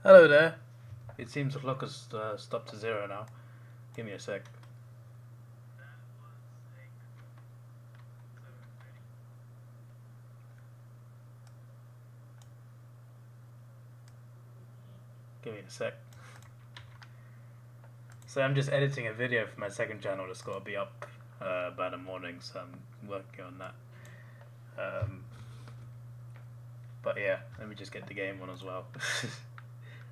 Hello there. It seems the clock has stopped to zero now. Give me a sec. Give me a sec. So I'm just editing a video for my second channel that's got to be up by the morning, so I'm working on that. But yeah, let me just get the game on as well.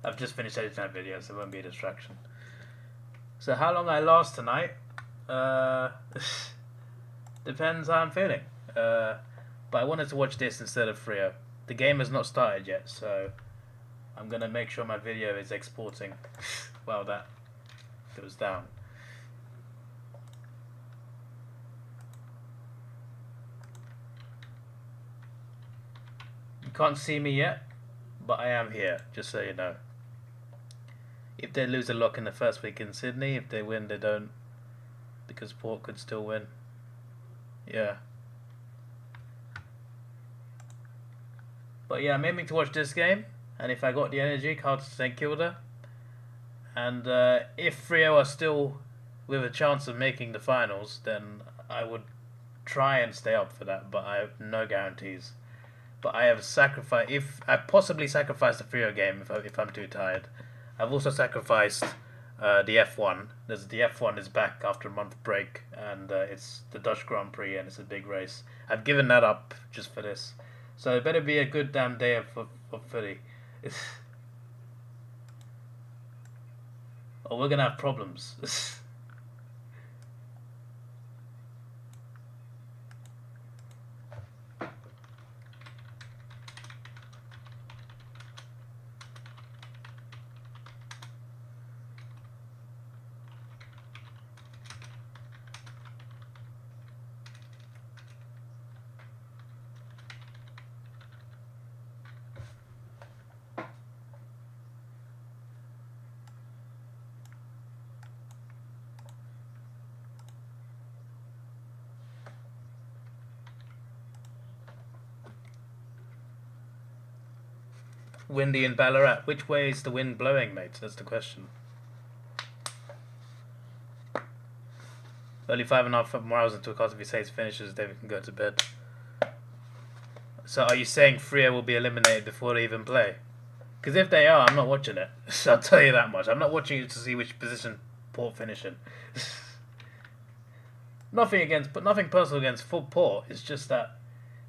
I've just finished editing that video, so it won't be a distraction. So how long I last tonight depends how I'm feeling. But I wanted to watch this instead of Frio. The game has not started yet, so I'm gonna make sure my video is exporting while that goes down. You can't see me yet, but I am here, just so you know. If they lose a lock in the first week in Sydney, if they win, they don't, because Port could still win. Yeah. But yeah, I'm aiming to watch this game, and if I got the energy, Carter to St Kilda. And if Freo are still with a chance of making the finals, then I would try and stay up for that, but I have no guarantees. But I have sacrificed, if I possibly sacrificed the Freo game if I'm too tired. I've also sacrificed the F1. The F1 is back after a month break, and it's the Dutch Grand Prix, and it's a big race. I've given that up just for this. So it better be a good damn day of footy. Or we're gonna have problems. Windy in Ballarat. Which way is the wind blowing, mate? That's the question. Only 5.5 miles until Carter Saints finishes, David can go to bed. So are you saying Freo will be eliminated before they even play? Because if they are, I'm not watching it. I'll tell you that much. I'm not watching it to see which position Port finish in. Nothing personal against full Port. It's just that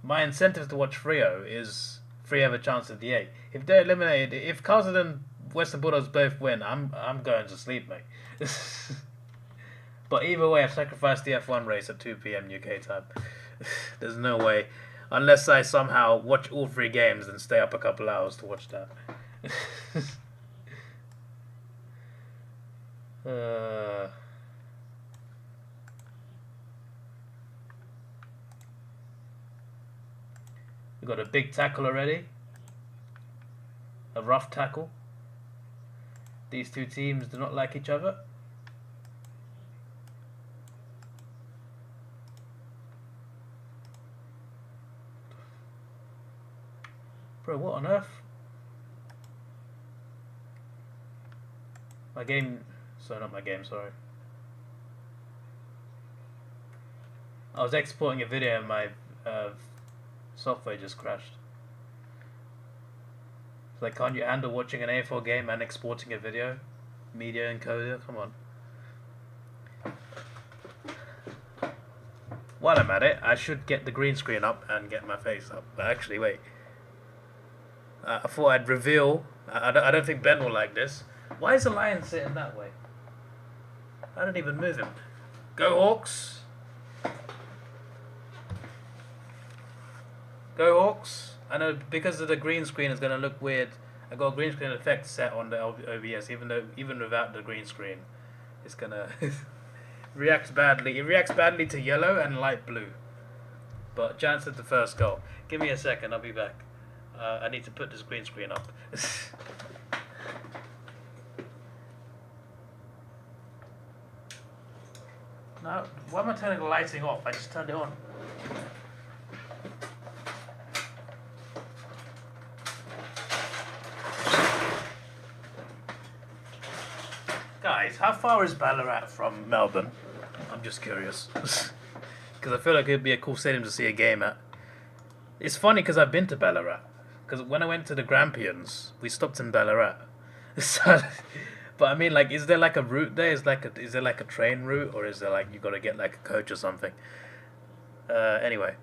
my incentive to watch Freo is Freo have a chance at the 8. If they're eliminated, if Carlton and Western Bulldogs both win, I'm going to sleep, mate. But either way, I've sacrificed the F1 race at 2 p.m. UK time. There's no way, unless I somehow watch all 3 games and stay up a couple hours to watch that. We got a big tackle already. A rough tackle. These two teams do not like each other. Bro, what on earth? My game... Sorry, not my game, sorry. I was exporting a video and my software just crashed. It's like, can't you handle watching an AFL game and exporting a video? Media encoder, come on. While I'm at it, I should get the green screen up and get my face up. But actually, wait. I thought I'd reveal... I don't think Ben will like this. Why is the lion sitting that way? I don't even move him. Go Hawks! Go Hawks! I know because of the green screen it's going to look weird. I got a green screen effect set on the OBS, even without the green screen, it's going to react badly. It reacts badly to yellow and light blue. But chance at the first goal. Give me a second, I'll be back. I need to put this green screen up. Now, why am I turning the lighting off? I just turned it on. How far is Ballarat from Melbourne? I'm just curious. Because I feel like it'd be a cool stadium to see a game at. It's funny because I've been to Ballarat. Because when I went to the Grampians, we stopped in Ballarat. So, but I mean, like, is there like a route there? Is there like a train route, or is there like you got to get like a coach or something? Anyway,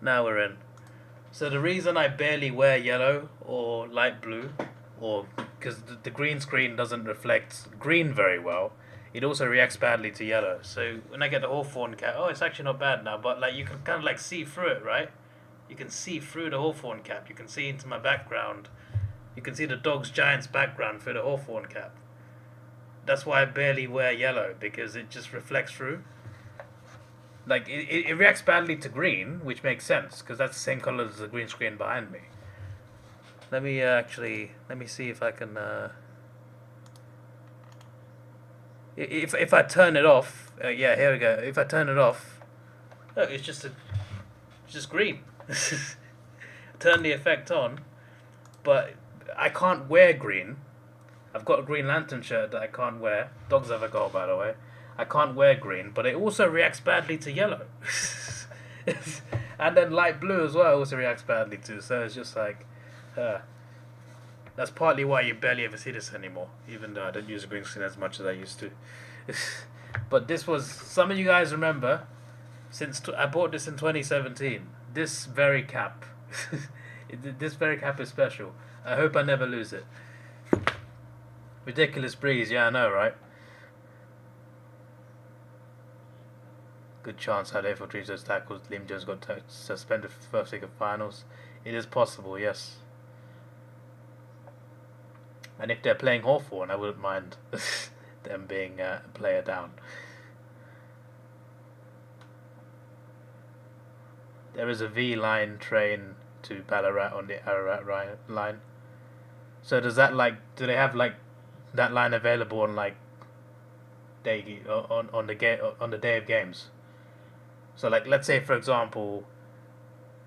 now we're in. So the reason I barely wear yellow or light blue, or because the green screen doesn't reflect green very well, it also reacts badly to yellow. So when I get the Hawthorn cap, oh, it's actually not bad now, but like you can kind of like see through it, right? You can see through the Hawthorn cap. You can see into my background. You can see the Dogs Giants background through the Hawthorn cap. That's why I barely wear yellow, because it just reflects through. Like it reacts badly to green, which makes sense because that's the same color as the green screen behind me. Let me see if I can. If I turn it off, yeah, here we go. If I turn it off, look, it's just green. Turn the effect on, but I can't wear green. I've got a Green Lantern shirt that I can't wear. Dogs have a goal, by the way. I can't wear green, but it also reacts badly to yellow. And then light blue as well also reacts badly too. So it's just like, that's partly why you barely ever see this anymore, even though I don't use a green screen as much as I used to. But this was, some of you guys remember, since I bought this in 2017, this very cap. This very cap is special. I hope I never lose it. Ridiculous breeze, yeah, I know, right? Good chance how AFL dreams those tackles. Liam Jones got suspended for first week of finals. It is possible, yes. And if they're playing Hawthorn, I wouldn't mind them being a player down. There is a V-line train to Ballarat on the Ararat line. So does that do they have like that line available on like on the day of games? So like let's say for example,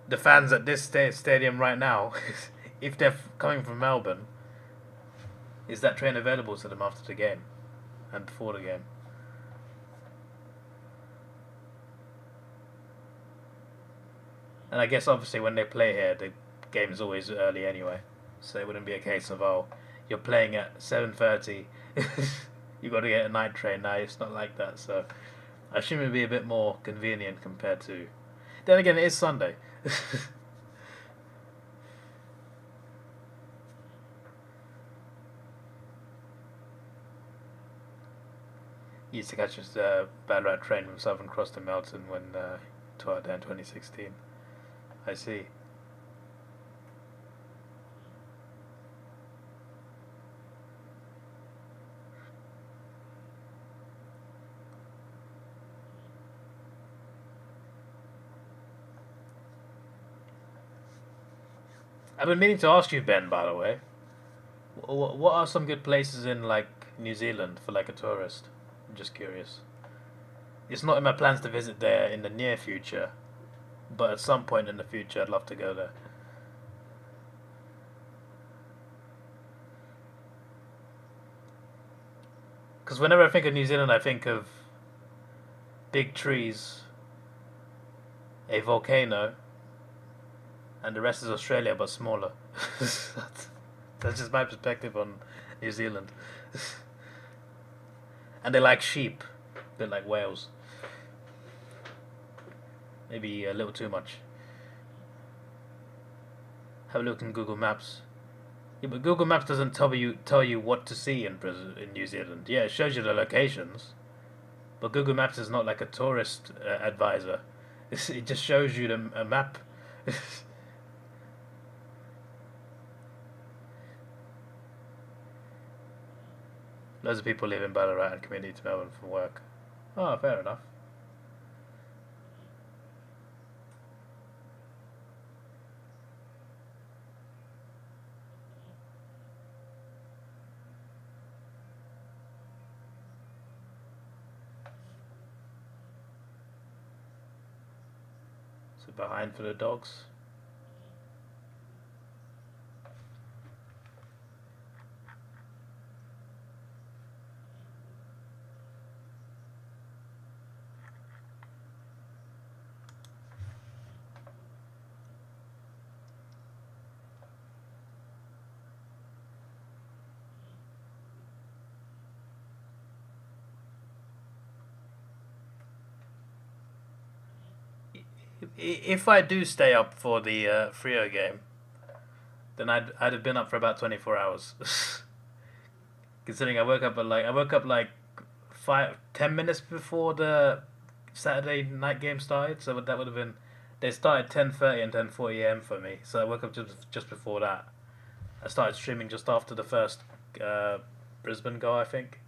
the fans at this stadium right now, if they're coming from Melbourne, is that train available to them after the game and before the game? And I guess obviously when they play here, the game is always early anyway, so it wouldn't be a case of, oh, you're playing at 7:30, you got to get a night train. Now it's not like that, so I assume it'd be a bit more convenient compared to. Then again, it is Sunday. Used to catch this Ballarat train from Southern Cross to Melton when toured there in 2016. I see. I've been meaning to ask you, Ben, by the way, what are some good places in like New Zealand for like a tourist? I'm just curious. It's not in my plans to visit there in the near future, but at some point in the future I'd love to go there. Because whenever I think of New Zealand, I think of big trees, a volcano, and the rest is Australia but smaller. That's just my perspective on New Zealand. And they like sheep, a bit like whales. Maybe a little too much. Have a look in Google Maps. Yeah, but Google Maps doesn't tell you what to see in New Zealand. Yeah, it shows you the locations, but Google Maps is not like a tourist advisor. It just shows you a map. Loads of people live in Ballarat and commute to Melbourne for work. Oh, fair enough. So behind for the Dogs. If I do stay up for the Frio game, then I'd have been up for about 24 hours. Considering I woke up like 10 minutes before the Saturday night game started, so that would have been they started 10:30 and 10:40 a.m. for me. So I woke up just before that. I started streaming just after the first Brisbane goal, I think.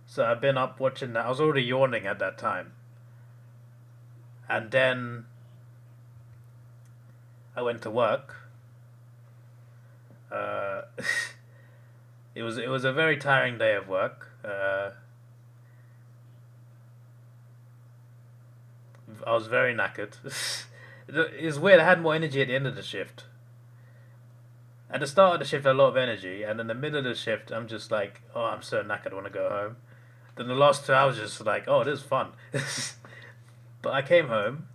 So I've been up watching that. I was already yawning at that time, and then I went to work. Uh, it was a very tiring day of work. I was very knackered. It's weird. I had more energy at the end of the shift. At the start of the shift, I had a lot of energy, and in the middle of the shift, I'm just like, oh, I'm so knackered. I want to go home. Then the last 2 hours, just like, oh, this is fun. But I came home.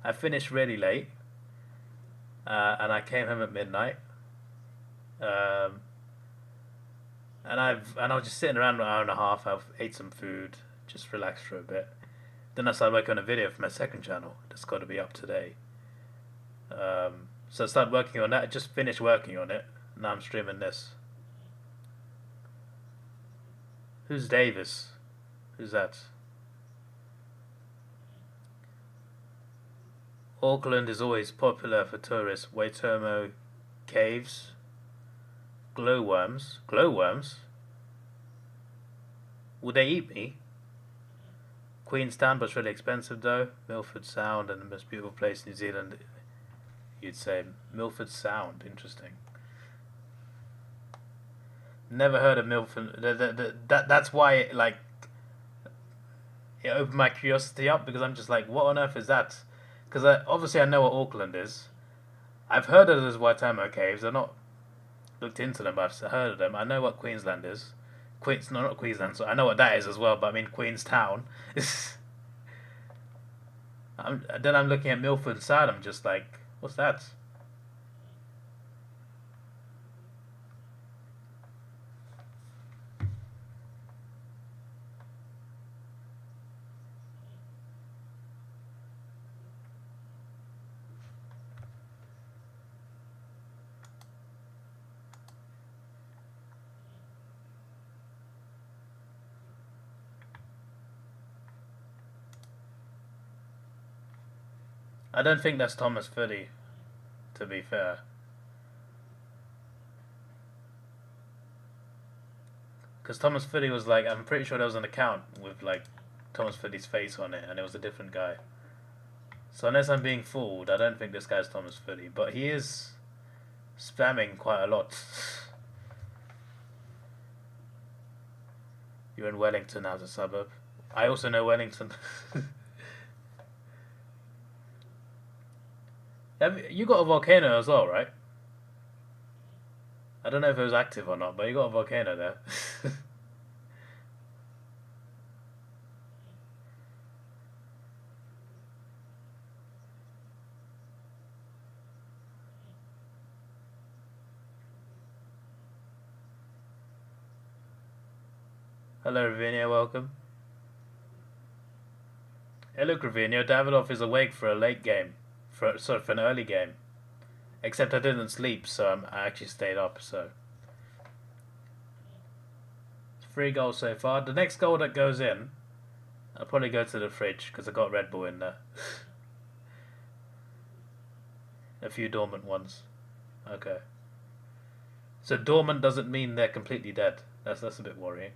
I finished really late, and I came home at midnight. And I was just sitting around an hour and a half. I ate some food, just relaxed for a bit. Then I started working on a video for my second channel that's got to be up today. So I started working on that. I just finished working on it. Now I'm streaming this. Who's Davis? Who's that? Auckland is always popular for tourists. Waitomo caves. Glowworms. Glowworms? Would they eat me? Queenstown, but it's really expensive though. Milford Sound and the most beautiful place in New Zealand. You'd say Milford Sound. Interesting. Never heard of Milford. That's why it opened my curiosity up, because I'm just like, what on earth is that? Because obviously I know what Auckland is. I've heard of those Waitomo caves. I've not looked into them, but I've heard of them. I know what Queensland is. No, not Queensland. So I know what that is as well. But I mean Queenstown. Then I'm looking at Milford Sound. I'm just like, what's that? I don't think that's Thomas Footy, to be fair. Because Thomas Footy was like, I'm pretty sure there was an account with like Thomas Footy's face on it, and it was a different guy. So unless I'm being fooled, I don't think this guy's Thomas Footy, but he is spamming quite a lot. You're in Wellington as a suburb. I also know Wellington. You got a volcano as well, right? I don't know if it was active or not, but you got a volcano there. Hello, Ravinia, welcome. Hey, look, Ravinia, Davidoff is awake for a late game. For an early game. Except I didn't sleep, so I actually stayed up, so. It's 3 goals so far. The next goal that goes in, I'll probably go to the fridge, because I got Red Bull in there. A few dormant ones. Okay. So dormant doesn't mean they're completely dead. That's a bit worrying.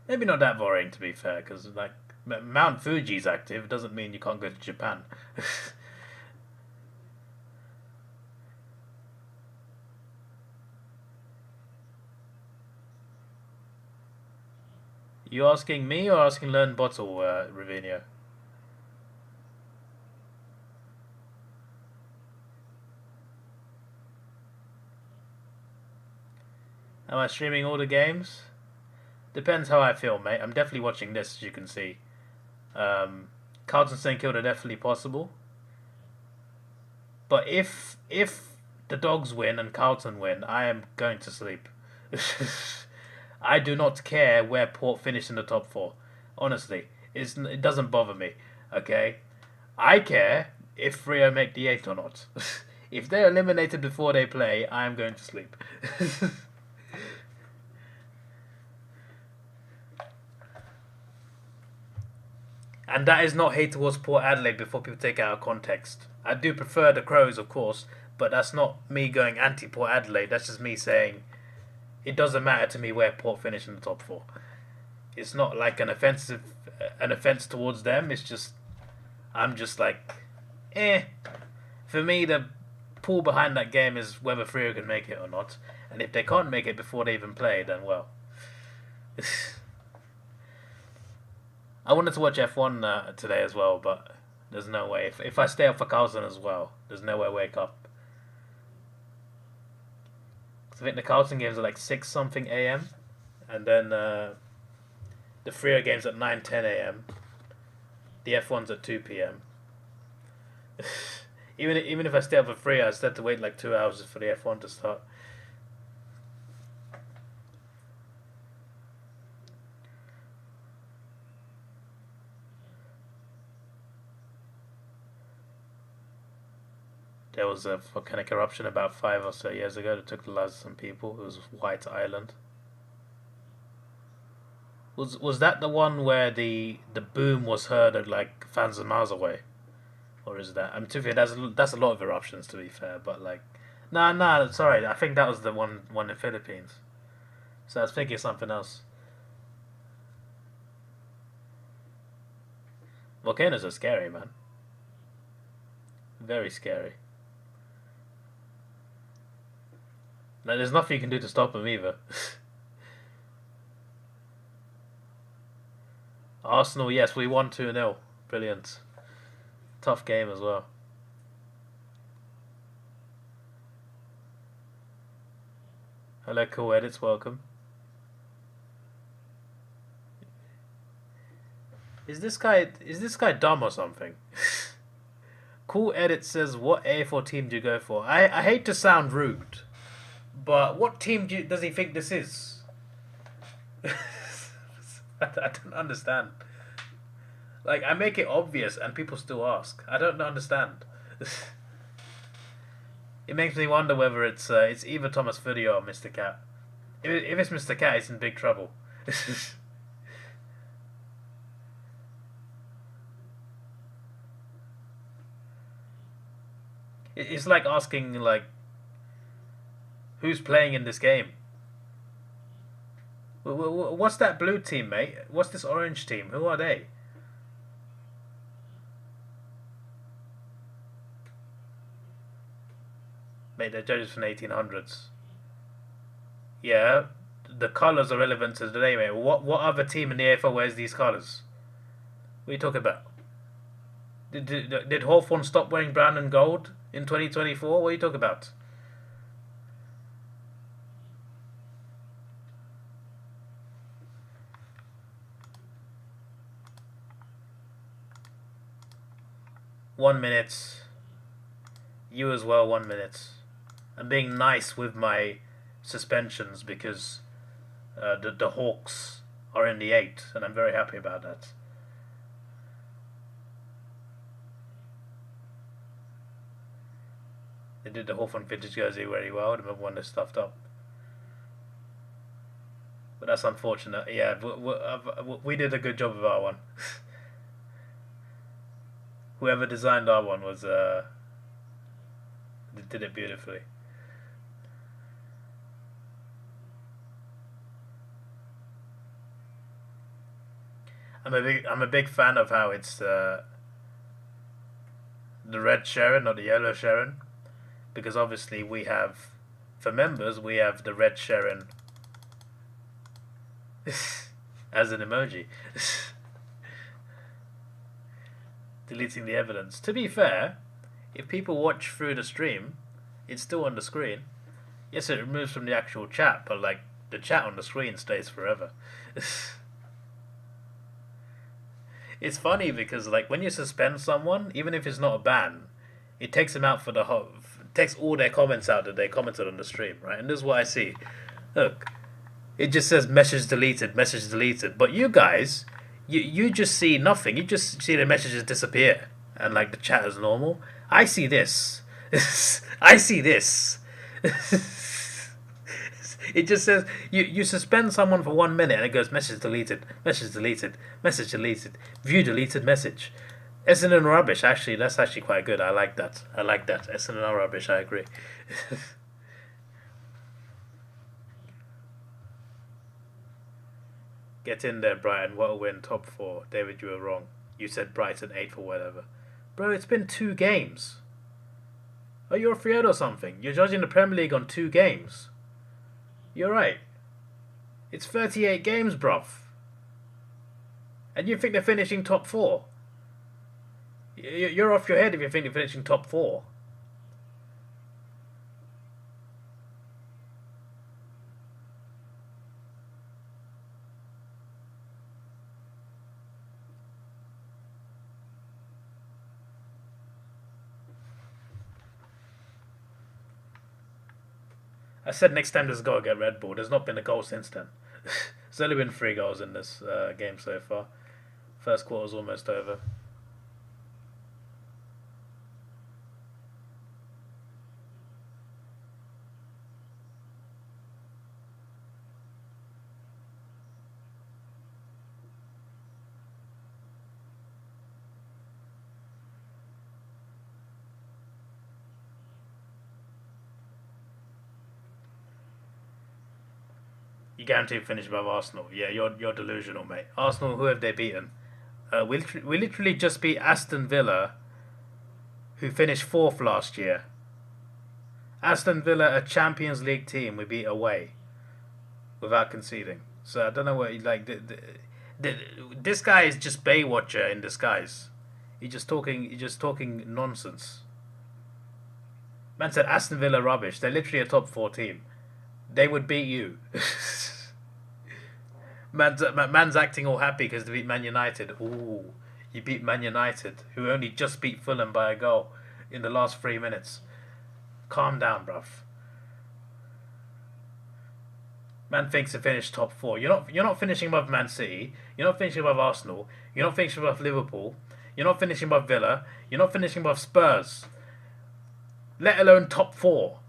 Maybe not that worrying, to be fair, because like Mount Fuji's active doesn't mean you can't go to Japan. You asking me or asking Learn Bottle, Ravinia? Am I streaming all the games? Depends how I feel, mate. I'm definitely watching this, as you can see. Cards and St Kilda definitely possible. But if the Dogs win and Carlton win, I am going to sleep. I do not care where Port finish in the top four. Honestly, it doesn't bother me. Okay, I care if Freo make the eight or not. If they're eliminated before they play, I am going to sleep. And that is not hate towards Port Adelaide before people take it out of context. I do prefer the Crows, of course, but that's not me going anti Port Adelaide. That's just me saying it doesn't matter to me where Port finish in the top four. It's not like an offense towards them. It's just I'm just like, eh. For me, the pull behind that game is whether Freo can make it or not, and if they can't make it before they even play, then well. I wanted to watch F1 today as well, but there's no way. If I stay up for Carlton as well, there's no way I wake up. I think the Carlton games are like 6 something a.m. and then the Freo games at 9:10 a.m. The F1's at 2 p.m. Even if I stay up for Freo, I still have to wait like 2 hours for the F1 to start. There was a volcanic eruption about 5 or so years ago that took the lives of some people. It was White Island. Was that the one where the boom was heard at like thousands of miles away, or is that? To be fair, that's a lot of eruptions to be fair, but like, nah, sorry, I think that was the one in the Philippines. So I was thinking something else. Volcanoes are scary, man. Very scary. Now, there's nothing you can do to stop them either. Arsenal, yes, we won 2-0. Brilliant. Tough game as well. Hello, Cool Edits, welcome. Is this guy dumb or something? Cool Edit says, what A4 team do you go for? I hate to sound rude, but what team does he think this is? I don't understand. Like, I make it obvious and people still ask. I don't understand. It makes me wonder whether it's either Thomas Footy or Mr. Cat. If it's Mr. Cat, he's in big trouble. It's like asking, like, who's playing in this game? What's that blue team, mate? What's this orange team? Who are they? Mate, they're judges from the 1800s. Yeah, the colours are relevant to today, mate. What other team in the AFL wears these colours? What are you talking about? Did Hawthorn stop wearing brown and gold in 2024? What are you talking about? One minute. You as well, 1 minute. I'm being nice with my suspensions because the Hawks are in the 8, and I'm very happy about that. They did the Hawthorn vintage jersey very well. I remember when they stuffed up. But that's unfortunate. Yeah, we did a good job of our one. Whoever designed our one was did it beautifully. I'm a big fan of how it's the red Sharon, not the yellow Sharon, because obviously we have, for members, we have the red Sharon as an emoji. Deleting the evidence. To be fair, if people watch through the stream, it's still on the screen. Yes, it removes from the actual chat, but like the chat on the screen stays forever. It's funny because like when you suspend someone, even if it's not a ban, it takes them out for the whole takes all their comments out that they commented on the stream, right? And this is what I see. Look, it just says message deleted, message deleted. But you guys, you just see nothing. You just see the messages disappear and like the chat is normal. I see this. I see this. It just says you suspend someone for 1 minute and it goes message deleted, message deleted, message deleted, view deleted message. SNL rubbish. Actually, that's actually quite good. I like that. I like that. SNL rubbish. I agree. Get in there, Brighton. What'll win top 4? David, you were wrong. You said Brighton 8th or whatever. Bro, it's been 2 games. Are you a Friodo or something? You're judging the Premier League on 2 games. You're right. It's 38 games, bruv. And you think they're finishing top 4? You're off your head if you think they're finishing top 4. I said next time there's a goal, get Red Bull. There's not been a goal since then. There's only been 3 goals in this game so far. First quarter's almost over. You guarantee finish above Arsenal. Yeah, you're delusional, mate. Arsenal, who have they beaten? We literally just beat Aston Villa, who finished 4th last year. Aston Villa, a Champions League team, we beat away without conceding. So I don't know what like. This guy is just Baywatcher in disguise. He's just talking nonsense. Man said Aston Villa rubbish. They're literally a top 4 team. They would beat you. Man's acting all happy because they beat Man United. Ooh, you beat Man United, who only just beat Fulham by a goal in the last 3 minutes. Calm down, bruv. Man thinks to finish top 4. You're not finishing above Man City. You're not finishing above Arsenal. You're not finishing above Liverpool. You're not finishing above Villa. You're not finishing above Spurs. Let alone top 4.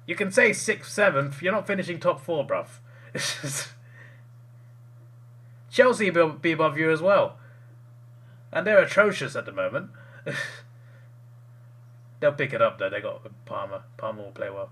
You can say 6th, 7th. You're not finishing top 4, bruv. Chelsea will be above you as well. And they're atrocious at the moment. They'll pick it up though. They got Palmer. Palmer will play well.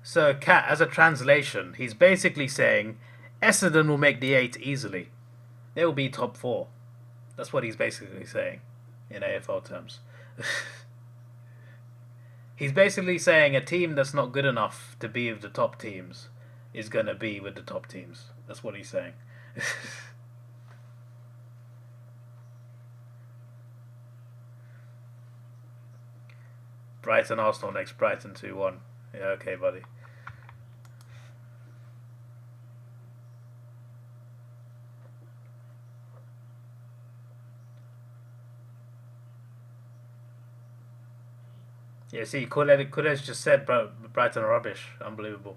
So, Cat, as a translation, he's basically saying Essendon will make the 8 easily. They will be top 4. That's what he's basically saying in AFL terms. He's basically saying a team that's not good enough to be with the top teams is going to be with the top teams. That's what he's saying. Brighton, Arsenal next. Brighton 2-1. Yeah, okay, buddy. Yeah, see, Kulesh just said Brighton are rubbish. Unbelievable.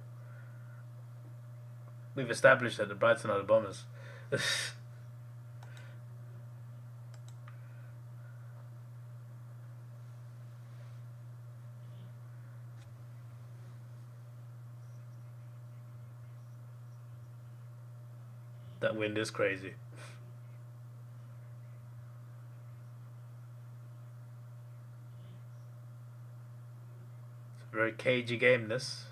We've established that the Brighton are the Bombers. That wind is crazy. It's a very cagey game, this.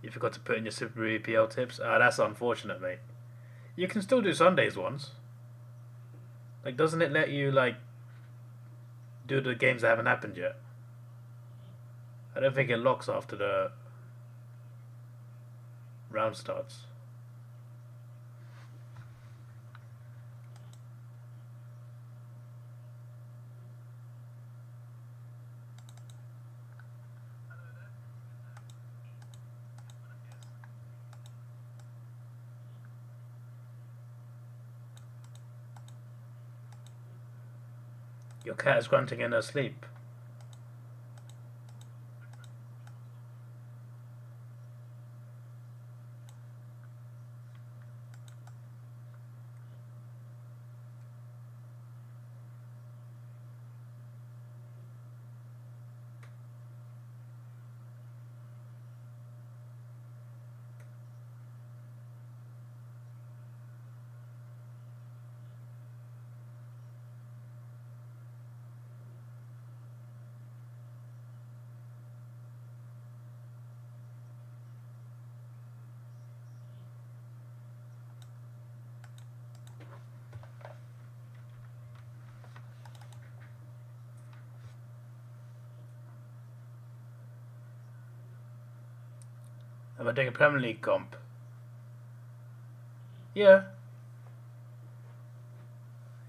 You forgot to put in your Super EPL tips? Ah, that's unfortunate, mate. You can still do Sundays ones. Like, doesn't it let you, like, do the games that haven't happened yet? I don't think it locks after the... round starts. Your cat is grunting in her sleep. Am I doing a Premier League comp? Yeah.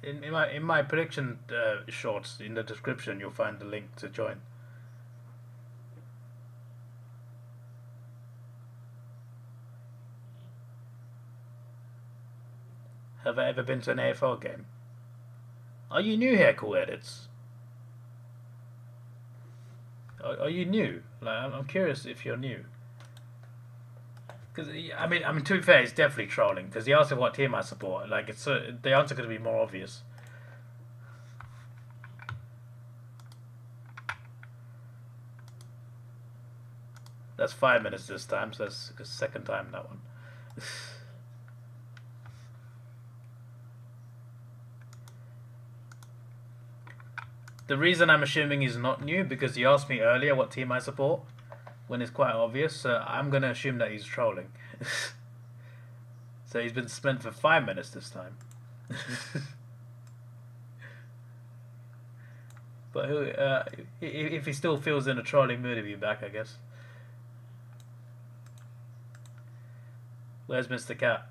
In my prediction shorts in the description, you'll find the link to join. Have I ever been to an AFL game? Are you new here, Cool Edits? Are you new? Like, I'm curious if you're new. Because I mean, to be fair, it's definitely trolling. Because he asked me what team I support. Like, it's the answer could be more obvious. That's 5 minutes this time, so that's the second time that one. The reason I'm assuming he's not new because he asked me earlier what team I support, when it's quite obvious. So I'm gonna assume that he's trolling. So he's been spent for 5 minutes this time. But if he still feels in a trolling mood, he'll be back, I guess. Where's Mr. Cat?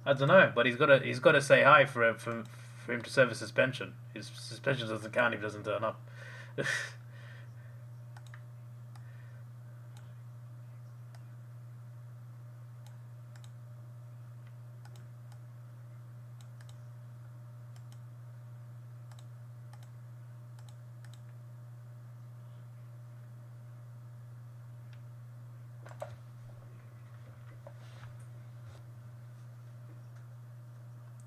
I don't know, but he's got to say hi for him to serve a suspension. His suspension doesn't count if he doesn't turn up.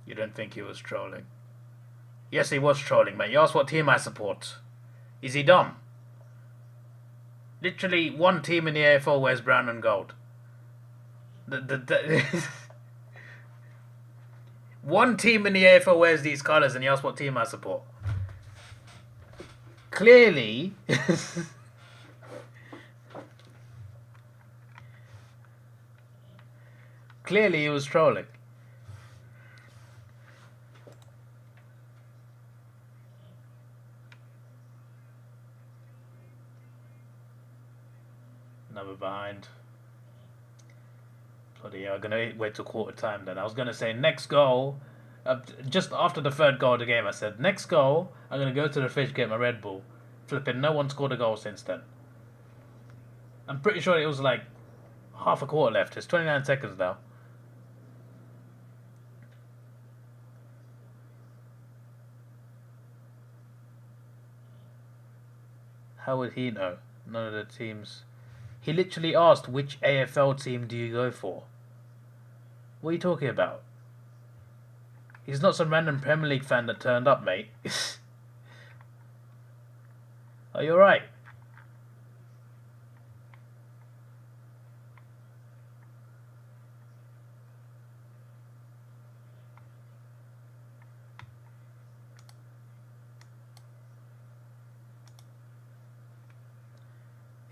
You don't think he was trolling? Yes, he was trolling, mate. You asked what team I support. Is he dumb? Literally, one team in the AFL wears brown and gold. One team in the AFL wears these colours, and you asked what team I support. Clearly, clearly he was trolling. Number behind. Bloody hell, I'm going to wait till quarter time then. I was going to say next goal, just after the third goal of the game, I said, next goal, I'm going to go to the fridge, get my Red Bull. Flipping, no one scored a goal since then. I'm pretty sure it was like half a quarter left. It's 29 seconds now. How would he know? None of the teams... He literally asked, which AFL team do you go for? What are you talking about? He's not some random Premier League fan that turned up, mate. Are you alright?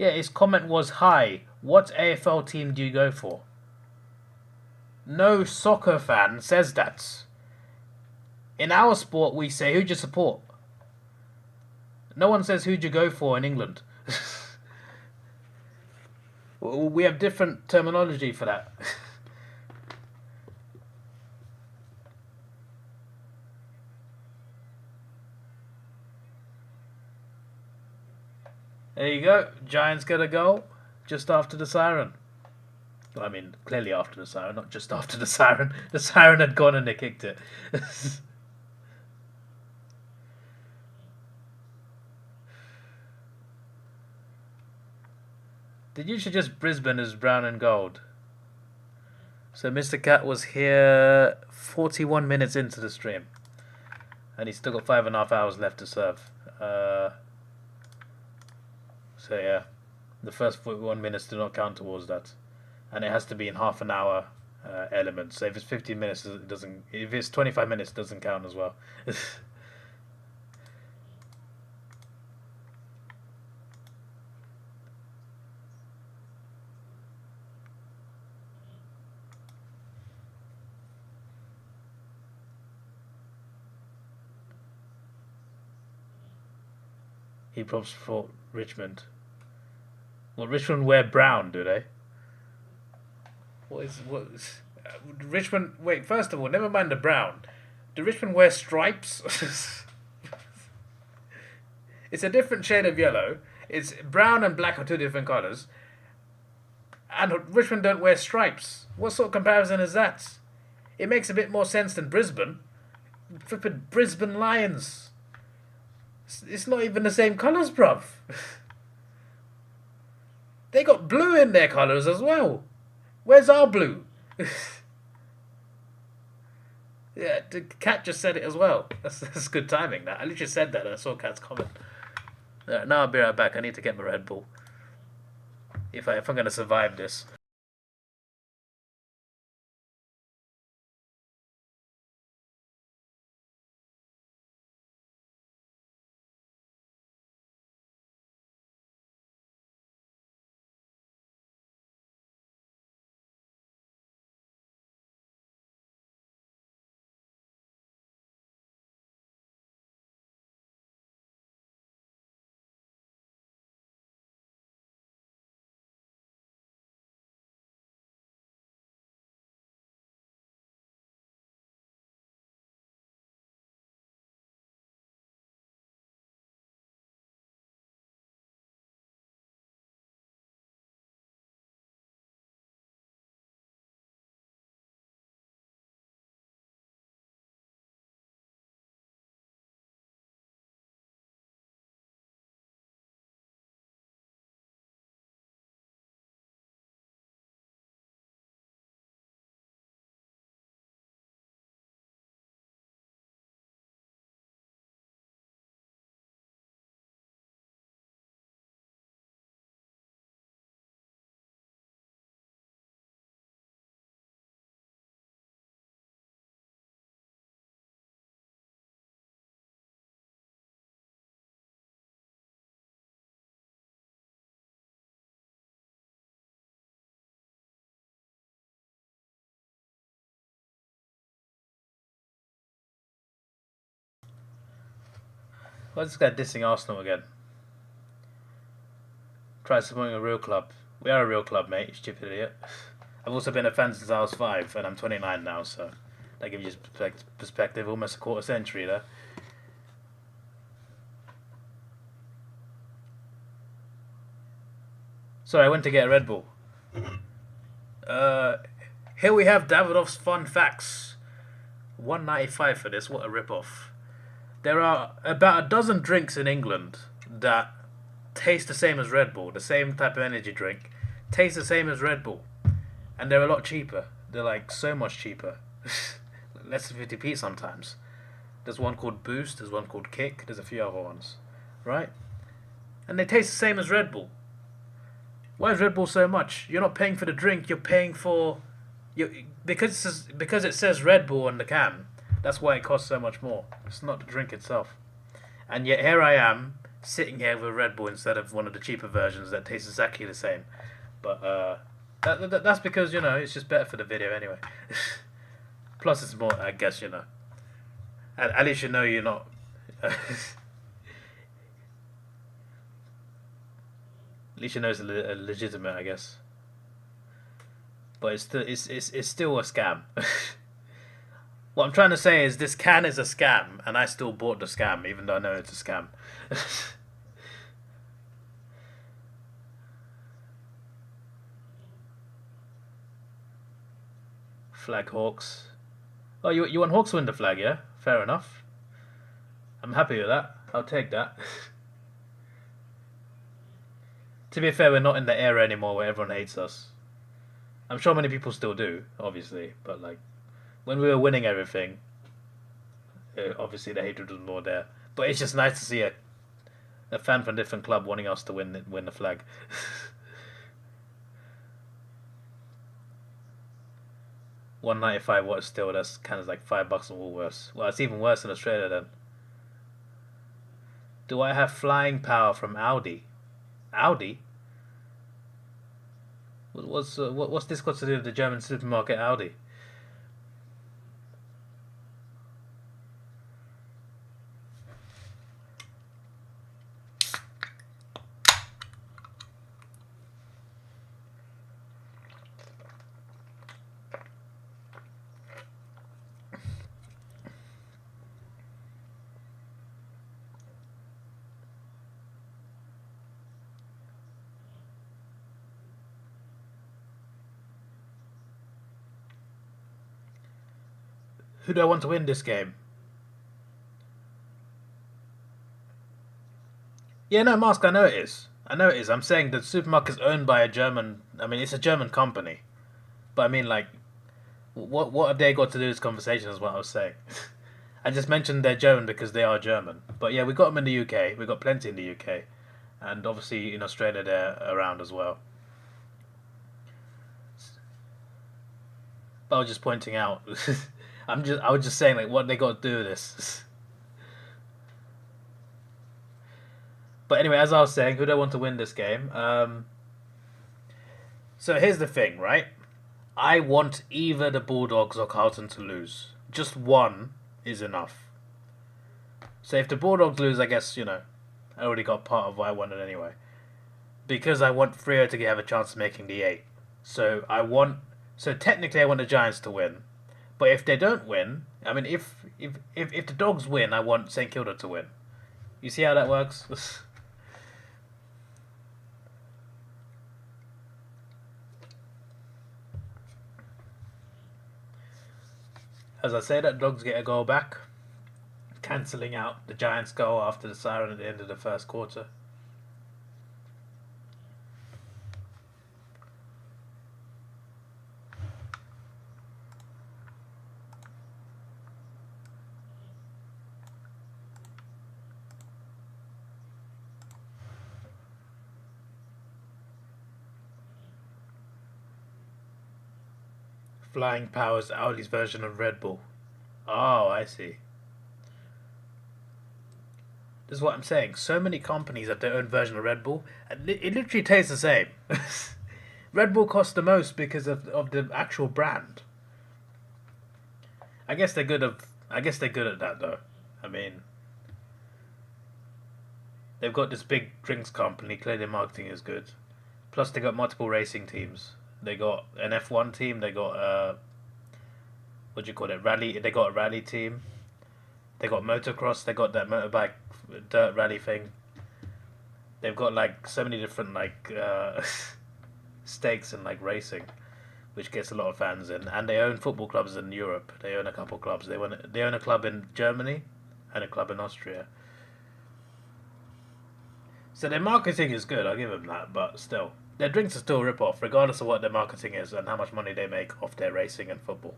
Yeah, his comment was, hi, what AFL team do you go for? No soccer fan says that. In our sport, we say, who'd you support? No one says, who'd you go for in England? We have different terminology for that. There you go. Giants get a goal just after the siren. I mean, clearly after the siren, not just after the siren. The siren had gone and they kicked it. Did you suggest Brisbane is brown and gold? So Mr. Cat was here 41 minutes into the stream. And he's still got 5.5 hours left to serve. So yeah, the first 41 minutes do not count towards that. And it has to be in half an hour elements. So if it's 15 minutes, it doesn't. If it's 25 minutes, it doesn't count as well. He props for Richmond. Well, Richmond wear brown, do they? What is Richmond? Wait, first of all, never mind the brown. Do Richmond wear stripes? It's a different shade of yellow. It's brown and black are two different colours. And Richmond don't wear stripes. What sort of comparison is that? It makes a bit more sense than Brisbane. Flippin' Brisbane Lions. It's not even the same colours, bruv. They got blue in their colours as well. Where's our blue? Yeah, the Cat just said it as well. That's good timing. That I literally said that and I saw Cat's comment. Now I'll be right back. I need to get my Red Bull. If I'm gonna survive this. What's this guy dissing Arsenal again? Try supporting a real club. We are a real club, mate, you stupid idiot. I've also been a fan since I was 5, and I'm 29 now, so that gives you perspective. Almost a quarter century there. Sorry, I went to get a Red Bull. Here we have Davidoff's fun facts. $1.95 for this. What a rip-off. There are about a dozen drinks in England that taste the same as Red Bull, the same type of energy drink, taste the same as Red Bull, and they're a lot cheaper. They're like so much cheaper, less than 50p sometimes. There's one called Boost, there's one called Kick, there's a few other ones, right? And they taste the same as Red Bull. Why is Red Bull so much? You're not paying for the drink, you're paying for because it says Red Bull on the can. That's why it costs so much more. It's not the drink itself. And yet here I am, sitting here with a Red Bull instead of one of the cheaper versions that tastes exactly the same. But that's because, you know, it's just better for the video anyway. Plus it's more, I guess, you know. At least you know you're not... At least you know it's legitimate, I guess. but it's still a scam. What I'm trying to say is this can is a scam, and I still bought the scam, even though I know it's a scam. Flag Hawks. Oh, you want Hawks to win the flag, yeah? Fair enough. I'm happy with that. I'll take that. To be fair, we're not in the era anymore where everyone hates us. I'm sure many people still do, obviously, but like when we were winning everything, obviously the hatred was more there. But it's just nice to see a fan from a different club wanting us to win the flag. 195 watts still. That's kind of like $5 in Woolworths. Well, it's even worse in Australia then. Do I have flying power from Audi? Audi? What's this got to do with the German supermarket Audi? Who do I want to win this game? Yeah, no, Mask, I know it is. I know it is. I'm saying the supermarket's owned by a German. I mean, it's a German company. But I mean, like, what have they got to do with this conversation? Is what I was saying. I just mentioned they're German because they are German. But yeah, we got them in the UK. We got plenty in the UK, and obviously in Australia they're around as well. But I was just pointing out. I was just saying like what they got to do with this. But anyway, as I was saying, who do I want to win this game? So here's the thing, right? I want either the Bulldogs or Carlton to lose. Just one is enough. So if the Bulldogs lose, I guess, I already got part of what I wanted anyway. Because I want Freo to have a chance of making the 8. So technically I want the Giants to win. But if they don't win, I mean, if the Dogs win, I want St Kilda to win. You see how that works? As I say, that Dogs get a goal back, cancelling out the Giants' goal after the siren at the end of the first quarter. Flying Power's Audi's version of Red Bull. Oh, I see. This is what I'm saying. So many companies have their own version of Red Bull, and it literally tastes the same. Red Bull costs the most because of the actual brand. I guess they're good at that though. I mean, they've got this big drinks company. Clearly, their marketing is good. Plus, they got multiple racing teams. They got an F1 team. They got what do you call it? Rally. They got a rally team. They got motocross. They got that motorbike dirt rally thing. They've got like so many different like stakes in like racing, which gets a lot of fans in. And they own football clubs in Europe. They own a couple of clubs. They own a club in Germany and a club in Austria. So their marketing is good. I'll give them that. But still, their drinks are still a rip-off, regardless of what their marketing is and how much money they make off their racing and football.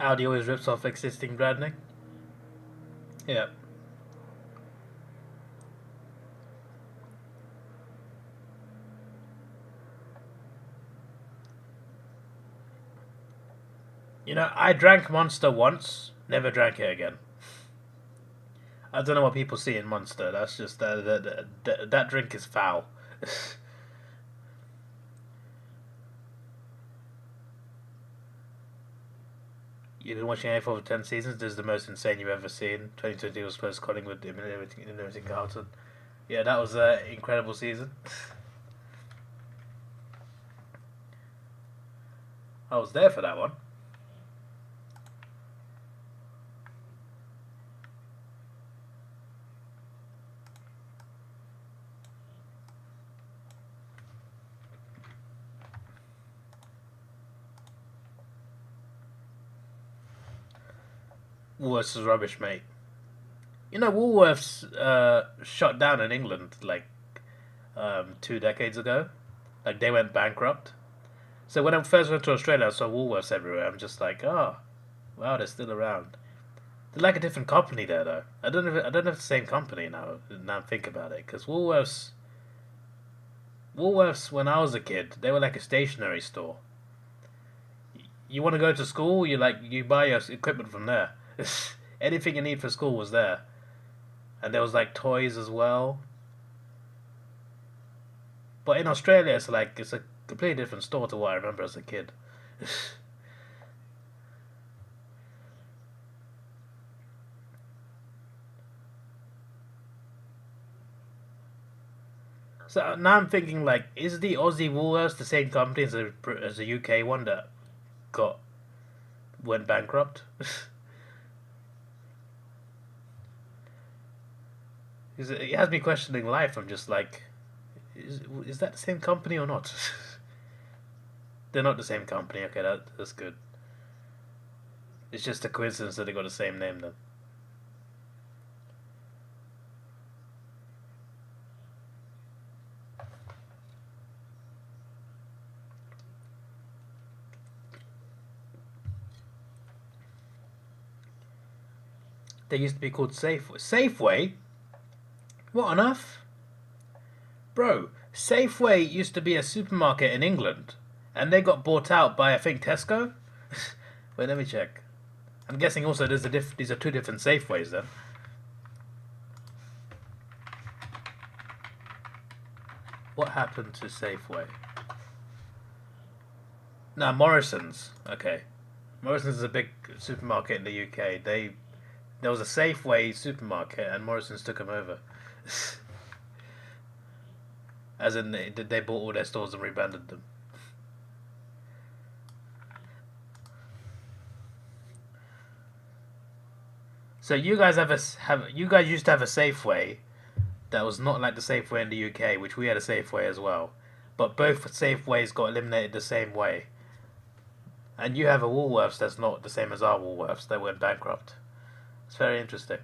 Audi always rips off existing branding. Yeah. I drank Monster once, never drank it again. I don't know what people see in Monster. That's just that drink is foul. You've been watching AFL for 10 seasons. This is the most insane you've ever seen. 2020 was close Collingwood in everything Carlton. Yeah, that was an incredible season. I was there for that one. Woolworths is rubbish, mate. You know, Woolworths shut down in England like 2 decades ago. Like they went bankrupt. So when I first went to Australia, I saw Woolworths everywhere. I'm just like, oh, wow, they're still around. They're like a different company there, though. I don't know if it's the same company now. Now I think about it, because Woolworths, when I was a kid, they were like a stationery store. You want to go to school, you buy your equipment from there. Anything you need for school was there, and there was like toys as well. But in Australia, it's a completely different store to what I remember as a kid. So now I'm thinking, like, is the Aussie Woolworths the same company as the UK one that got went bankrupt? 'Cause it has me questioning life. I'm just like, is that the same company or not? They're not the same company. Okay, that's good. It's just a coincidence that they got the same name then. They used to be called Safeway. Safeway? What on earth? Bro, Safeway used to be a supermarket in England, and they got bought out by, I think, Tesco? Wait, let me check. I'm guessing also these are two different Safeways then. What happened to Safeway? No, Morrison's. Okay. Morrison's is a big supermarket in the UK. There was a Safeway supermarket, and Morrison's took them over. As in, they bought all their stores and rebranded them. So you guys used to have a Safeway that was not like the Safeway in the UK, which we had a Safeway as well. But both Safeways got eliminated the same way. And you have a Woolworths that's not the same as our Woolworths that went bankrupt. It's very interesting.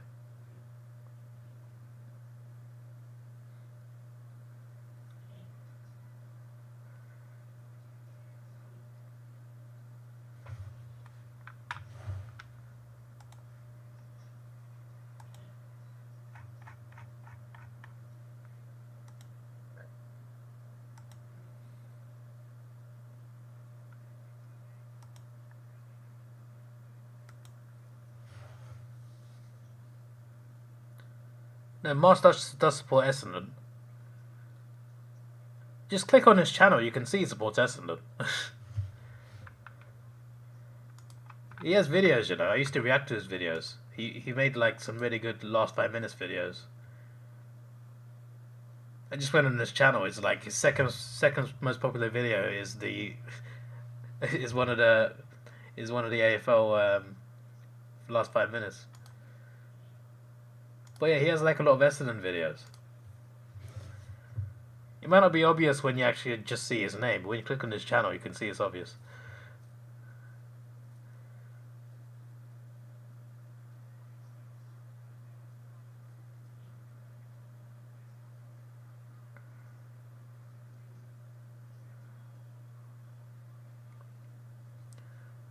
No, Mars does support Essendon. Just click on his channel, you can see he supports Essendon. He has videos, you know. I used to react to his videos. He made like some really good last 5 minutes videos. I just went on his channel. It's like his second most popular video is the is one of the AFL last 5 minutes. But yeah, he has like a lot of Essendon videos. It might not be obvious when you actually just see his name, but when you click on his channel, you can see it's obvious.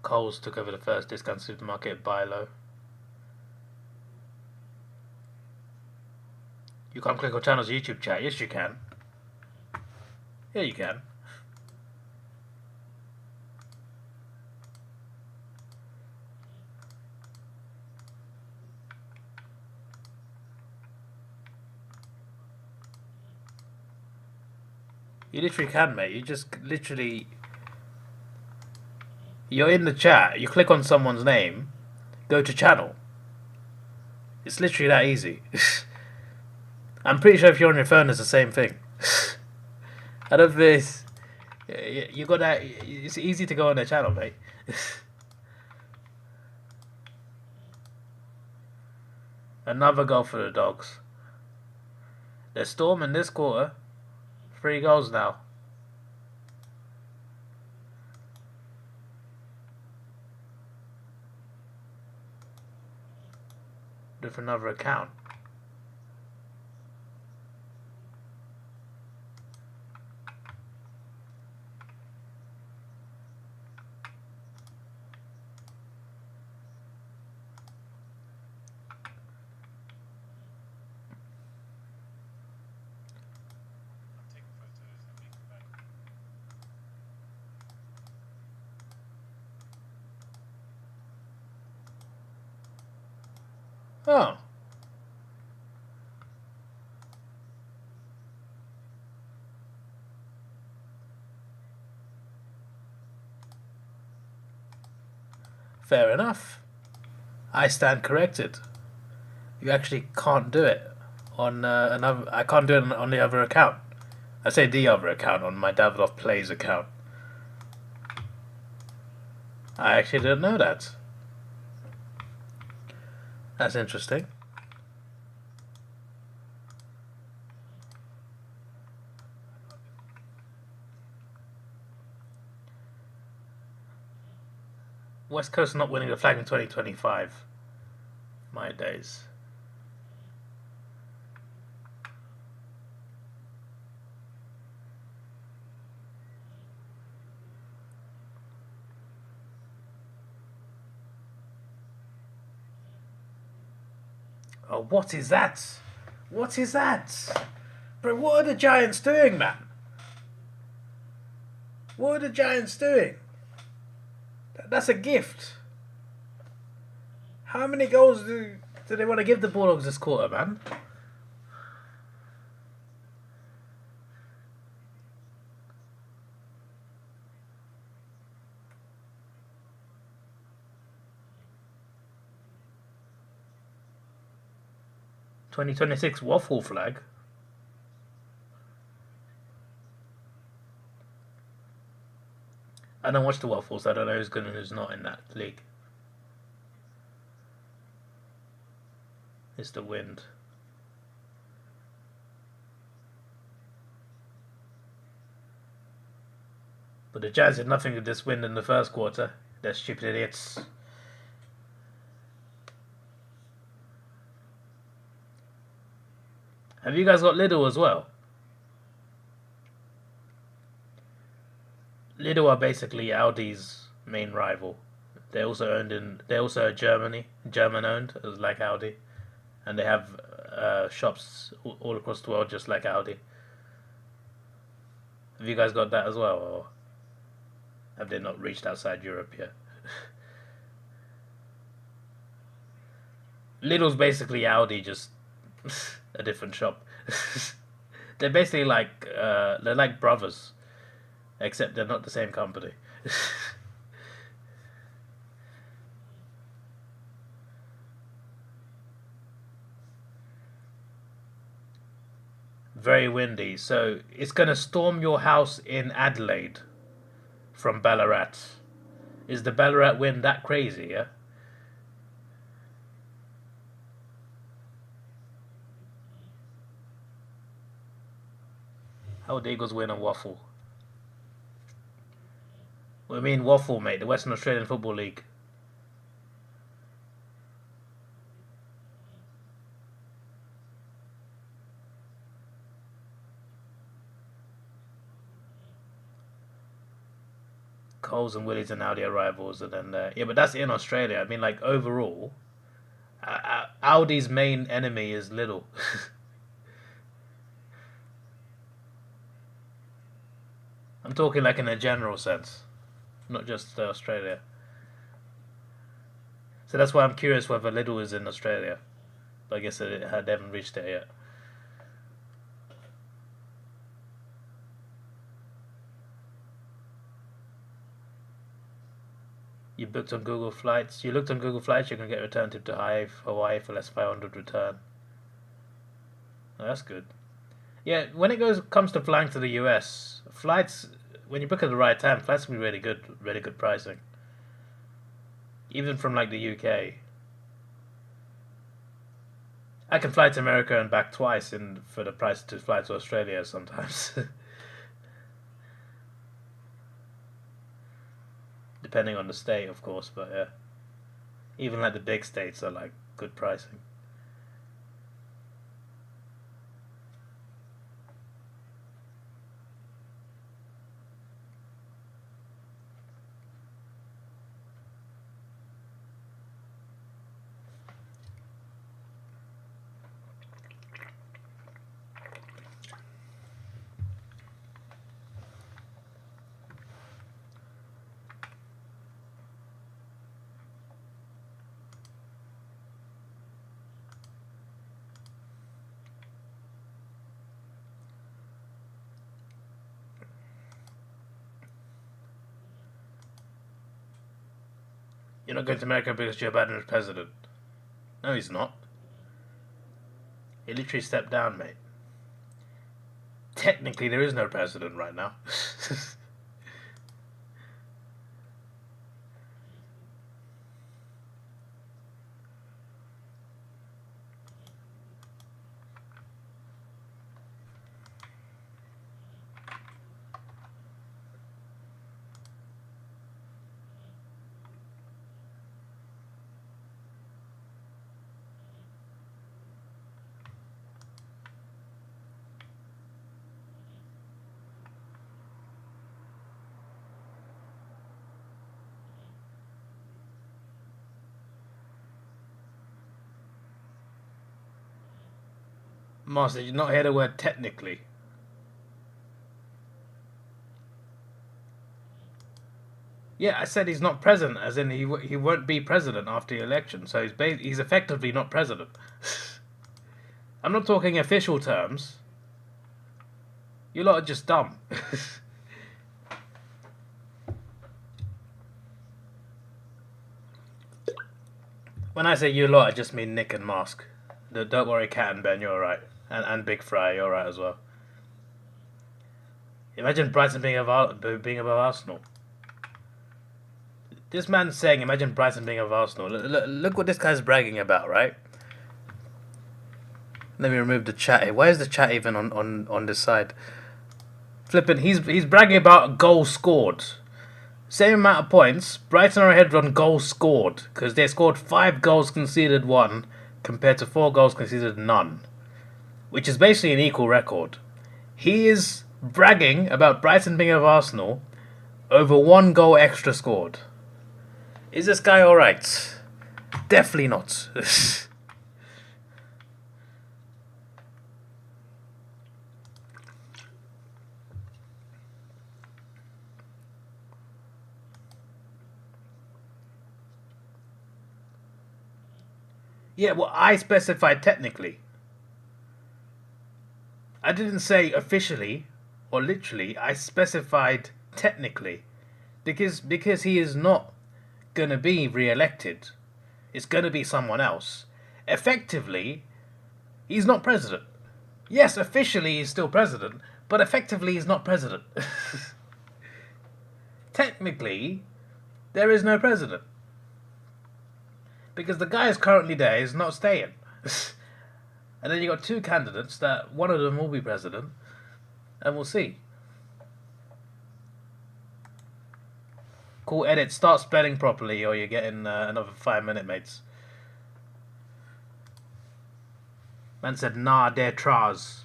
Coles took over the first discount supermarket by low. You can't click on channel's YouTube chat. Yes, you can. Yeah, you can. You literally can, mate. You just literally... You're in the chat, you click on someone's name, go to channel. It's literally that easy. I'm pretty sure if you're on your phone, it's the same thing. I don't think you got that. It's easy to go on their channel, mate. Another goal for the Dogs. They're storming this quarter. 3 goals now. With another account. Oh. Fair enough. I stand corrected. You actually can't do it on another. I can't do it on the other account. I say the other account, on my Davidoff Plays account. I actually didn't know that. That's interesting. West Coast not winning the flag in 2025. My days. Oh, what is that? What is that? Bro, what are the Giants doing, man? What are the Giants doing? That's a gift. How many goals do they want to give the Bulldogs this quarter, man? "2026 waffle flag." I don't watch the Waffles. I don't know who's good and who's not in that league. It's the wind. But the Jazz did nothing with this wind in the first quarter. They're stupid idiots. Have you guys got Lidl as well? Lidl are basically Audi's main rival. They're also German owned, like Audi, and they have shops all across the world just like Audi. Have you guys got that as well, or have they not reached outside Europe yet? Lidl's basically Audi, just a different shop. They're basically like they're like brothers, except they're not the same company. Very windy, so it's gonna storm your house in Adelaide from Ballarat. Is the Ballarat wind that crazy? Yeah. How would the Eagles win a waffle? What do you mean waffle, mate? The Western Australian Football League. Coles and Willies and Audi are rivals, and then yeah, but that's in Australia. I mean, like overall, Audi's main enemy is Lidl. I'm talking like in a general sense, not just Australia. So that's why I'm curious whether Lidl is in Australia. But I guess they haven't reached there yet. You booked on Google Flights. You looked on Google Flights. You can get return tip to Hawaii for less 500 return. that's good. Yeah, when it comes to flying to the US, flights, when you book at the right time, flights can be really good pricing. Even from like the UK. I can fly to America and back twice for the price to fly to Australia sometimes. Depending on the state, of course, but yeah. Even like the big states are like good pricing. You're not going to America because Joe Biden is president. No, he's not. He literally stepped down, mate. Technically, there is no president right now. Master, did you not hear the word technically? Yeah, I said he's not president, as in he won't be president after the election, so he's effectively not president. I'm not talking official terms. You lot are just dumb. When I say you lot, I just mean Nick and Mask. Don't worry, Cat and Ben, you're alright. And Big Fry, you're alright as well. Imagine Brighton being above Arsenal. This man's saying, imagine Brighton being above Arsenal. Look what this guy's bragging about, right? Let me remove the chat. Why is the chat even on this side? Flippin', he's bragging about goals scored. Same amount of points. Brighton are ahead on goals scored because they scored 5 goals, conceded 1, compared to 4 goals, conceded none, which is basically an equal record. He is bragging about Brighton being of Arsenal over 1 goal extra scored. Is this guy alright? Definitely not. Yeah, well, I specified technically. I didn't say officially or literally. I specified technically, because he is not gonna be re-elected. It's gonna be someone else. Effectively, he's not president. Yes, officially he's still president, but effectively he's not president. Technically, there is no president. Because the guy who's currently there is not staying. And then you got 2 candidates that one of them will be president, and we'll see. Cool, edit, start spelling properly or you're getting another 5-minute, mates. Man said, nah, der Tras.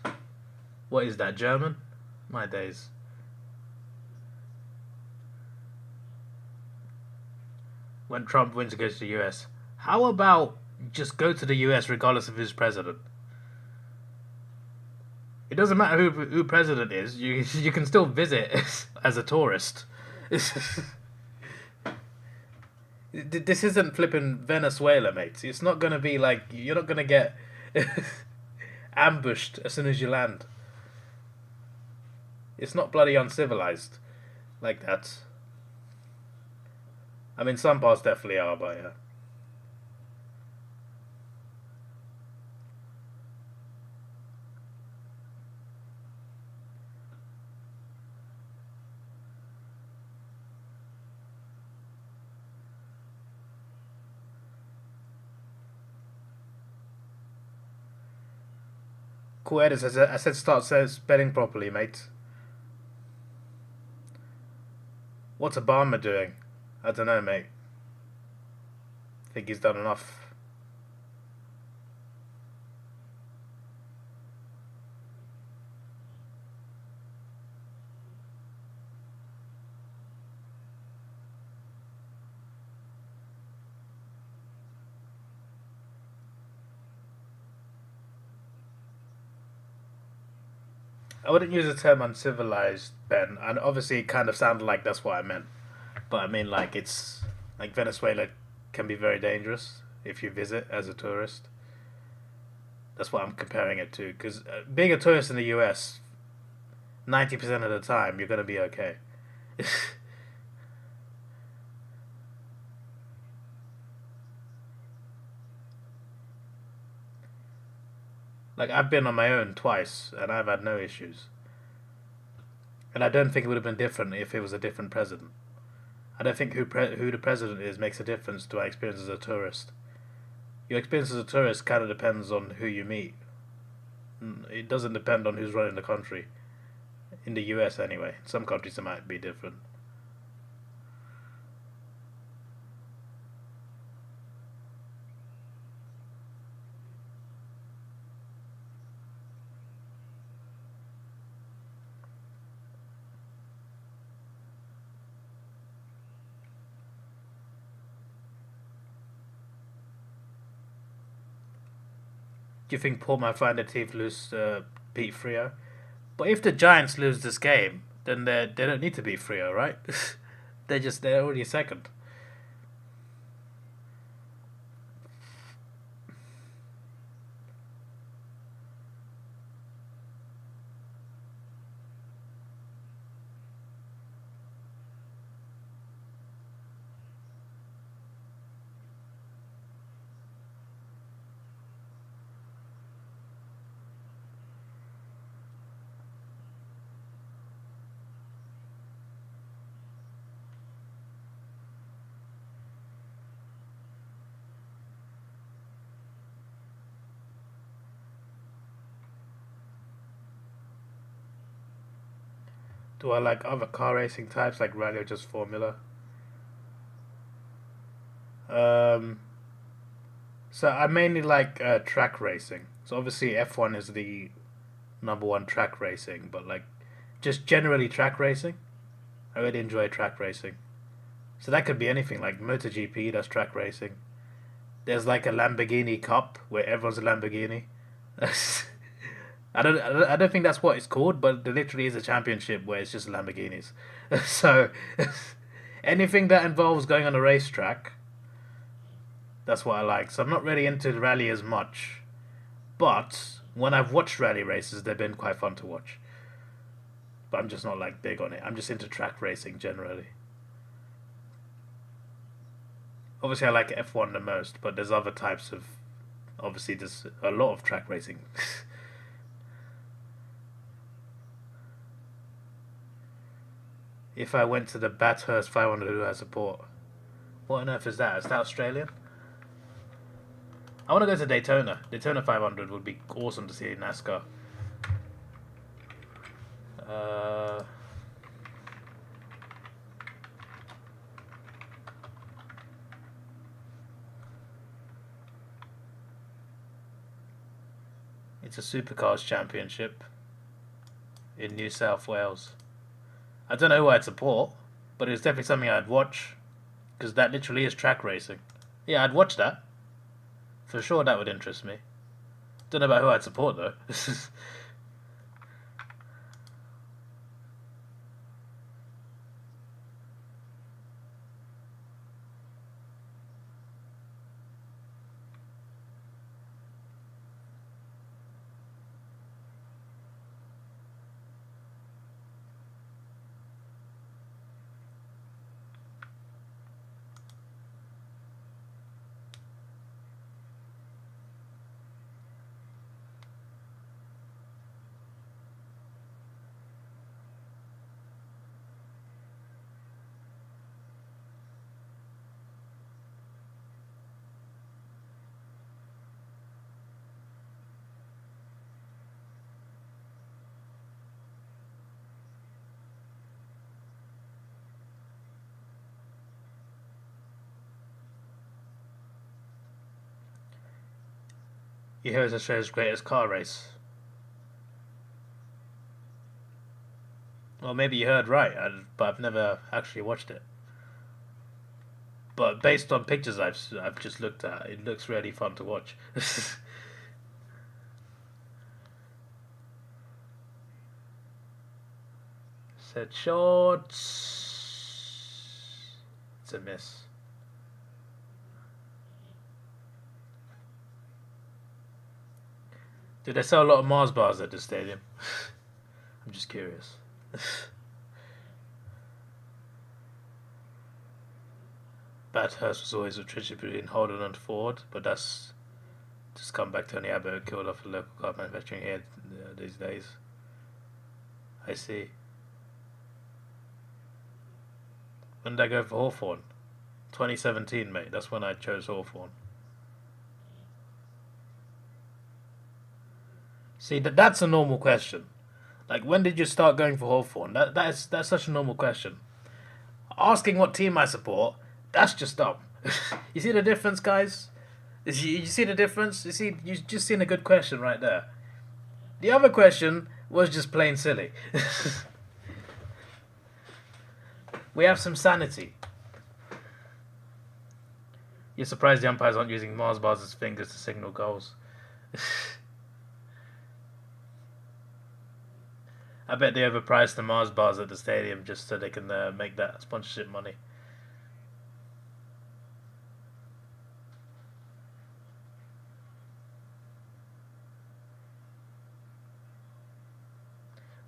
What is that, German? My days. When Trump wins, he goes to the US. How about just go to the US regardless of who's president? It doesn't matter who president is. You can still visit as a tourist. This isn't flipping Venezuela, mate. It's not gonna be like, you're not gonna get ambushed as soon as you land. It's not bloody uncivilized like that. I mean, some parts definitely are, but yeah. Cool edits. I said start spelling properly, mate. What's Obama doing? I don't know, mate. Think he's done enough. I wouldn't use the term uncivilized, Ben, and obviously it kind of sounded like that's what I meant. But I mean, like, it's like Venezuela can be very dangerous if you visit as a tourist. That's what I'm comparing it to. Because being a tourist in the US, 90% of the time, you're going to be okay. Like, I've been on my own twice, and I've had no issues. And I don't think it would have been different if it was a different president. I don't think who the president is makes a difference to my experience as a tourist. Your experience as a tourist kind of depends on who you meet. It doesn't depend on who's running the country. In the US, anyway. Some countries it might be different. Do you think Paul might find it teeth lose beat Frio? But if the Giants lose this game, then they don't need to beat Frio, right? They're already second. Do I like other car racing types like rally or just Formula? Um, so I mainly like track racing. So obviously F1 is the number one track racing, but like just generally track racing. I really enjoy track racing. So that could be anything like MotoGP, that's track racing. There's like a Lamborghini Cup where everyone's a Lamborghini. I don't think that's what it's called, but there literally is a championship where it's just Lamborghinis. So anything that involves going on a racetrack, that's what I like. So I'm not really into rally as much, but when I've watched rally races, they've been quite fun to watch. But I'm just not like big on it. I'm just into track racing generally. Obviously, I like F1 the most, but there's other types of. Obviously, there's a lot of track racing. If I went to the Bathurst 500, who I support? What on earth is that? Is that Australian? I want to go to Daytona. Daytona 500 would be awesome to see in NASCAR. Uh, it's a Supercars Championship in New South Wales. I don't know who I'd support, but it's definitely something I'd watch because that literally is track racing. Yeah, I'd watch that. For sure, that would interest me. Don't know about who I'd support though. You hear it's Australia's greatest car race. Well, maybe you heard right, but I've never actually watched it. But based on pictures I've just looked at, it looks really fun to watch. Said shorts. It's a miss. Do they sell a lot of Mars bars at the stadium? I'm just curious. Bathurst was always a tricky between Holden and Ford, but that's just come back to Tony Abbott who killed off the local car manufacturing here these days. I see. When did I go for Hawthorn? 2017, mate. That's when I chose Hawthorn. See, that's a normal question. Like, when did you start going for Hawthorn? That's such a normal question. Asking what team I support, that's just dumb. You see the difference, guys? You see the difference? You just seen a good question right there. The other question was just plain silly. We have some sanity. You're surprised the umpires aren't using Mars bars as fingers to signal goals. I bet they overpriced the Mars bars at the stadium just so they can make that sponsorship money.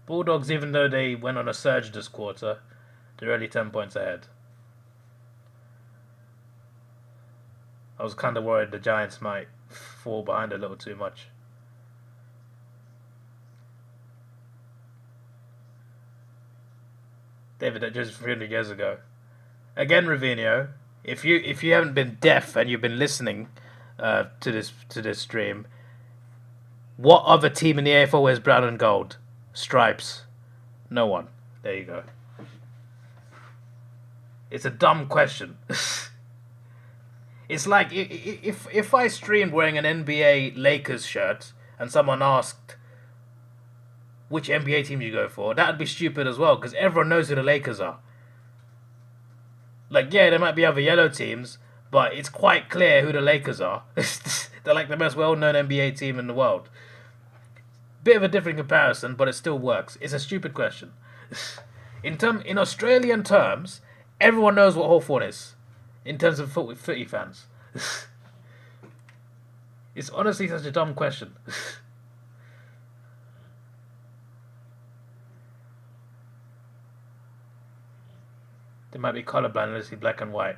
Bulldogs, even though they went on a surge this quarter, they're only 10 points ahead. I was kind of worried the Giants might fall behind a little too much. David, that just 300 years ago. Again, Ravino, if you haven't been deaf and you've been listening to this stream, what other team in the AFL wears brown and gold stripes? No one. There you go. It's a dumb question. It's like if I streamed wearing an NBA Lakers shirt and someone asked which NBA team you go for, that'd be stupid as well because everyone knows who the Lakers are. Like, yeah, there might be other yellow teams, but it's quite clear who the Lakers are. They're like the most well-known NBA team in the world. Bit of a different comparison, but it still works. It's a stupid question. In Australian terms, everyone knows what Hawthorn is. In terms of footy fans. It's honestly such a dumb question. They might be colourblind unless see black and white.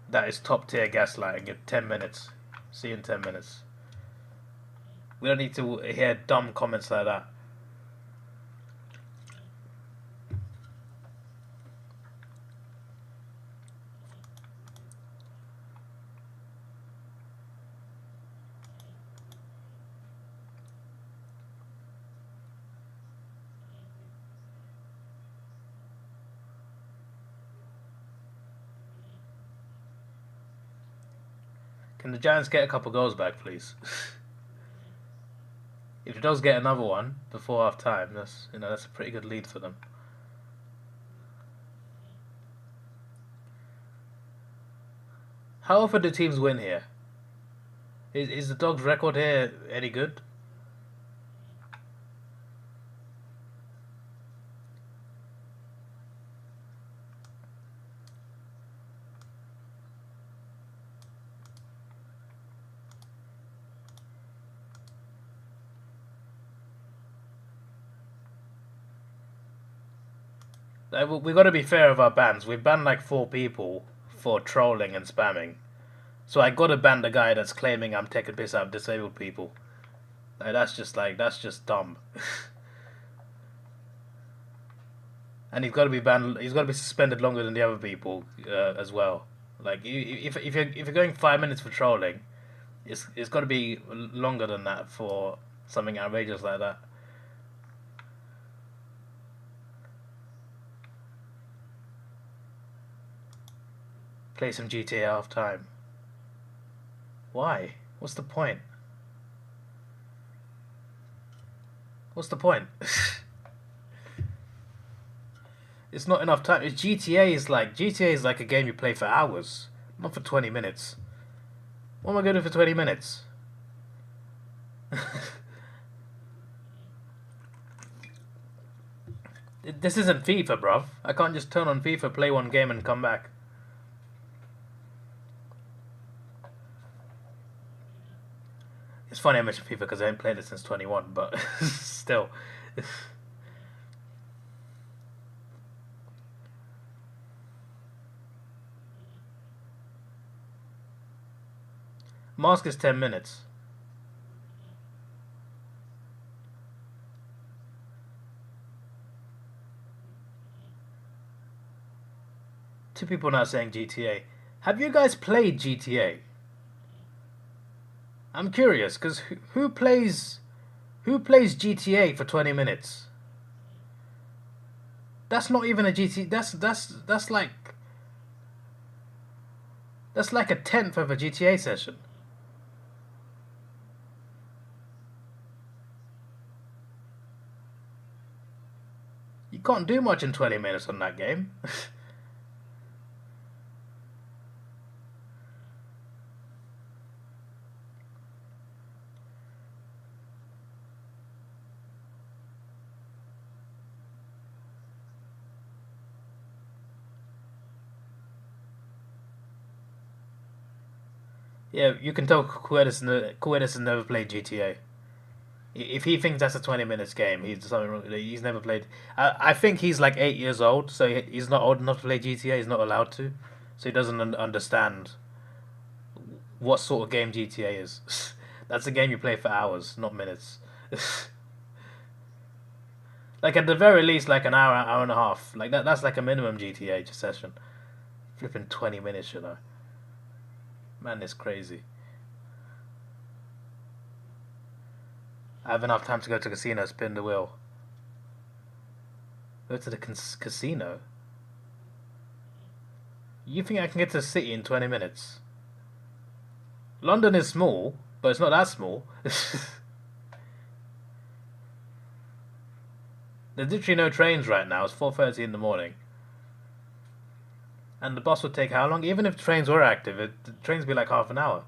That is top tier gaslighting in 10 minutes. See you in 10 minutes. We don't need to hear dumb comments like that. Can the Giants get a couple goals back, please? If it does get another one before half time, that's a pretty good lead for them. How often do teams win here? Is the Dogs' record here any good? We've got to be fair of our bans. We've banned like 4 people for trolling and spamming. So I got to ban the guy that's claiming I'm taking piss out of disabled people. That's just dumb. And he's got to be banned. He's got to be suspended longer than the other people as well. Like if you're going 5 minutes for trolling, it's got to be longer than that for something outrageous like that. Play some GTA half time. Why? What's the point? What's the point? It's not enough time. GTA is like a game you play for hours, not for 20 minutes. What am I going to do for 20 minutes? This isn't FIFA, bruv. I can't just turn on FIFA, play one game, and come back. It's funny I mentioned FIFA because I haven't played it since 21, but still. Mask is 10 minutes. Two people now saying GTA. Have you guys played GTA? I'm curious, because who plays GTA for 20 minutes? That's not even a GT. That's like a tenth of a GTA session. You can't do much in 20 minutes on that game. Yeah, you can tell Coedis never played GTA. If he thinks that's a 20 minutes game, he's something wrong. He's never played. I think he's like 8 years old, so he's not old enough to play GTA. He's not allowed to, so he doesn't understand what sort of game GTA is. That's a game you play for hours, not minutes. Like at the very least, like an hour, hour and a half. Like that's like a minimum GTA session. Flipping 20 minutes, you know. Man, it's crazy. I have enough time to go to the casino, spin the wheel. Go to the casino? You think I can get to the city in 20 minutes? London is small, but it's not that small. There's literally no trains right now. It's 4:30 in the morning. And the bus would take how long? Even if trains were active, the trains would be like half an hour.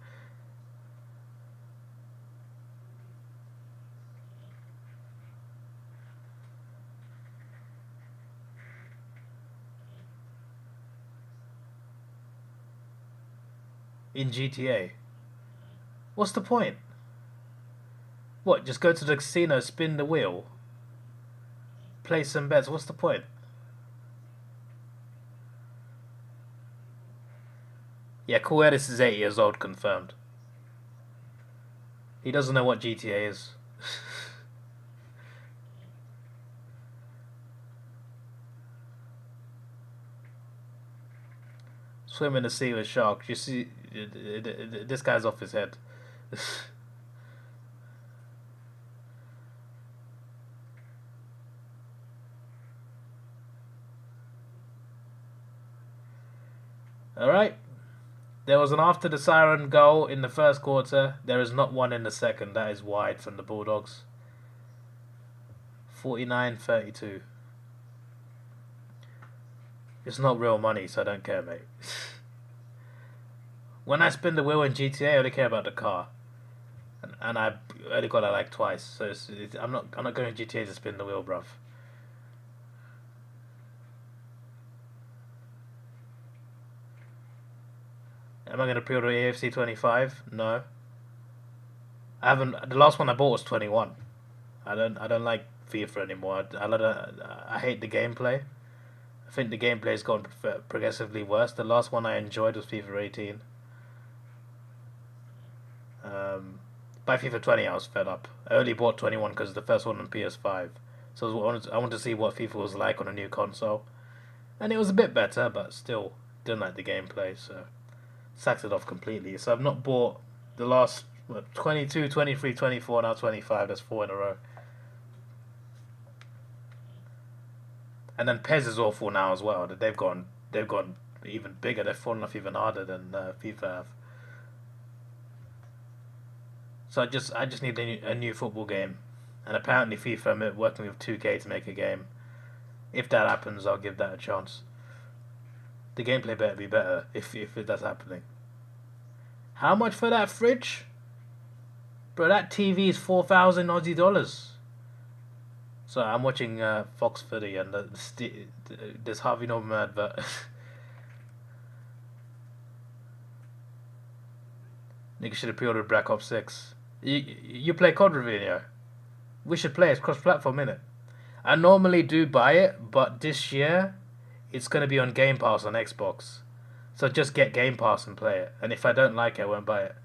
In GTA. What's the point? What, just go to the casino, spin the wheel, play some bets? What's the point? Yeah, Coedis is 8 years old, confirmed. He doesn't know what GTA is. Swim in the sea with sharks. You see, this guy's off his head. Alright. There was an after the siren goal in the first quarter. There is not one in the second. That is wide from the Bulldogs. 49-32. It's not real money, so I don't care, mate. When I spin the wheel in GTA, I only care about the car, and I only got it like twice. So I'm not going to GTA to spin the wheel, bruv. Am I going to pre-order AFC 25? No. I haven't. The last one I bought was 21. I don't like FIFA anymore. I hate the gameplay. I think the gameplay has gone progressively worse. The last one I enjoyed was FIFA 18. By FIFA 20 I was fed up. I only bought 21 because it's the first one on PS5. So I wanted to see what FIFA was like on a new console. And it was a bit better, but still didn't like the gameplay, so sacked it off completely. So I've not bought the last 22, 23, 24, now 25. That's 4 in a row. And then PES is awful now as well. They've gone even bigger. They've fallen off even harder than FIFA have. So I just need a new football game, and apparently FIFA are working with 2K to make a game. If that happens, I'll give that a chance. The gameplay better be better if it does happening. How much for that fridge? Bro, that TV is 4,000 Aussie dollars. So I'm watching Fox Footy and there's Harvey Norman advert. Nigga should have pre-ordered Black Ops 6. You play COD, Ravino? We should play. It's cross-platform, innit? I normally do buy it, but this year it's going to be on Game Pass on Xbox. So just get Game Pass and play it. And if I don't like it, I won't buy it.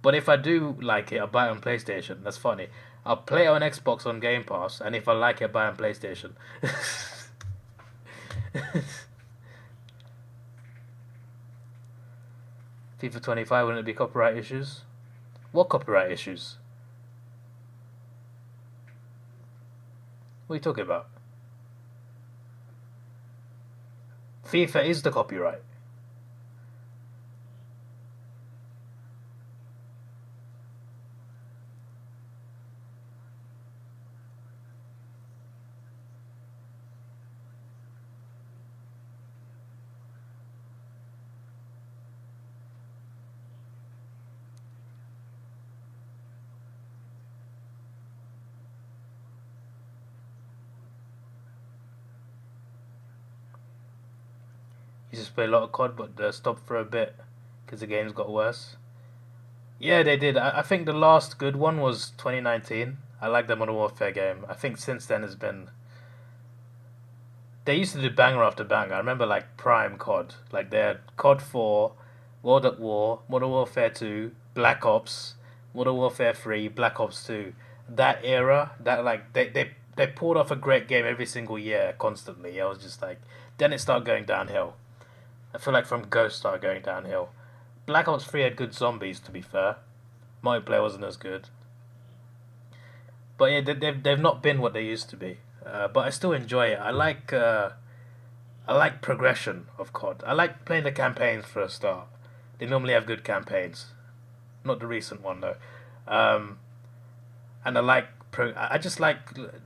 But if I do like it, I'll buy it on PlayStation. That's funny. I'll play it on Xbox on Game Pass, and if I like it, I'll buy it on PlayStation. FIFA 25, wouldn't it be copyright issues? What copyright issues? What are you talking about? FIFA is the copyright. Used to play a lot of COD, but stopped for a bit because the games got worse. Yeah, they did. I think the last good one was 2019. I like the Modern Warfare game. I think since then has been. They used to do banger after banger. I remember like Prime COD. Like they had COD 4, World at War, Modern Warfare 2, Black Ops, Modern Warfare 3, Black Ops 2. That era, that like they pulled off a great game every single year constantly. I was just like, then it started going downhill. I feel like from Ghost started going downhill. Black Ops 3 had good zombies, to be fair. Multiplayer wasn't as good. But yeah, they've not been what they used to be. But I still enjoy it. I like progression of COD. I like playing the campaigns for a start. They normally have good campaigns. Not the recent one though. And I just like.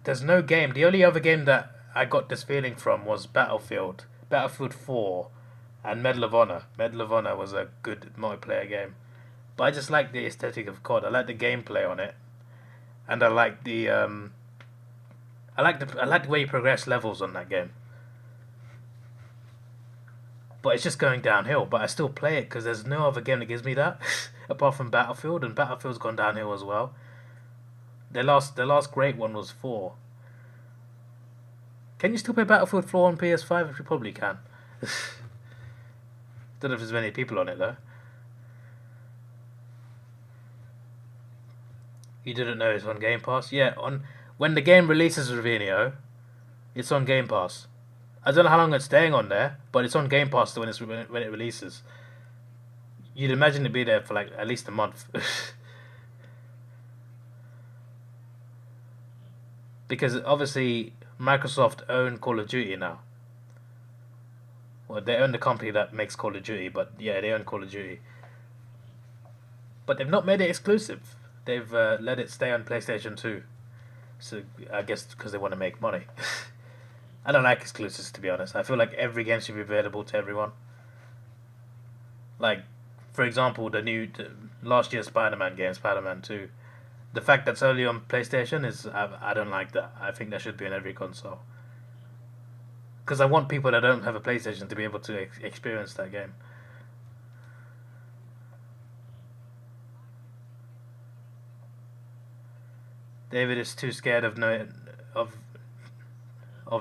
There's no game. The only other game that I got this feeling from was Battlefield 4, and Medal of Honor. Medal of Honor was a good multiplayer game. But I just like the aesthetic of COD. I like the gameplay on it, and I like the I like the way you progress levels on that game. But it's just going downhill. But I still play it because there's no other game that gives me that apart from Battlefield, and Battlefield's gone downhill as well. The last great one was 4. Can you still play Battlefield 4 on PS5? You probably can. Don't know if there's many people on it though. You didn't know it's on Game Pass? Yeah, on when the game releases, Ravino, it's on Game Pass. I don't know how long it's staying on there, but it's on Game Pass when it releases. You'd imagine it'd be there for like at least a month. Because obviously Microsoft own Call of Duty now. Well, they own the company that makes Call of Duty, but yeah, they own Call of Duty. But they've not made it exclusive. They've let it stay on PlayStation 2. So I guess because they want to make money. I don't like exclusives, to be honest. I feel like every game should be available to everyone. Like, for example, last year's Spider-Man game, Spider-Man 2. The fact that's only on PlayStation is I don't like that. I think that should be on every console. Because I want people that don't have a PlayStation to be able to experience that game. David is too scared of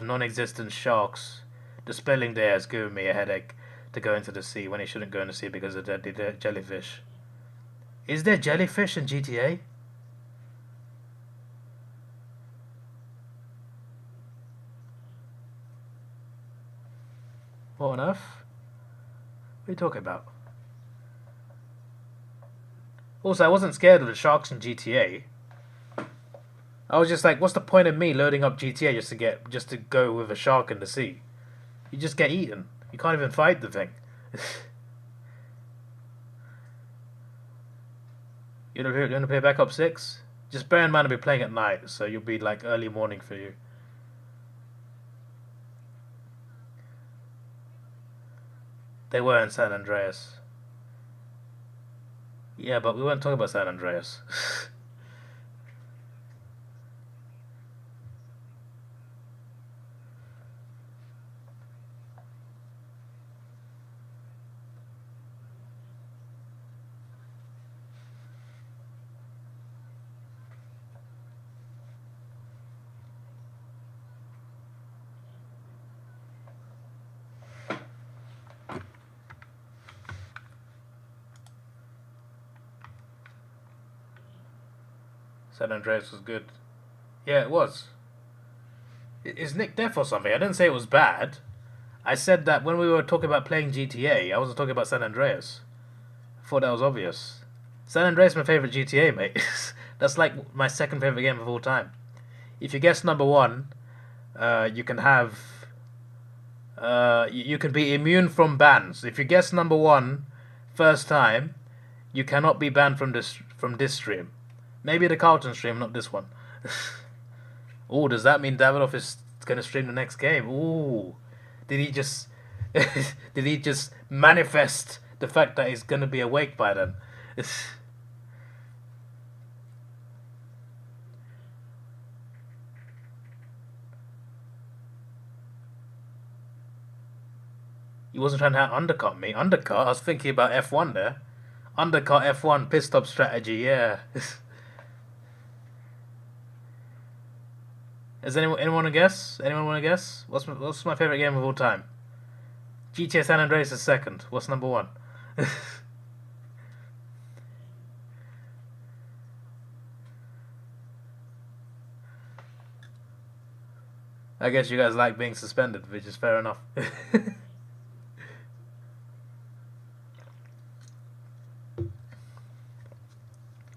non-existent sharks. The spelling there has given me a headache to go into the sea when he shouldn't go in the sea because of the jellyfish. Is there jellyfish in GTA? What on earth? What are you talking about? Also, I wasn't scared of the sharks in GTA. I was just like, what's the point of me loading up GTA just to go with a shark in the sea? You just get eaten. You can't even fight the thing. You want to play Black Ops 6? Just bear in mind I'll be playing at night, so you'll be like early morning for you. They were in San Andreas. Yeah, but we weren't talking about San Andreas. San Andreas was good. Yeah, it was. Is Nick deaf or something? I didn't say it was bad. I said that when we were talking about playing GTA, I wasn't talking about San Andreas. I thought that was obvious. San Andreas is my favorite GTA, mate. That's like my second favorite game of all time. If you guess number one, you can have. You can be immune from bans. If you guess number one first time, you cannot be banned from this stream. Maybe the Carlton stream, not this one. Oh, does that mean Davidoff is gonna stream the next game? Ooh, did he just did he just manifest the fact that he's gonna be awake by then? He wasn't trying to undercut me. Undercut? I was thinking about F1 there. Undercut F1 pit stop strategy. Yeah. Does anyone want to guess? Anyone want to guess? What's my favorite game of all time? GTA San Andreas is second. What's number one? I guess you guys like being suspended, which is fair enough.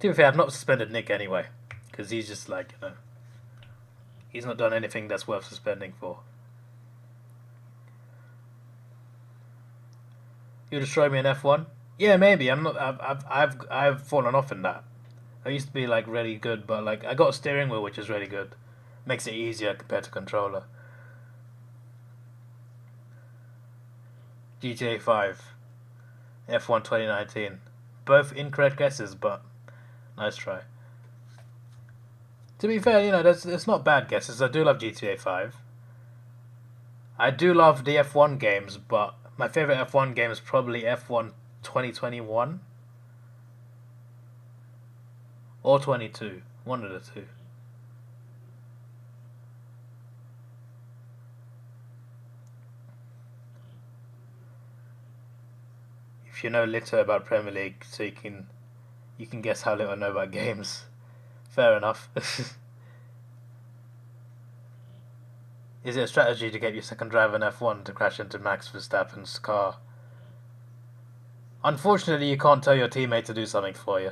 To be fair, I've not suspended Nick anyway, because he's just like, he's not done anything that's worth suspending for. You destroy me in F1? Yeah, maybe. I'm not. I've fallen off in that. I used to be like really good, but like I got a steering wheel which is really good. Makes it easier compared to controller. GTA 5, F1 2019. Both incorrect guesses, but nice try. To be fair, it's not bad guesses. I do love GTA 5. I do love the F1 games, but my favorite F1 game is probably F1 2021 or 22. One of the two. If you know little about Premier League, so you can guess how little I know about games. Fair enough. Is it a strategy to get your second driver in F1 to crash into Max Verstappen's car? Unfortunately, you can't tell your teammate to do something for you.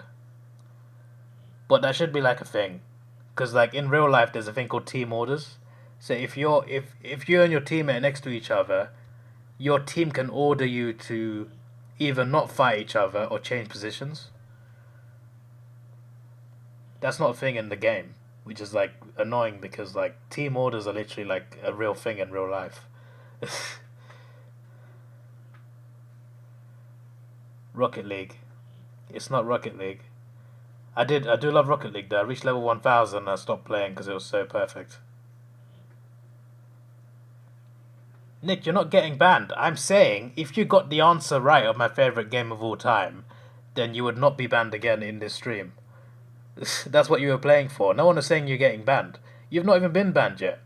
But that should be like a thing. Because like in real life, there's a thing called team orders. So if you and your teammate are next to each other, your team can order you to either not fight each other or change positions. That's not a thing in the game, which is like annoying because like team orders are literally like a real thing in real life. Rocket League. It's not Rocket League. I do love Rocket League though. I reached level 1000 and I stopped playing because it was so perfect. Nick, you're not getting banned. I'm saying if you got the answer right of my favorite game of all time, then you would not be banned again in this stream. That's what you were playing for. No one is saying you're getting banned. You've not even been banned yet.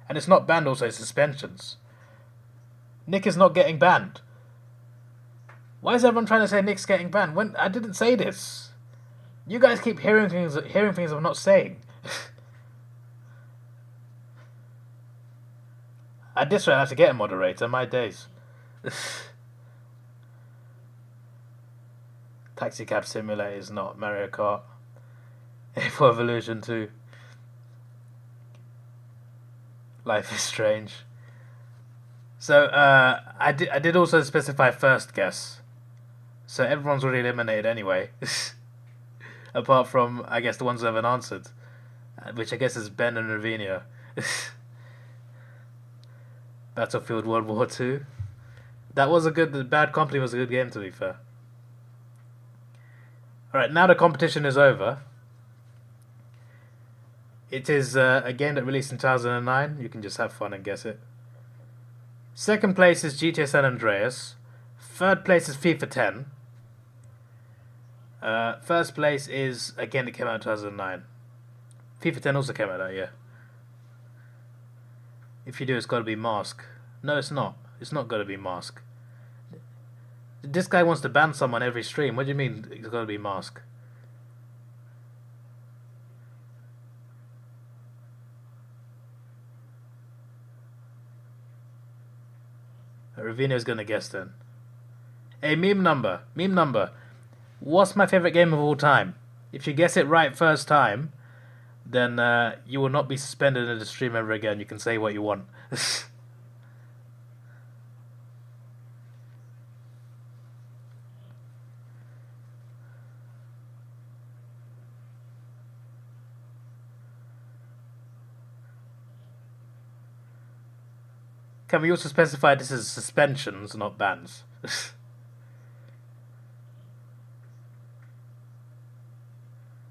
And it's not banned also, it's suspensions. Nick is not getting banned. Why is everyone trying to say Nick's getting banned? When I didn't say this. You guys keep hearing things I'm not saying. At this rate, I have to get a moderator. My days. Taxi Cab Simulator is not Mario Kart. A4 Evolution 2. Life is Strange. So I did also specify first guess. So everyone's already eliminated anyway, apart from I guess the ones who haven't answered, which I guess is Ben and Ravinia. Battlefield World War Two. That was a good. The Bad Company was a good game, to be fair. All right, now the competition is over. It is a game that released in 2009. You can just have fun and guess it. Second place is GTA San Andreas. Third place is FIFA 10. First place is a game that came out in 2009. FIFA 10 also came out that year. If you do, it's got to be Mask. No, it's not. It's not got to be Mask. This guy wants to ban someone every stream. What do you mean it's got to be Mask? Ravino's gonna guess then. Hey, meme number. Meme number. What's my favorite game of all time? If you guess it right first time, then you will not be suspended in the stream ever again. You can say what you want. Can we also specify this as suspensions, not bans?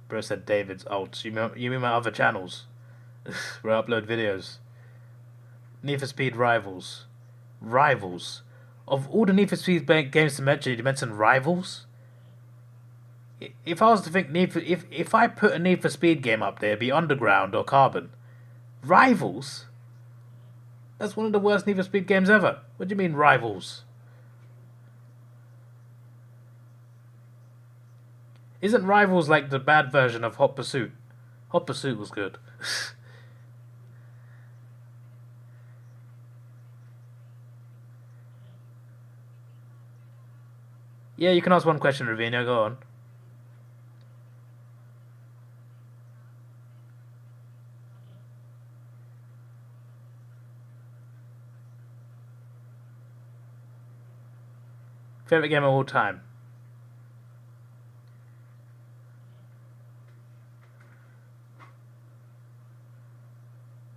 Bro said David's alt. You mean my other channels? Where I upload videos. Need for Speed Rivals. Rivals? Of all the Need for Speed games to mention, you mentioned Rivals? If I was to think if I put a Need for Speed game up there, it'd be Underground or Carbon. Rivals? That's one of the worst Need for Speed games ever. What do you mean, Rivals? Isn't Rivals like the bad version of Hot Pursuit? Hot Pursuit was good. Yeah, you can ask one question, Ravina. Go on. Favorite game of all time?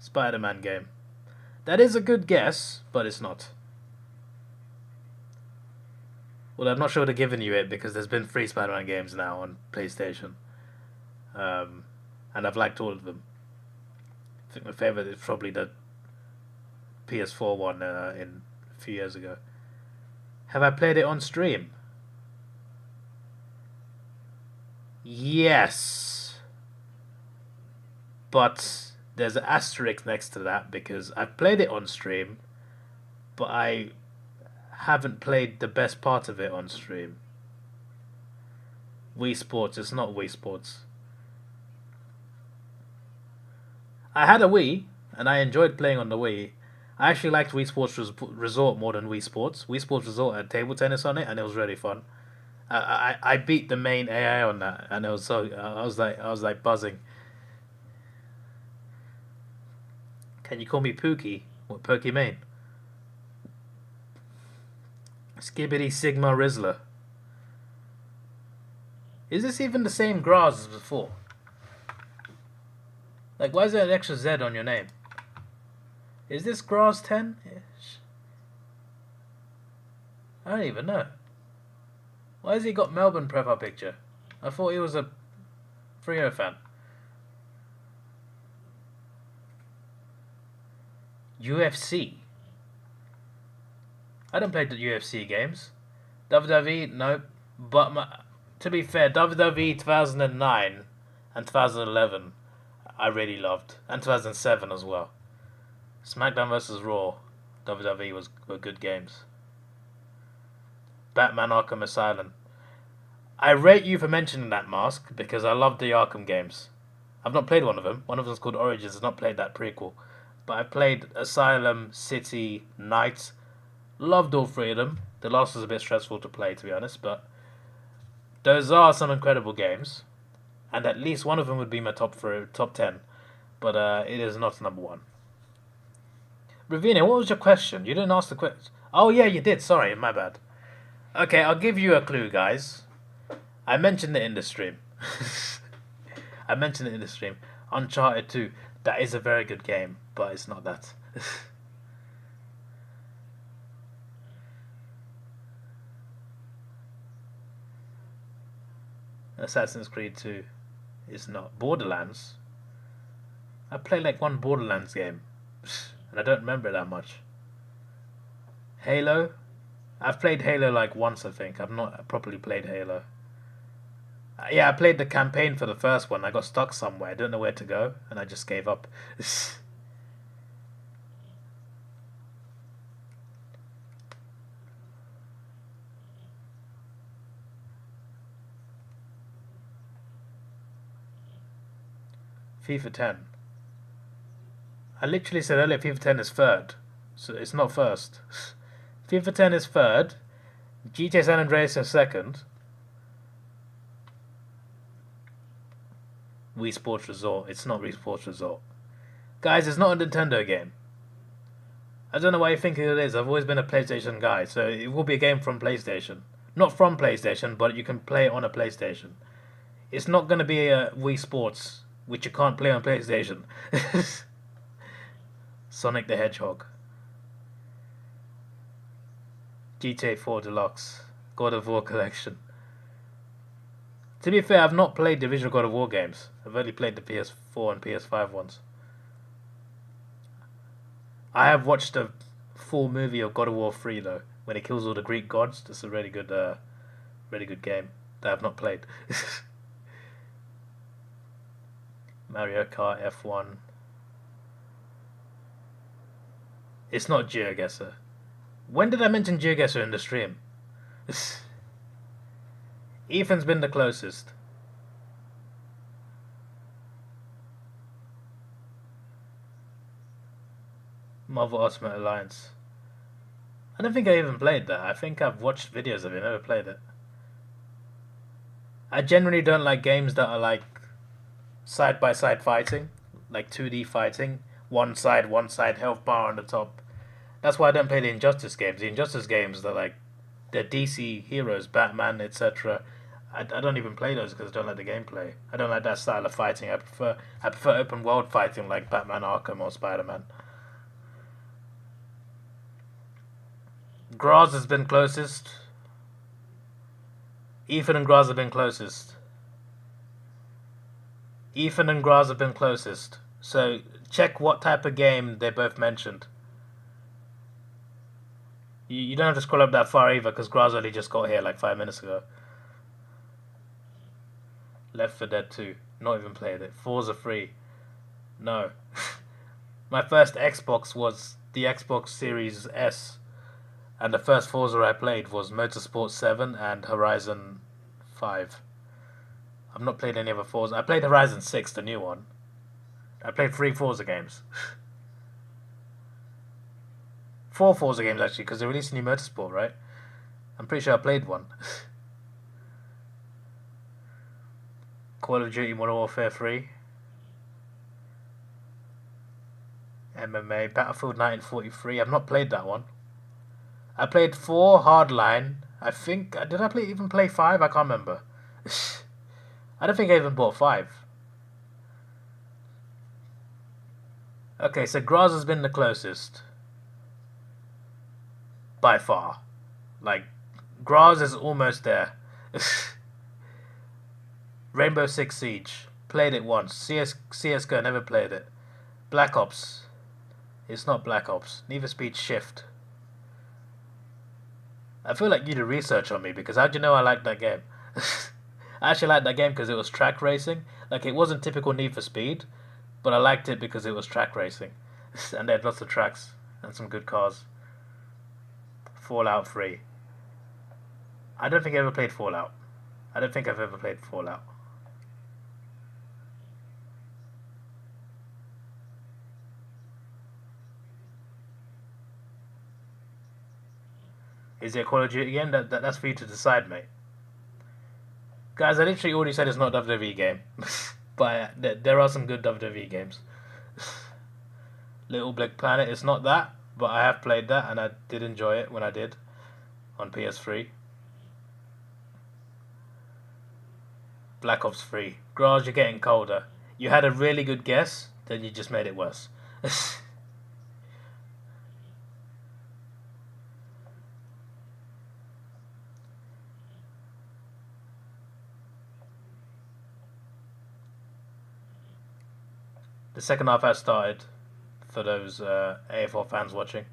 Spider-Man game. That is a good guess, but it's not. Well, I'm not sure to giving you it because there's been 3 Spider-Man games now on PlayStation. And I've liked all of them. I think my favorite is probably the PS4 one in a few years ago. Have I played it on stream? Yes. But there's an asterisk next to that because I've played it on stream, but I haven't played the best part of it on stream. Wii Sports, it's not Wii Sports. I had a Wii, and I enjoyed playing on the Wii. I actually liked Wii Sports Resort more than Wii Sports. Wii Sports Resort had table tennis on it, and it was really fun. I beat the main AI on that, and it was so I was like buzzing. Can you call me Pookie? What Pokimane? Skibbity Sigma Rizzler. Is this even the same grass as before? Like, why is there an extra Z on your name? Is this grass 10? I don't even know. Why has he got Melbourne profile picture? I thought he was a Freo fan. UFC. I don't play the UFC games. WWE, nope. But to be fair, WWE 2009 and 2011 I really loved. And 2007 as well. SmackDown vs. Raw, WWE were good games. Batman Arkham Asylum. I rate you for mentioning that, Mask, because I love the Arkham games. I've not played one of them. One of them's called Origins. I've not played that prequel. But I played Asylum, City, Night. Loved all 3 of them. The last was a bit stressful to play, to be honest, but those are some incredible games. And at least one of them would be my top 10. But it is not number 1. Ravina, what was your question? You didn't ask the question. Oh yeah, you did. Sorry, my bad. Okay, I'll give you a clue, guys. I mentioned it in the stream. I mentioned it in the stream. Uncharted 2. That is a very good game, but it's not that. Assassin's Creed 2 is not. Borderlands. I played like one Borderlands game, and I don't remember it that much. Halo. I've played Halo like once, I think. I've not properly played Halo. Yeah, I played the campaign for the first one. I got stuck somewhere. I don't know where to go, and I just gave up. FIFA 10. I literally said earlier FIFA 10 is third, so it's not first. FIFA 10 is third. GTA San Andreas is second. Wii Sports Resort. It's not Wii Sports Resort. Guys, it's not a Nintendo game. I don't know why you think it is. I've always been a PlayStation guy, so it will be a game from PlayStation. Not from PlayStation, but you can play it on a PlayStation. It's not going to be a Wii Sports, which you can't play on PlayStation. Sonic the Hedgehog. GTA 4 Deluxe. God of War Collection. To be fair, I've not played the original God of War games. I've only played the PS4 and PS5 ones. I have watched a full movie of God of War 3 though, when he kills all the Greek gods. That's a really good game that I've not played. Mario Kart F1. It's not GeoGuessr. When did I mention GeoGuessr in the stream? Ethan's been the closest. Marvel Ultimate Alliance. I don't think I even played that. I think I've watched videos of it, never played it. I generally don't like games that are like side-by-side fighting, like 2D fighting, one side, health bar on the top. That's why I don't play the Injustice games. The Injustice games, they're like, they're DC heroes, Batman, etc. I don't even play those because I don't like the gameplay. I don't like that style of fighting. I prefer open world fighting like Batman Arkham or Spider-Man. Graz has been closest. Ethan and Graz have been closest. Ethan and Graz have been closest. So check what type of game they both mentioned. You don't have to scroll up that far either because Graz only just got here like 5 minutes ago. Left 4 Dead 2. Not even played it. Forza 3. No. My first Xbox was the Xbox Series S. And the first Forza I played was Motorsport 7 and Horizon 5. I've not played any other Forza. I played Horizon 6, the new one. I played 3 Forza games. 4 Forza games actually, because they released a new Motorsport, right? I'm pretty sure I played one. Call of Duty Modern Warfare 3. MMA, Battlefield 1943. I've not played that one. I played 4 Hardline. I think did I even play 5? I can't remember. I don't think I even bought 5. Okay, so Graz has been the closest. By far. Like, Graz is almost there. Rainbow Six Siege. Played it once. CSGO, never played it. Black Ops. It's not Black Ops. Need for Speed Shift. I feel like you did research on me because how do you know I liked that game? I actually liked that game because it was track racing. Like, it wasn't typical Need for Speed, but I liked it because it was track racing. And they had lots of tracks and some good cars. Fallout 3. I don't think I ever played Fallout. I don't think I've ever played Fallout. Is it a Call of Duty game? That's for you to decide, mate. Guys, I literally already said it's not a WWE game. But there are some good WWE games. Little Big Planet, it's not that. but I have played that and I did enjoy it when I did on PS3. Black Ops 3. Graz, you're getting colder. You had a really good guess, then you just made it worse. The second half has started for those AFL fans watching.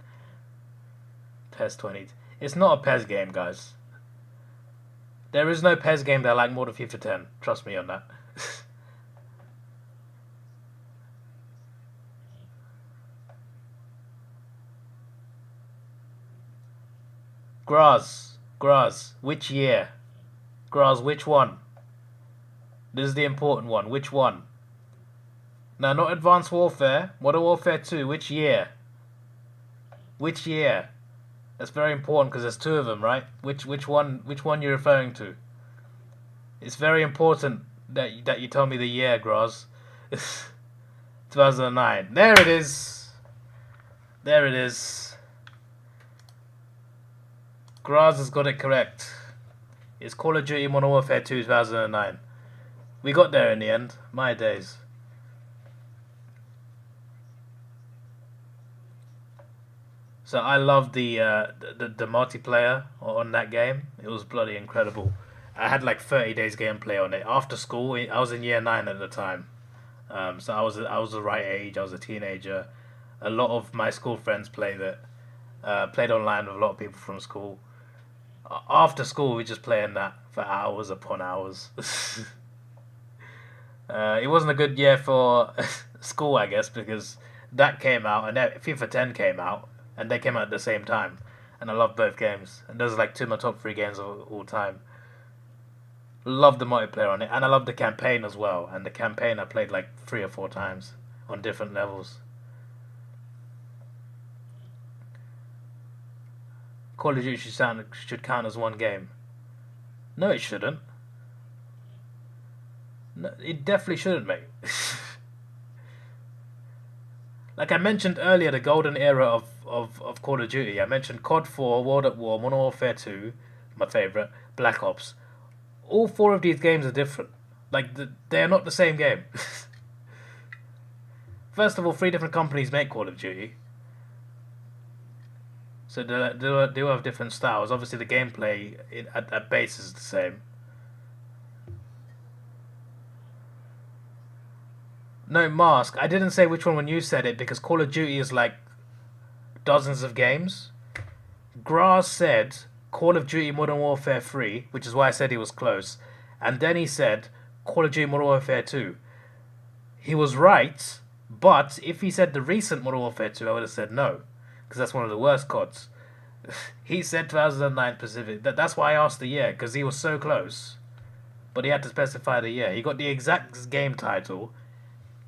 PES 20. It's not a PES game, guys. There is no PES game that I like more than FIFA 10. Trust me on that. Graz. Which year? Graz, which one? This is the important one. Which one? No, not Advanced Warfare. Modern Warfare 2. Which year? Which year? That's very important because there's two of them, right? Which one? Which one you're referring to? It's very important that you tell me the year, Graz. 2009. There it is. There it is. Graz has got it correct. It's Call of Duty Modern Warfare 2 2009. We got there in the end. My days. So I loved the multiplayer on that game. It was bloody incredible. I had like 30 days gameplay on it after school. I was in year 9 at the time, so I was the right age. I was a teenager. A lot of my school friends played it. Played online with a lot of people from school. After school, we just playing that for hours upon hours. It wasn't a good year for school, I guess, because that came out and then FIFA 10 came out. And they came out at the same time. And I love both games. And those are like two of my top 3 games of all time. Love the multiplayer on it. And I love the campaign as well. And the campaign I played like 3 or 4 times. On different levels. Call of Duty should count as one game. No, it shouldn't. No, it definitely shouldn't, mate. Like I mentioned earlier, the golden era of Call of Duty. I mentioned COD 4, World at War, Modern Warfare 2, my favourite, Black Ops. All 4 of these games are different. Like, they are not the same game. First of all, 3 different companies make Call of Duty. So they do have different styles. Obviously, the gameplay at base is the same. No, Mask. I didn't say which one when you said it because Call of Duty is like dozens of games. Graz said Call of Duty Modern Warfare 3, which is why I said he was close. And then he said Call of Duty Modern Warfare 2. He was right, but if he said the recent Modern Warfare 2, I would have said no, because that's one of the worst CODs. He said 2009 Pacific. That's why I asked the year, because he was so close. But he had to specify the year. He got the exact game title,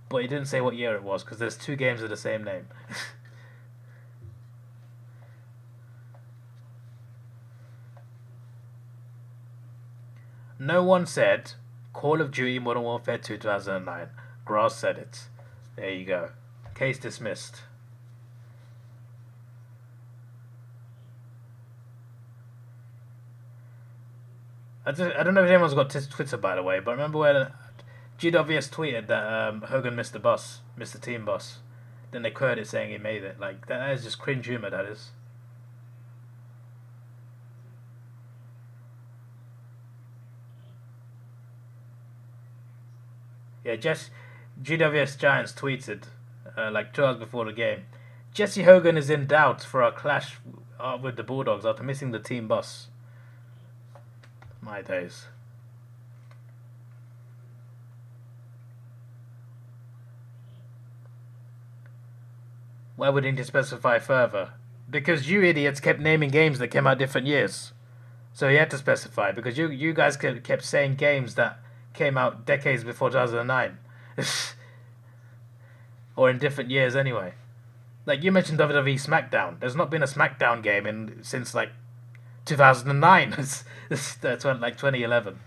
but he didn't say what year it was, because there's 2 games with the same name. No one said Call of Duty Modern Warfare 2 2009. Graz said it. There you go. Case dismissed. I don't know if anyone's got Twitter, by the way, but remember when GWS tweeted that Hogan missed the bus, missed the team bus. Then they quoted it saying he made it. Like, that is just cringe humor, that is. Yeah, GWS Giants tweeted like 2 hours before the game. Jesse Hogan is in doubt for a clash with the Bulldogs after missing the team bus. My days. Why wouldn't he specify further? Because you idiots kept naming games that came out different years. So he had to specify, because you guys kept saying games that came out decades before 2009. Or in different years anyway. Like, you mentioned WWE SmackDown. There's not been a SmackDown game since like 2009. That's like 2011.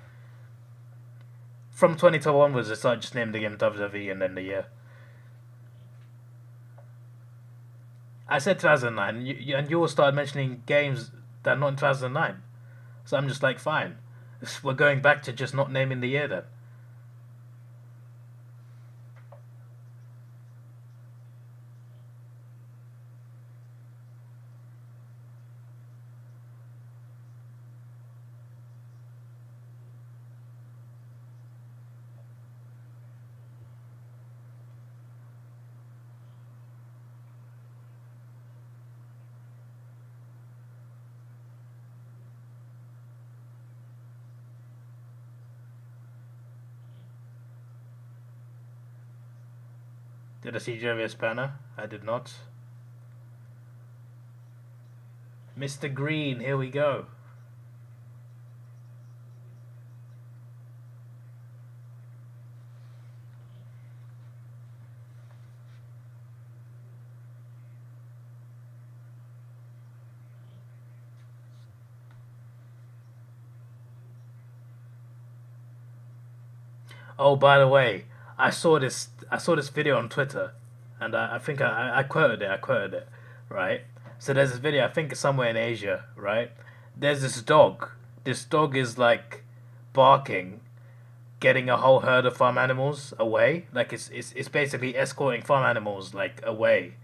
From 2012 onwards, they started just naming the game WWE and then the year. I said 2009, and you all started mentioning games that are not in 2009. So I'm just like, fine. We're going back to just not naming the year then. Did I see GWS banner? I did not. Mr. Green, here we go. Oh, by the way, I saw this video on Twitter, and I think I quoted it. I quoted it, right? So there's this video. I think it's somewhere in Asia, right? There's this dog. This dog is like barking, getting a whole herd of farm animals away. Like it's basically escorting farm animals like away,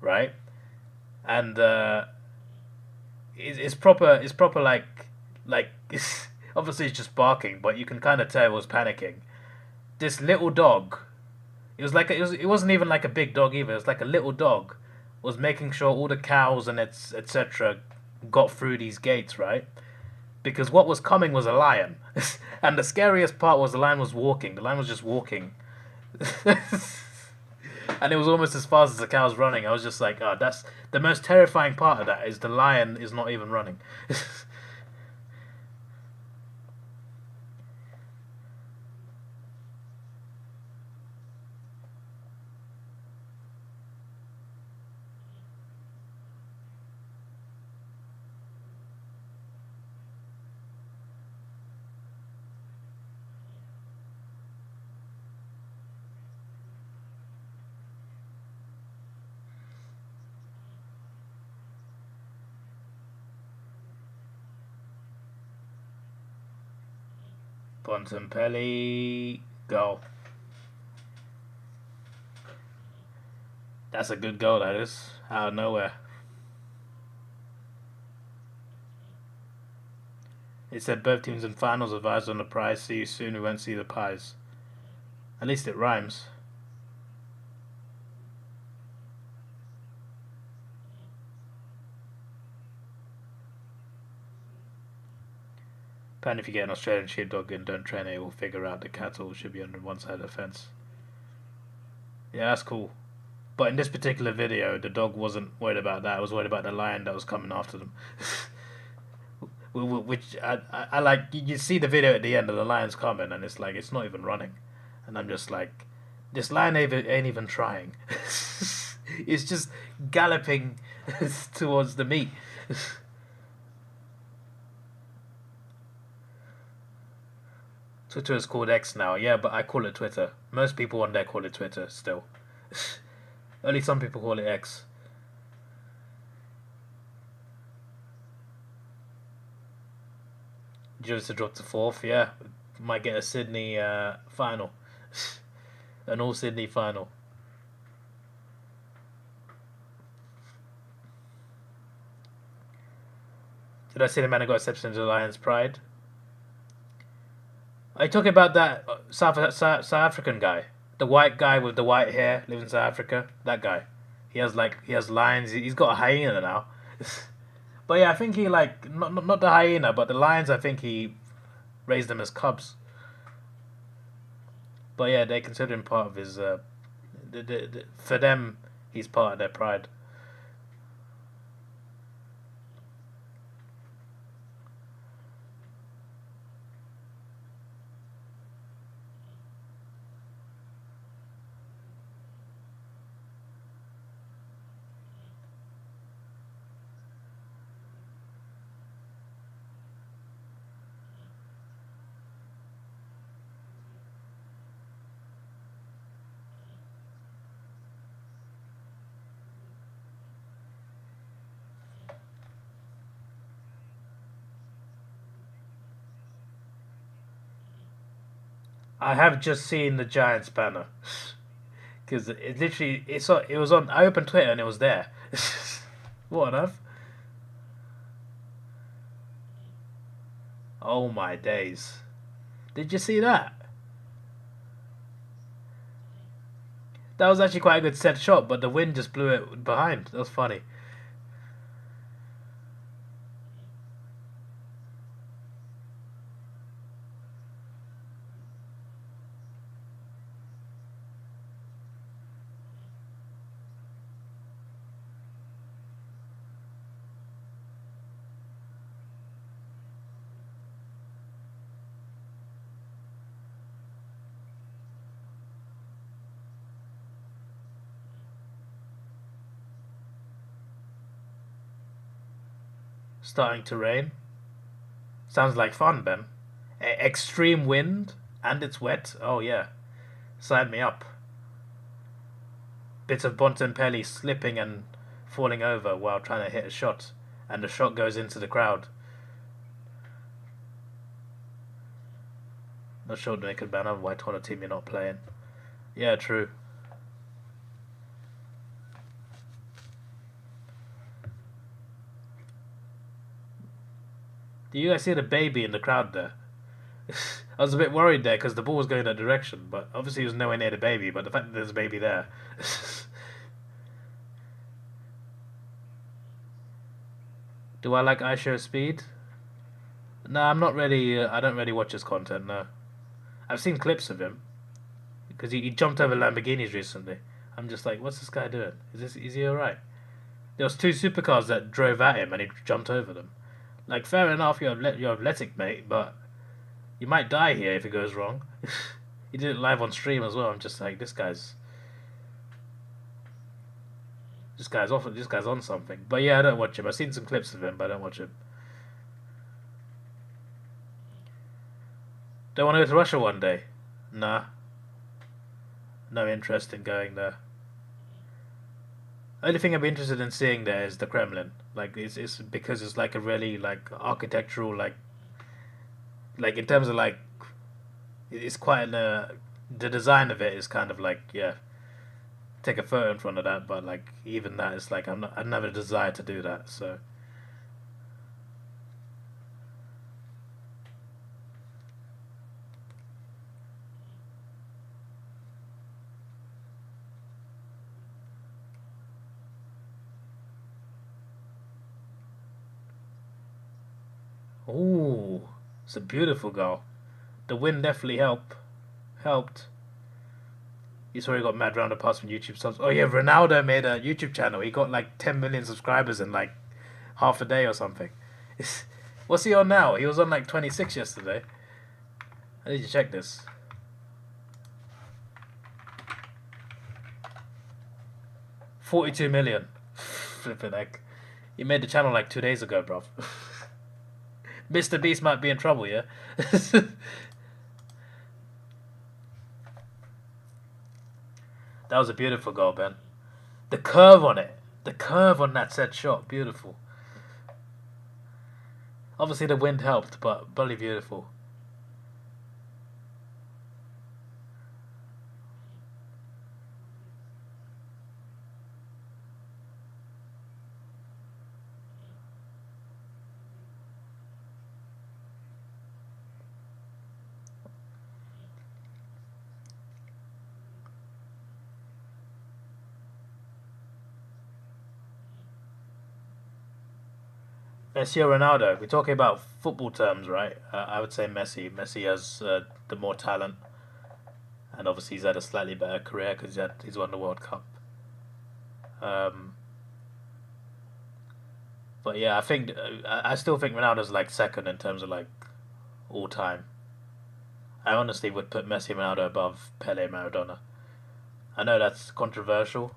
right? And it's proper like it's obviously it's just barking, but you can kind of tell it was panicking. This little dog, it wasn't even like a big dog either. It was like a little dog was making sure all the cows and etc. got through these gates, right? Because what was coming was a lion, and the scariest part was the lion was walking. The lion was just walking, and it was almost as fast as the cows running. I was just like, oh, that's the most terrifying part of that is the lion is not even running. Bontempelli, goal. That's a good goal, that is. Out of nowhere. It said both teams in finals advised on the prize. See you soon. We won't see the pies. At least it rhymes. Apparently, if you get an Australian sheepdog and don't train it, it will figure out the cattle should be on one side of the fence. Yeah, that's cool. But in this particular video, the dog wasn't worried about that. I was worried about the lion that was coming after them. Which I like. You see the video at the end of the lion's coming, and it's like it's not even running, and I'm just like, this lion ain't even trying. It's just galloping towards the meat. Twitter is called X now, yeah, but I call it Twitter. Most people on there call it Twitter still. Only some people call it X. Just to drop to fourth, yeah. Might get a Sydney final. An all Sydney final. Did I say the man who got accepted into the Lions Pride? Are you talking about that South African guy? The white guy with the white hair, lives in South Africa? That guy. He has lions. He's got a hyena now. But yeah, I think he like not the hyena, but the lions. I think he raised them as cubs. But yeah, they consider him part of his. For them, he's part of their pride. I have just seen the Giants banner because it literally it was on. I opened Twitter and it was there. What on earth? Oh my days! Did you see that? That was actually quite a good set shot, but the wind just blew it behind. That was funny. Starting to rain. Sounds like fun, Ben. Extreme wind and it's wet. Oh yeah, sign me up. Bits of Bontempelli slipping and falling over while trying to hit a shot, and the shot goes into the crowd. Not sure they could ban a white on a team you're not playing. Yeah, true. Do you guys see the baby in the crowd there? I was a bit worried there because the ball was going that direction, but obviously it was nowhere near the baby. But the fact that there's a baby there. Do I like iShow Speed? No, I'm not really. I don't really watch his content. No, I've seen clips of him because he jumped over Lamborghinis recently. I'm just like, what's this guy doing? Is he alright? There was two supercars that drove at him and he jumped over them. Like, fair enough, you're athletic, mate, but you might die here if it goes wrong. He did it live on stream as well. I'm just like, this guy's off. This guy's on something. But yeah, I don't watch him. I've seen some clips of him, but I don't watch him. Don't want to go to Russia one day. Nah, no interest in going there. Only thing I'd be interested in seeing there is the Kremlin. Like it's because it's like a really like architectural like in terms of like it's quite the design of it is kind of like yeah take a photo in front of that, but like even that is like I never desire to do that. So ooh, it's a beautiful goal. The wind definitely helped. He's already got mad round of pass from YouTube subs. Oh yeah, Ronaldo made a YouTube channel. He got like 10 million subscribers in like half a day or something. It's, what's he on now? He was on like 26 yesterday. I need to check this. 42 million. Flipping heck. He made the channel like 2 days ago, bro. Mr. Beast might be in trouble, yeah? That was a beautiful goal, Ben. The curve on it. The curve on that set shot. Beautiful. Obviously the wind helped, but bloody beautiful. Messi or Ronaldo? We're talking about football terms, right? I would say Messi. Messi has the more talent, and obviously he's had a slightly better career because he's won the World Cup. Um, but yeah, I think I still think Ronaldo's like second in terms of like all time. I honestly would put Messi and Ronaldo above Pele and Maradona. I know that's controversial,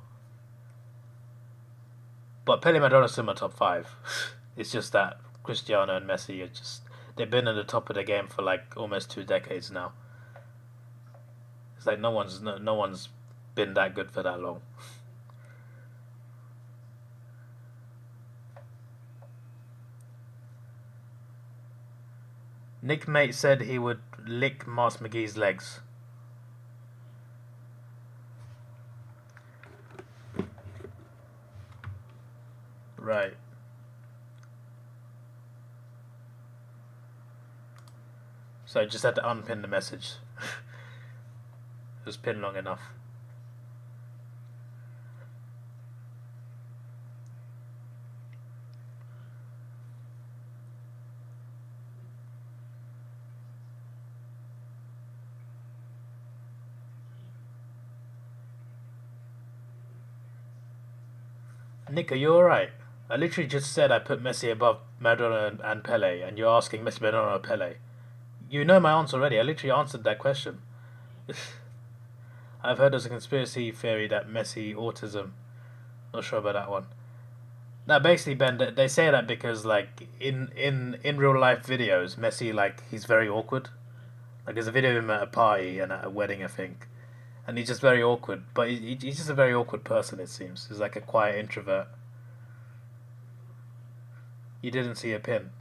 but Pele and Maradona still in my top five. It's just that Cristiano and Messi are just they've been at the top of the game for like almost 2 decades now. It's like no one's been that good for that long. Nick Mate said he would lick Mars McGee's legs. Right. So I just had to unpin the message. It was pinned long enough. Nick, are you alright? I literally just said I put Messi above Maradona and Pele, and you're asking Messi, Maradona, or Pele. You know my answer already. I literally answered that question. I've heard there's a conspiracy theory that Messi autism. Not sure about that one. Now, basically, Ben, they say that because like in real life videos, Messi like he's very awkward. Like there's a video of him at a party and at a wedding, I think, and he's just very awkward. But he's just a very awkward person. It seems he's like a quiet introvert. You didn't see a pin.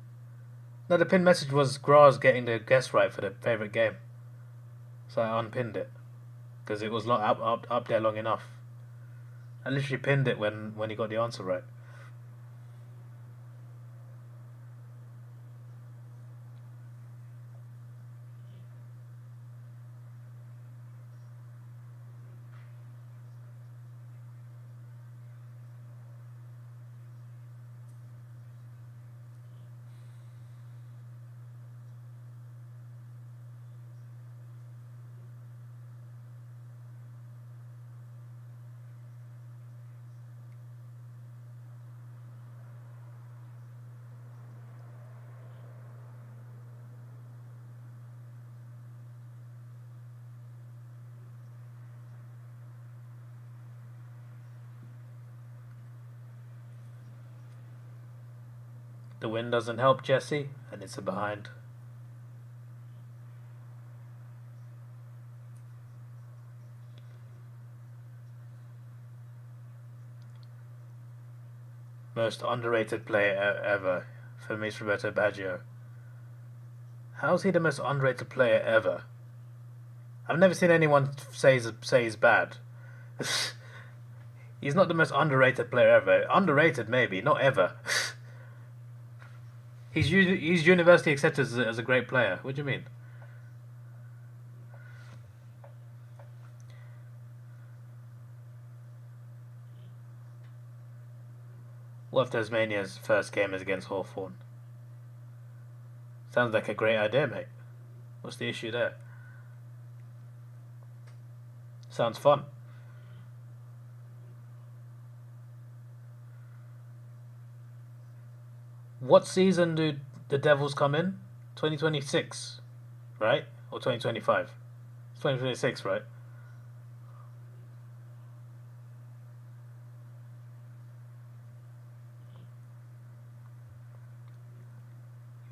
No, the pin message was Graz getting the guess right for the favorite game, so I unpinned it because it was up there long enough. I literally pinned it when he got the answer right. The win doesn't help Jesse, and it's a behind. Most underrated player ever, for me, it's Roberto Baggio. How's he the most underrated player ever? I've never seen anyone say he's bad. He's not the most underrated player ever. Underrated, maybe, not ever. He's universally accepted as a great player. What do you mean? What if Tasmania's first game is against Hawthorn? Sounds like a great idea, mate. What's the issue there? Sounds fun. What season do the Devils come in? 2026, right? Or 2025? 2026, right?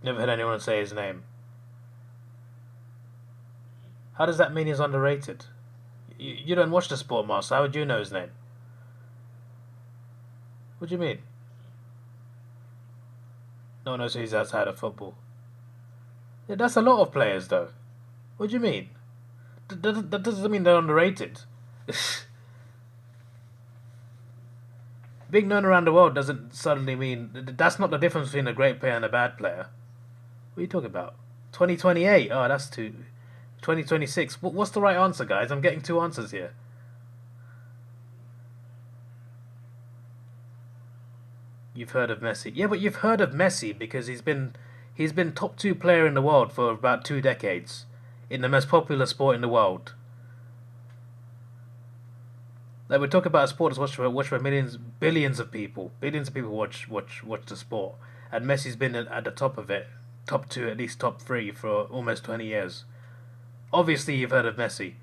Never heard anyone say his name. How does that mean he's underrated? You don't watch the sport, Master. How would you know his name? What do you mean? No one knows who he's outside of football. Yeah, that's a lot of players, though. What do you mean? That doesn't mean they're underrated. Being known around the world doesn't suddenly mean... That's not the difference between a great player and a bad player. What are you talking about? 2028? Oh, that's too... 2026. What's the right answer, guys? I'm getting two answers here. You've heard of Messi. Yeah, but you've heard of Messi because he's been top 2 player in the world for about 2 decades in the most popular sport in the world. Like we talk about a sport that's watched by billions of people. Billions of people watch the sport, and Messi's been at the top of it, top 2, at least top 3 for almost 20 years. Obviously, you've heard of Messi.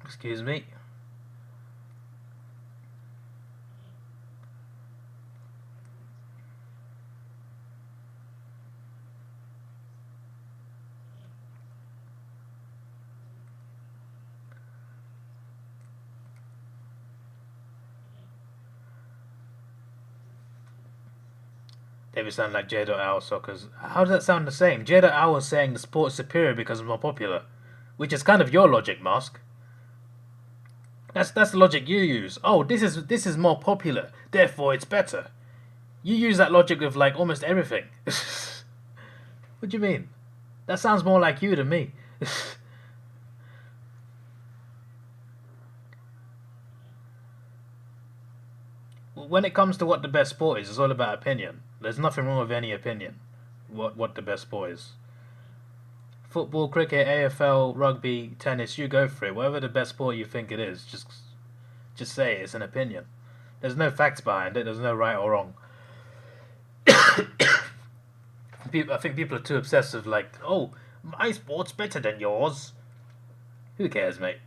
Excuse me. Maybe sound like J.Owl Soccer's. How does that sound the same? J.Owl was saying the sport is superior because it's more popular, which is kind of your logic, Mask. That's the logic you use. Oh, this is more popular, therefore it's better. You use that logic with like almost everything. What do you mean? That sounds more like you than me. When it comes to what the best sport is, it's all about opinion. There's nothing wrong with any opinion. What the best sport is. Football, cricket, AFL, rugby, tennis, you go for it. Whatever the best sport you think it is, just say it. It's an opinion. There's no facts behind it. There's no right or wrong. I think people are too obsessive. Like, oh, my sport's better than yours. Who cares, mate?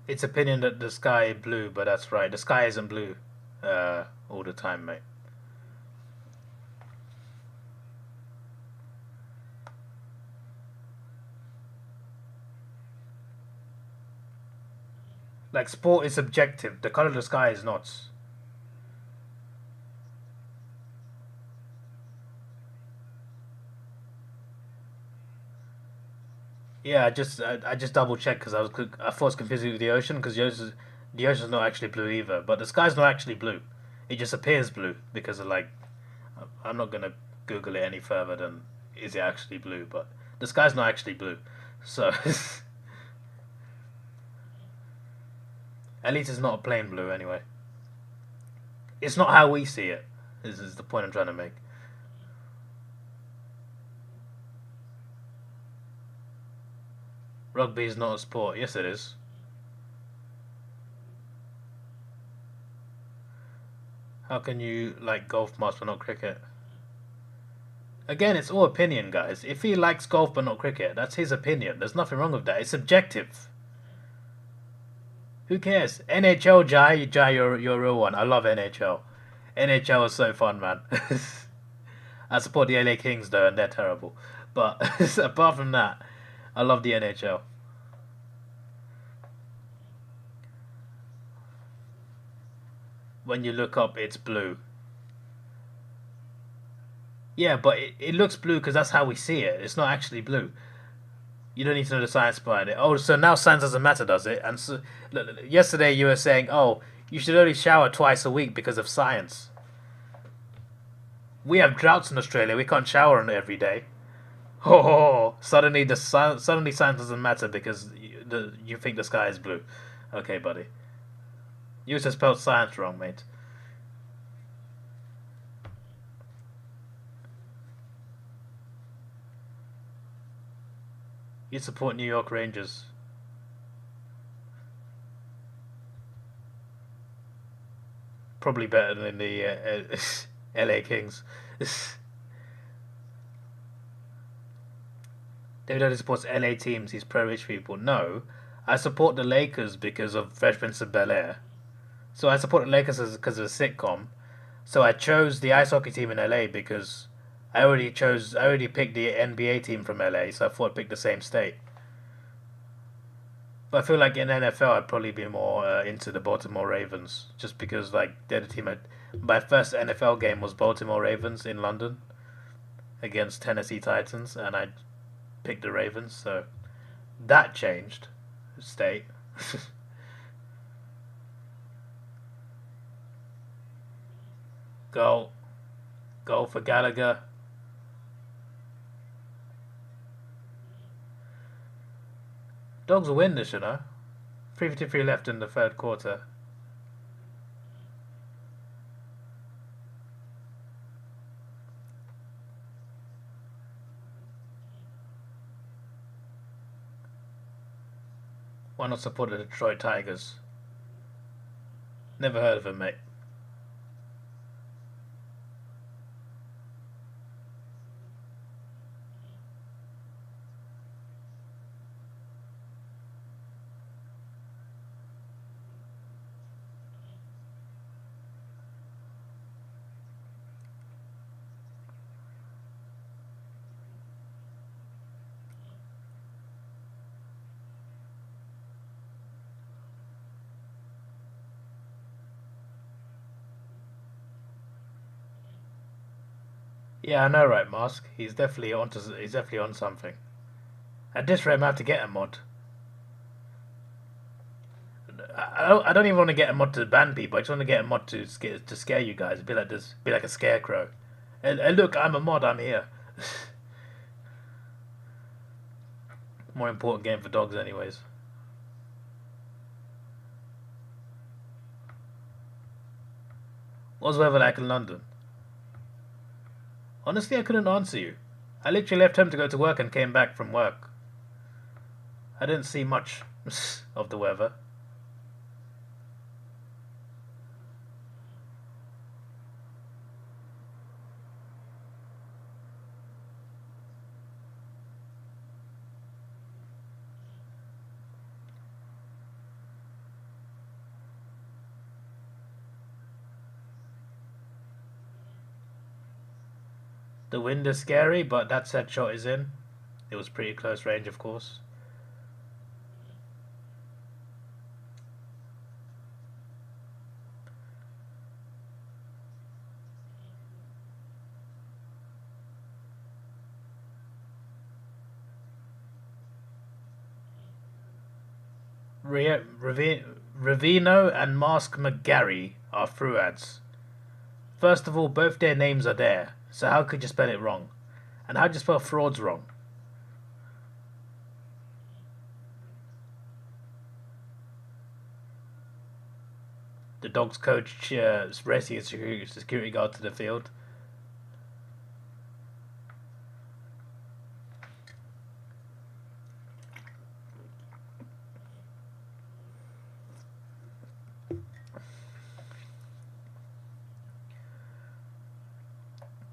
It's opinion that the sky is blue, but that's right. The sky isn't blue all the time, mate. Like, sport is subjective. The color of the sky is not. Yeah, I just double checked because I thought it was confusing with the ocean because the ocean's not actually blue either. But the sky's not actually blue. It just appears blue because of like I'm not gonna Google it any further than is it actually blue. But the sky's not actually blue, so at least it's not a plain blue anyway. It's not how we see it. Is the point I'm trying to make. Rugby is not a sport. Yes, it is. How can you like golf, Mars, but not cricket? Again, it's all opinion, guys. If he likes golf but not cricket, that's his opinion. There's nothing wrong with that. It's subjective. Who cares? NHL, Jai, you're a real one. I love NHL. NHL is so fun, man. I support the LA Kings though, and they're terrible. But apart from that, I love the NHL. When you look up, it's blue. Yeah, but it looks blue because that's how we see it. It's not actually blue. You don't need to know the science behind it. Oh, so now science doesn't matter, does it? And so, yesterday you were saying, oh, you should only shower twice a week because of science. We have droughts in Australia. We can't shower on it every day. Oh, suddenly science doesn't matter because you think the sky is blue. Okay, buddy. You just spelled science wrong, mate. You support New York Rangers. Probably better than the LA Kings. Davidoff supports LA teams. He's pro-rich people. No, I support the Lakers because of Fresh Prince of Bel-Air. So I support the Lakers because of a sitcom. So I chose the ice hockey team in LA because I already picked the NBA team from LA, so I thought I'd pick the same state. But I feel like in NFL I'd probably be more into the Baltimore Ravens, just because like they're the team. My first NFL game was Baltimore Ravens in London against Tennessee Titans, and I picked the Ravens, so that changed state. Goal, goal for Gallagher. Dogs will win this, you know. 3:53 left in the third quarter. Why not support the Detroit Tigers? Never heard of them, mate. Yeah, I know, right, Mask? He's definitely on something. At this rate, I'm gonna have to get a mod. I don't even want to get a mod to ban people. I just want to get a mod to scare you guys. Be like this. Be like a scarecrow. And look, I'm a mod. I'm here. More important game for dogs, anyways. What's the weather like in London? Honestly, I couldn't answer you. I literally left home to go to work and came back from work. I didn't see much of the weather. The wind is scary, but that said, shot is in. It was pretty close range, of course. Ravino and Mask McGarry are through ads. First of all, both their names are there, so how could you spell it wrong? And how'd you spell frauds wrong? The dog's coach racing a security guard to the field.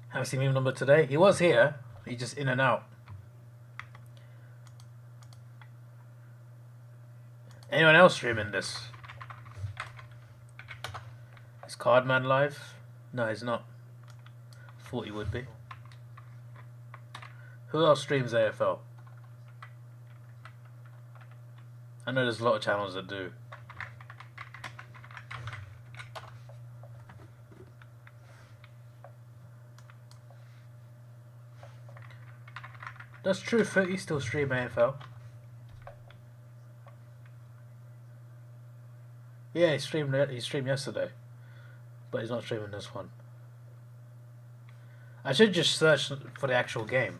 Have you seen him number today? He was here. He's just in and out. Anyone else streaming this? Is Cardman live? No, he's not. Thought he would be. Who else streams AFL? I know there's a lot of channels that do. Does True Footy still stream AFL? Yeah, he streamed yesterday. But he's not streaming this one. I should just search for the actual game.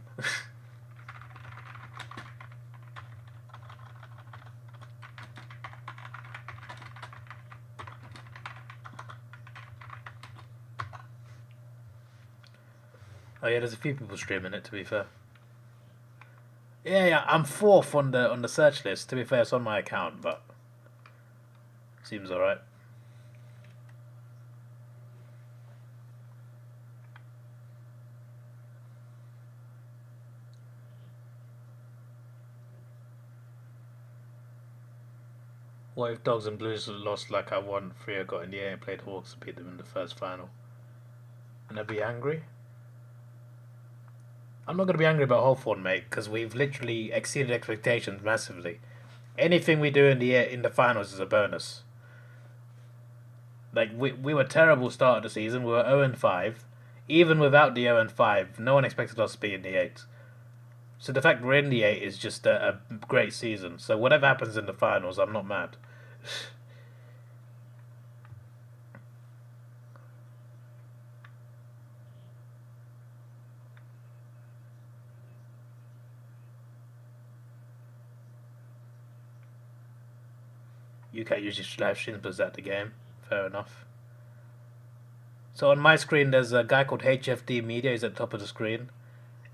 Oh yeah, there's a few people streaming it, to be fair. Yeah, I'm fourth on the search list. To be fair, it's on my account, but seems alright. What if Dogs and Blues lost like I won? Freo got in the air and played Hawks and beat them in the first final. And I'd be angry? I'm not going to be angry about Hawthorn, mate, because we've literally exceeded expectations massively. Anything we do in the finals is a bonus. Like we were terrible start of the season. We were 0-5. Even without the 0-5, no one expected us to be in the 8. So the fact we're in the 8 is just a great season. So whatever happens in the finals, I'm not mad. UK usually live streams, but is that the game? Fair enough. So on my screen, there's a guy called HFD Media. He's at the top of the screen.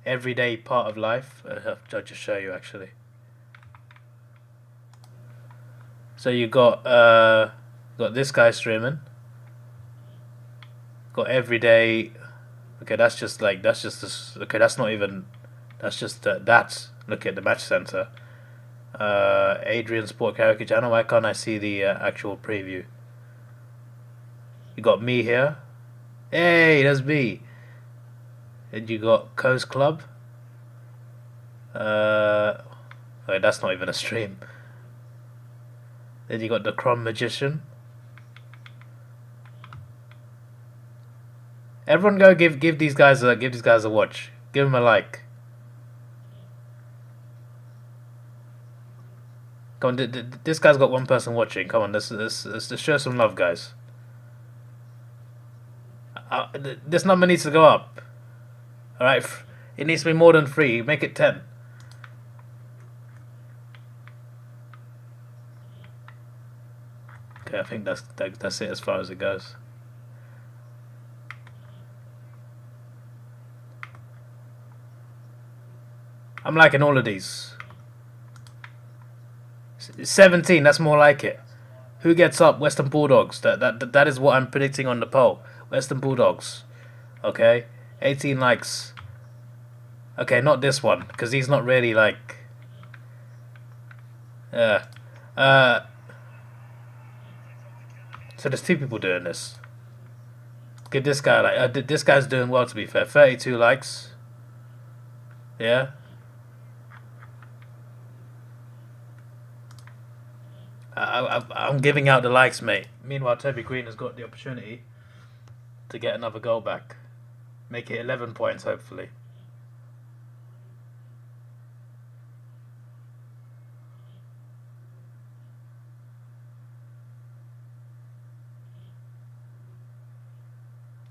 Everyday part of life. I'll just show you actually. So you got this guy streaming. Got everyday. Okay, that's just this. Okay, that's not even. That's just that. Look at the match center. Adrian Sport Karaoke Channel. Why can't I see the actual preview? You got me here. Hey, that's me. And you got Coast Club. Wait, that's not even a stream. Then you got the Crom Magician. Everyone go give these guys a watch. Give them a like. Come on, this guy's got one person watching. Come on, let's show some love, guys. This number needs to go up. All right, it needs to be more than 3. Make it 10. Okay, I think that's it as far as it goes. I'm liking all of these. 17, that's more like it. Who gets up? Western Bulldogs. That is what I'm predicting on the poll. Western Bulldogs. Okay, 18 likes. Okay, not this one because he's not really like. So there's 2 people doing this. Give this guy like this guy's doing well, to be fair. 32 likes. Yeah. I'm giving out the likes, mate. Meanwhile, Toby Green has got the opportunity to get another goal back. Make it 11 points, hopefully.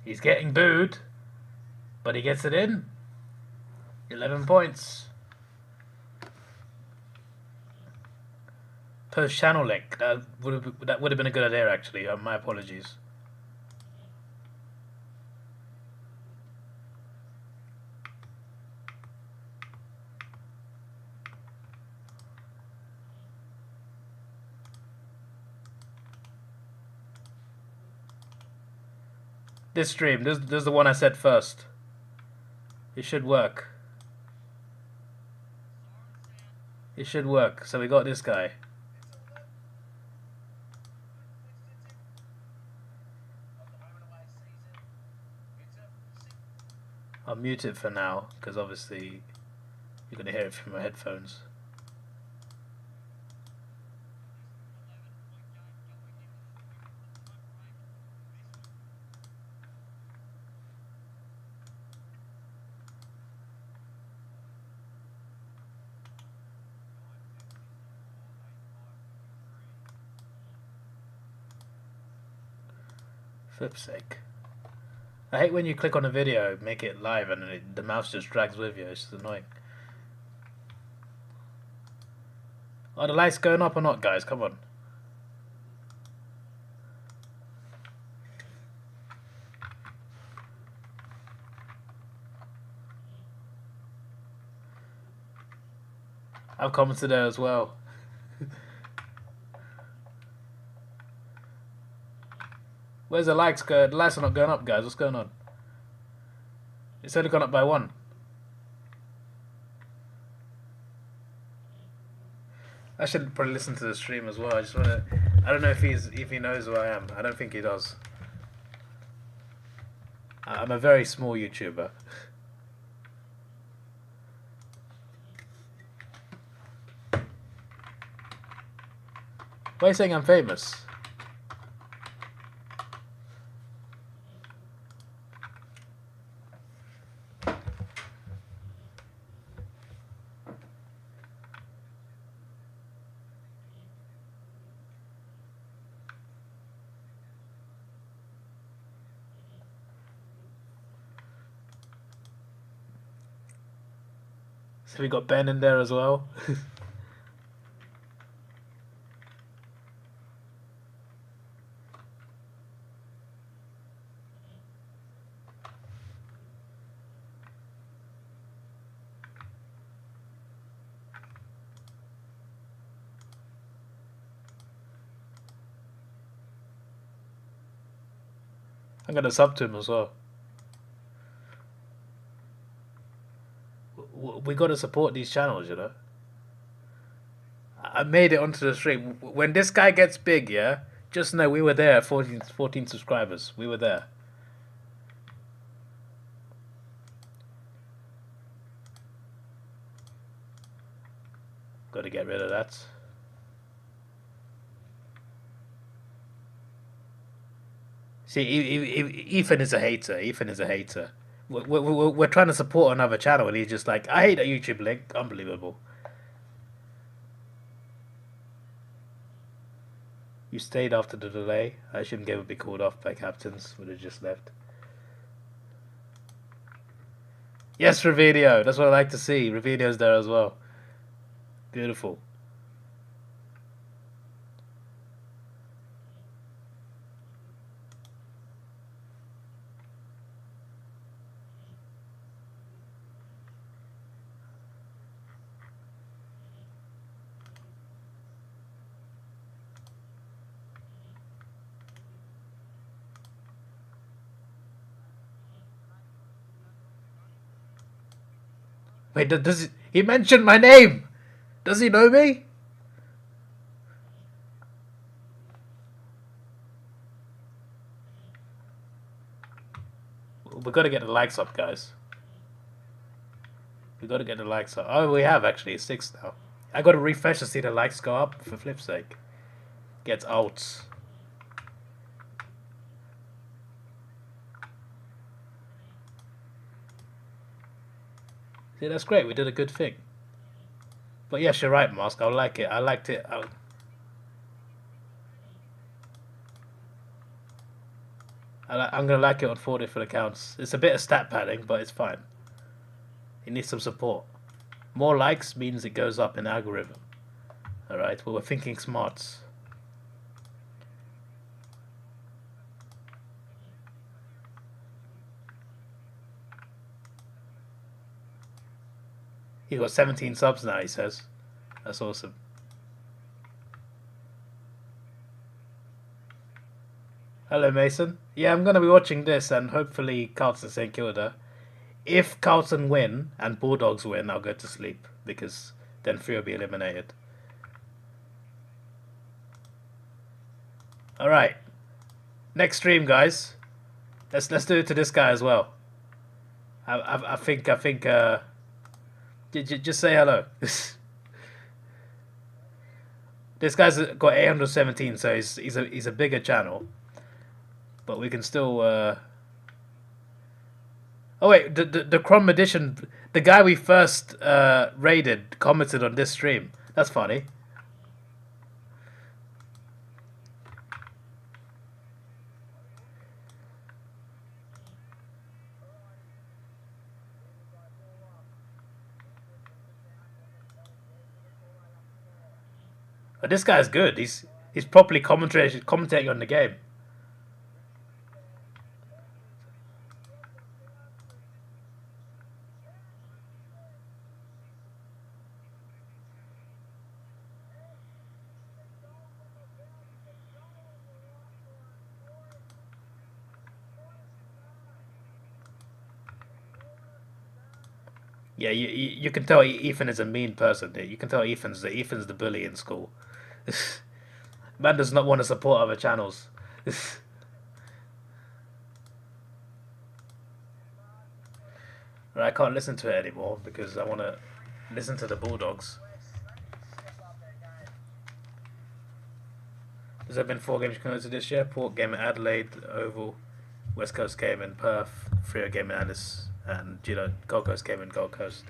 He's getting booed, but he gets it in. 11 points. Post channel link. That would have been a good idea, actually. My apologies. This stream. This is the one I said first. It should work. It should work. So we got this guy. I'll mute it for now because obviously you're going to hear it from my headphones. Flip's sake. I hate when you click on a video, make it live, and the mouse just drags with you. It's just annoying. Are the lights going up or not, guys? Come on. I've commented there as well. Where's the likes go? The lights are not going up, guys. What's going on? It's only gone up by 1. I should probably listen to the stream as well. I just wanna. I don't know if he knows who I am. I don't think he does. I'm a very small YouTuber. Why are you saying I'm famous? So we got Ben in there as well. I'm gonna sub to him as well. We gotta support these channels, you know. I made it onto the stream. When this guy gets big, yeah, just know we were there at 14 subscribers. We were there. Gotta get rid of that. See, Ethan is a hater. Ethan is a hater. We're trying to support another channel, and he's just like, I hate a YouTube link. Unbelievable. You stayed after the delay. I shouldn't get be called off by captains. Would have just left. Yes, Ravidio. That's what I like to see. Ravidio's there as well. Beautiful. Wait, does he mentioned my name? Does he know me? We've got to get the likes up, guys. We've got to get the likes up. Oh, we have actually 6 now. I got to refresh to see the likes go up, for flip's sake. Gets out. See, that's great. We did a good thing. But yes, you're right, Mask. I like it. I liked it. I'm going to like it on 4 different accounts. It's a bit of stat padding, but it's fine. It needs some support. More likes means it goes up in the algorithm. Alright, well, we're thinking smart. He got 17 subs now, he says. That's awesome. Hello, Mason. Yeah, I'm going to be watching this and hopefully Carlton St Kilda. If Carlton win and Bulldogs win, I'll go to sleep because then 3 will be eliminated. Alright. Next stream, guys. Let's do it to this guy as well. I think just say hello. This guy's got 817, so he's a bigger channel. But we can still. Oh wait, the Chrome edition. The guy we first raided commented on this stream. That's funny. But this guy's good. He's properly commentating on the game. Yeah, you can tell Ethan is a mean person. You can tell Ethan's the bully in school. Man does not want to support other channels. I can't listen to it anymore because I want to listen to the Bulldogs. There's been 4 games concluded this year. Port game in Adelaide, Oval, West Coast game in Perth, Freo game in Alice, and Gold Coast game in Gold Coast.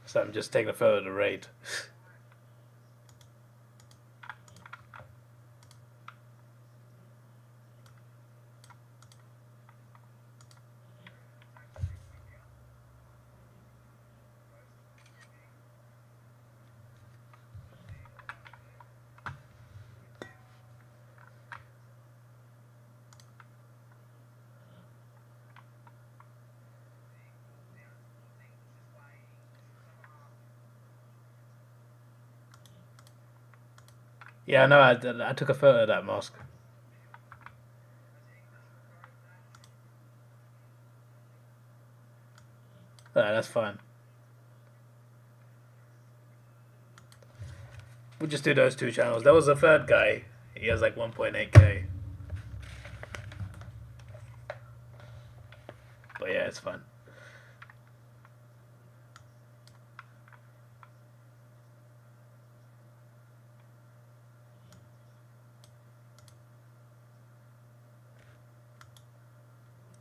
So I'm just taking a photo of the raid. Yeah, no, I took a photo of that mask. That's fine. We'll just do those two channels. There was a third guy. He has like 1.8k. But yeah, it's fun.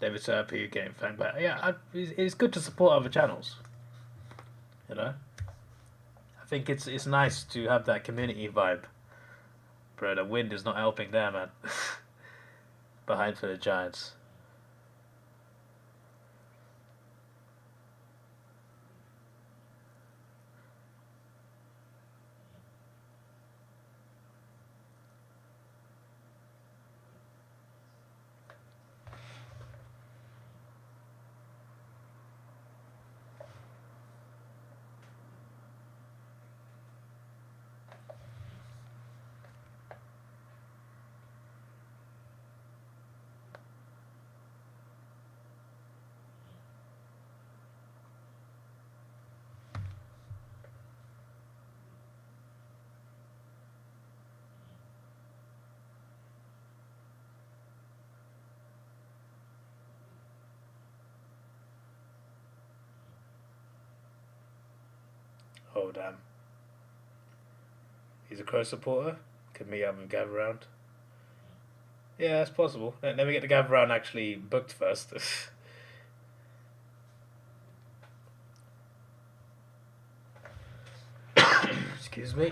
David Serpu getting fang back. Yeah, it's good to support other channels. You know, I think it's nice to have that community vibe. Bro, the wind is not helping there, man. Behind for the Giants. Oh damn. He's a Crow supporter? Could me have him gather round? Yeah, that's possible. Let me get the gather round actually booked first. Excuse me.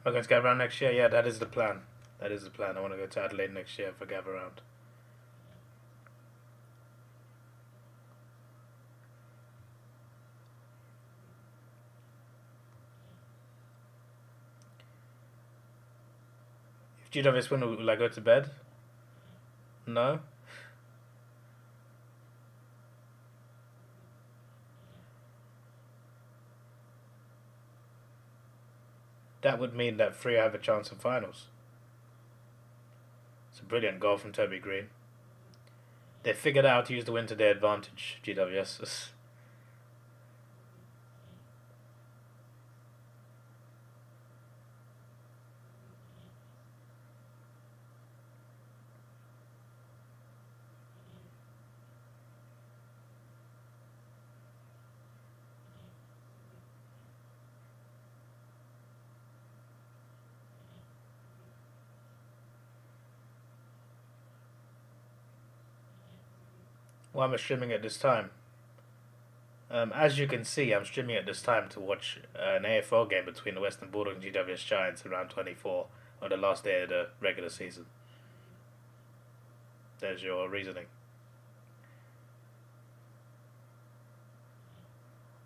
Am I going to gather round next year? Yeah, that is the plan. That is the plan. I want to go to Adelaide next year for gather round. If GWS win, will I go to bed? No? That would mean that Freo have a chance in finals. It's a brilliant goal from Toby Green. They figured out how to use the win to their advantage, GWS. Why am I streaming at this time? As you can see, I'm streaming at this time to watch an AFL game between the Western Bulldogs and GWS Giants in round 24 on the last day of the regular season. There's your reasoning.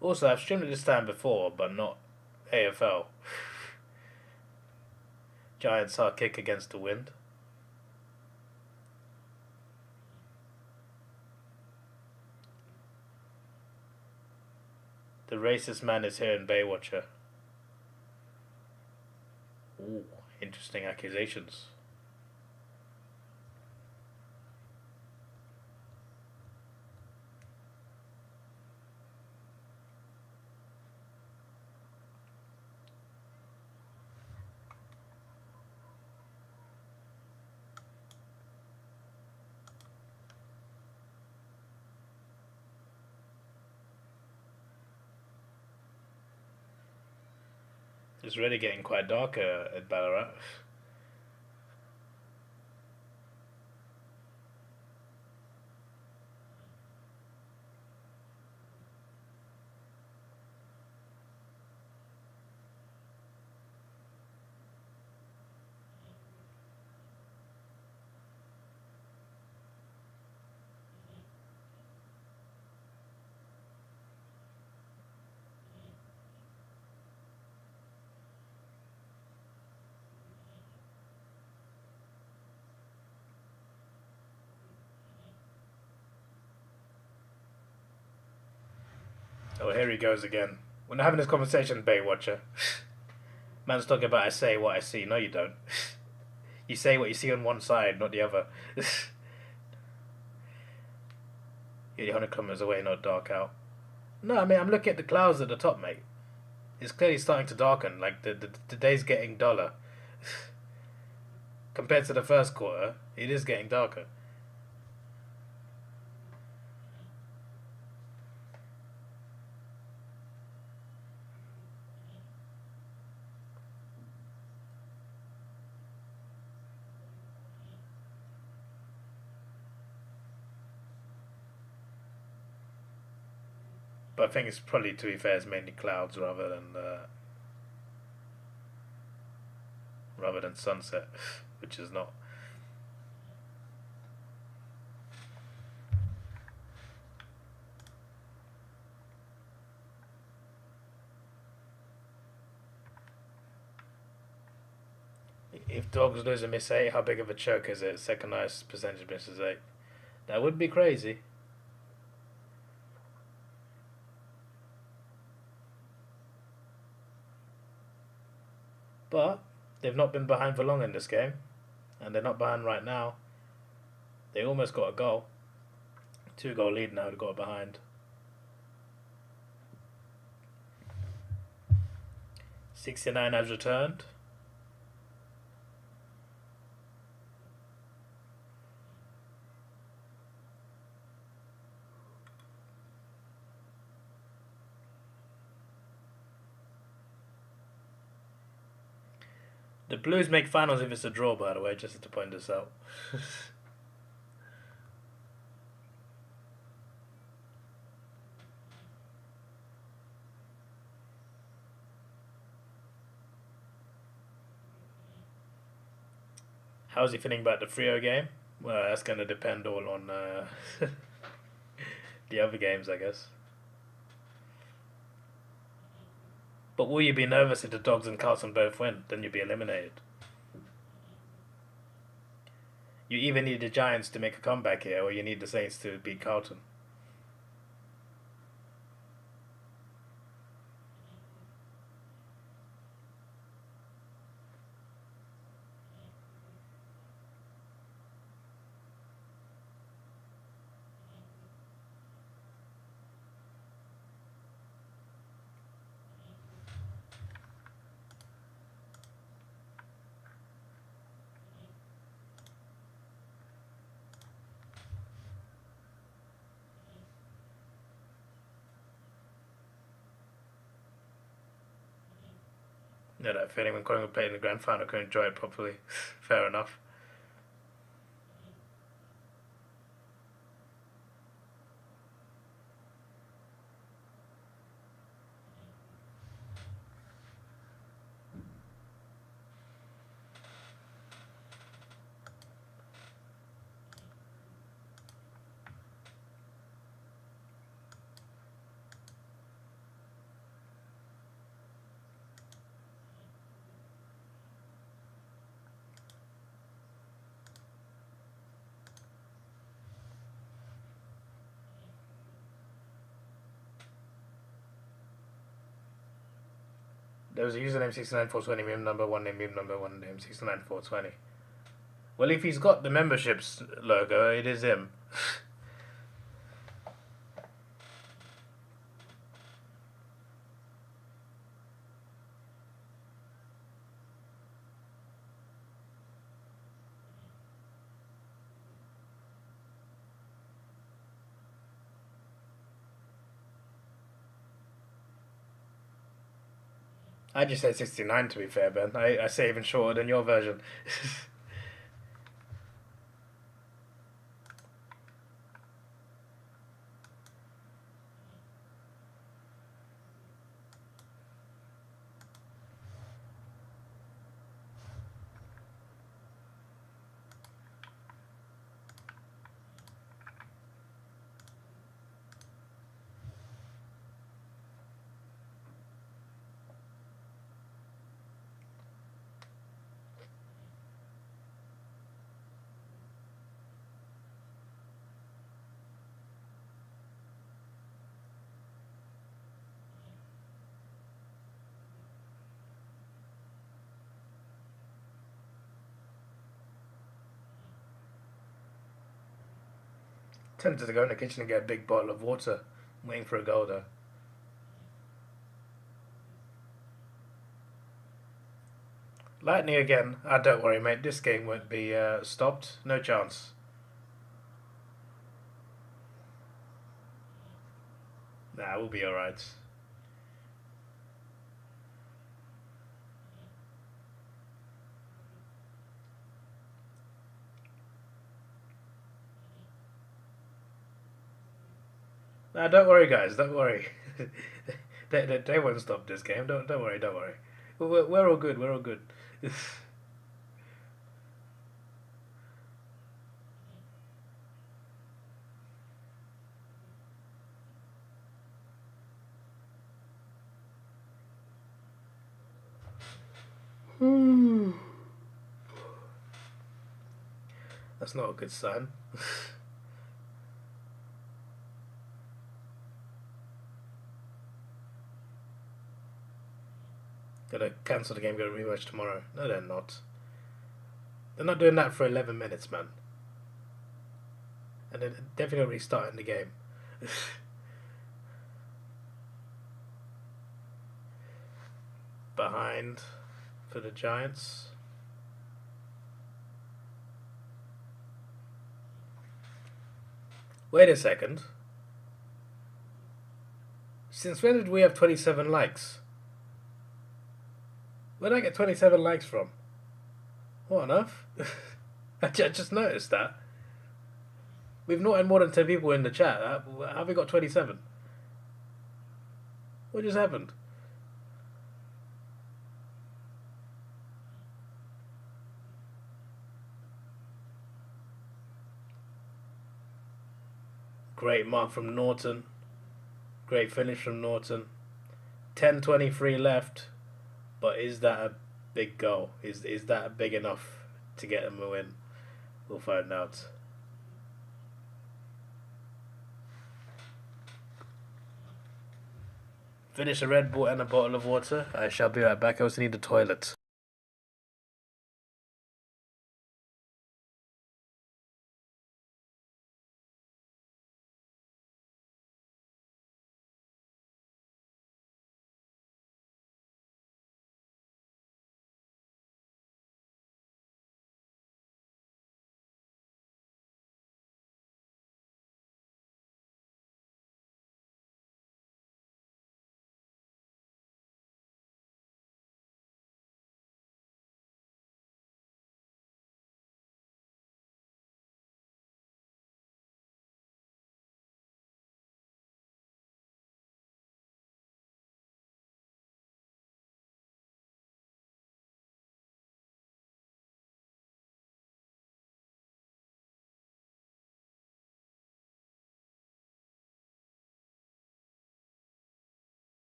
Also, I've streamed at this time before, but not AFL. Giants hard kick against the wind. The racist man is here in Baywatcher. Ooh, interesting accusations. It's really getting quite dark at Ballarat. Oh, here he goes again. We're not having this conversation, Baywatcher. Man's talking about I say what I see. No, you don't. You say what you see on one side, not the other. You're 100 kilometers away, not dark out. No, I mean, I'm looking at the clouds at the top, mate. It's clearly starting to darken. Like, the day's getting duller. Compared to the first quarter, it is getting darker. But I think it's probably, to be fair, it's mainly clouds rather than sunset, which is not. If dogs lose a miss 8, how big of a choke is it? Second highest percentage misses 8. That would be crazy. But they've not been behind for long in this game, and they're not behind right now. They almost got a goal. 2-goal lead now, they got behind. 69 has returned. The Blues make finals if it's a draw, by the way, just to point this out. How's he feeling about the Freo game? Well, that's going to depend all on the other games, I guess. But will you be nervous if the Dogs and Carlton both win? Then you'll be eliminated. You either need the Giants to make a comeback here, or you need the Saints to beat Carlton. Yeah, that feeling when Collingwood played in the grand final, couldn't enjoy it properly. Fair enough. There was a username 69420, meme number, one name, meme number, one name 69420. Well, if he's got the memberships logo, it is him. I just said 69 to be fair, Ben. I say even shorter than your version. Tempted to go in the kitchen and get a big bottle of water. I'm waiting for a goal though. Lightning again. Ah, don't worry, mate. This game won't be stopped. No chance. Nah, we'll be alright. Nah, don't worry, guys. Don't worry. they won't stop this game. Don't worry. Don't worry. We're all good. We're all good. That's not a good sign. Gotta cancel the game, go to rematch tomorrow. No, they're not. They're not doing that for 11 minutes, man. And they're definitely restarting the game. Behind for the Giants. Wait a second. Since when did we have 27 likes? Where did I get 27 likes from? What on earth? I just noticed that. We've not had more than 10 people in the chat. How have we got 27? What just happened? Great mark from Norton. Great finish from Norton. 10:23 left. But is that a big goal? Is that big enough to get them a win? We'll find out. Finish a Red Bull and a bottle of water. I shall be right back. I also need the toilet.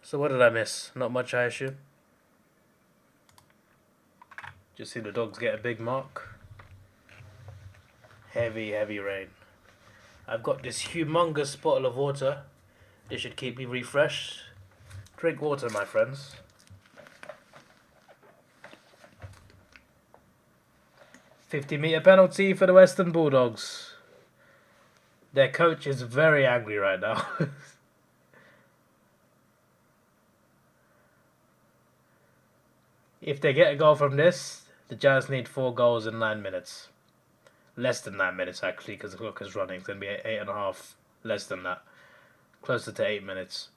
So what did I miss? Not much, I assume. Just see the dogs get a big mark. Heavy, heavy rain. I've got this humongous bottle of water. This should keep me refreshed. Drink water, my friends. "50-metre penalty for the Western Bulldogs." Their coach is very angry right now. If they get a goal from this, the Giants need 4 goals in 9 minutes. Less than 9 minutes, actually, because the clock is running. It's going to be 8.5. Less than that. Closer to 8 minutes.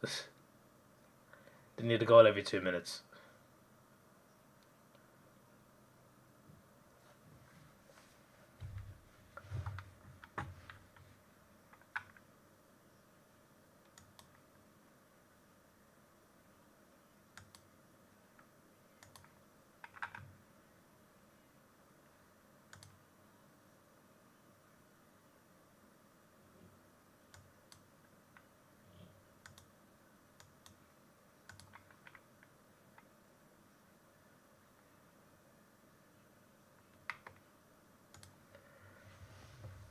They need a goal every 2 minutes.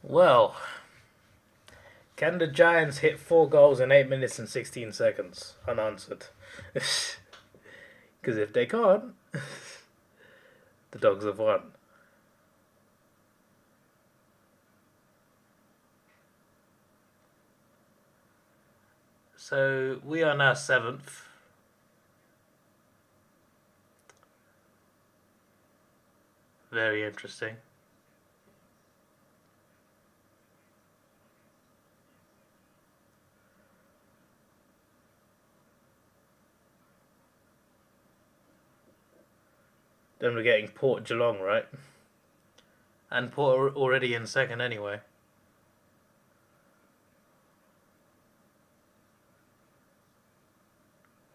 Well, can the Giants hit 4 goals in 8 minutes and 16 seconds unanswered? Because if they can't, the Dogs have won. So we are now 7th. Very interesting. Then we're getting Port Geelong, right? And Port are already in second anyway.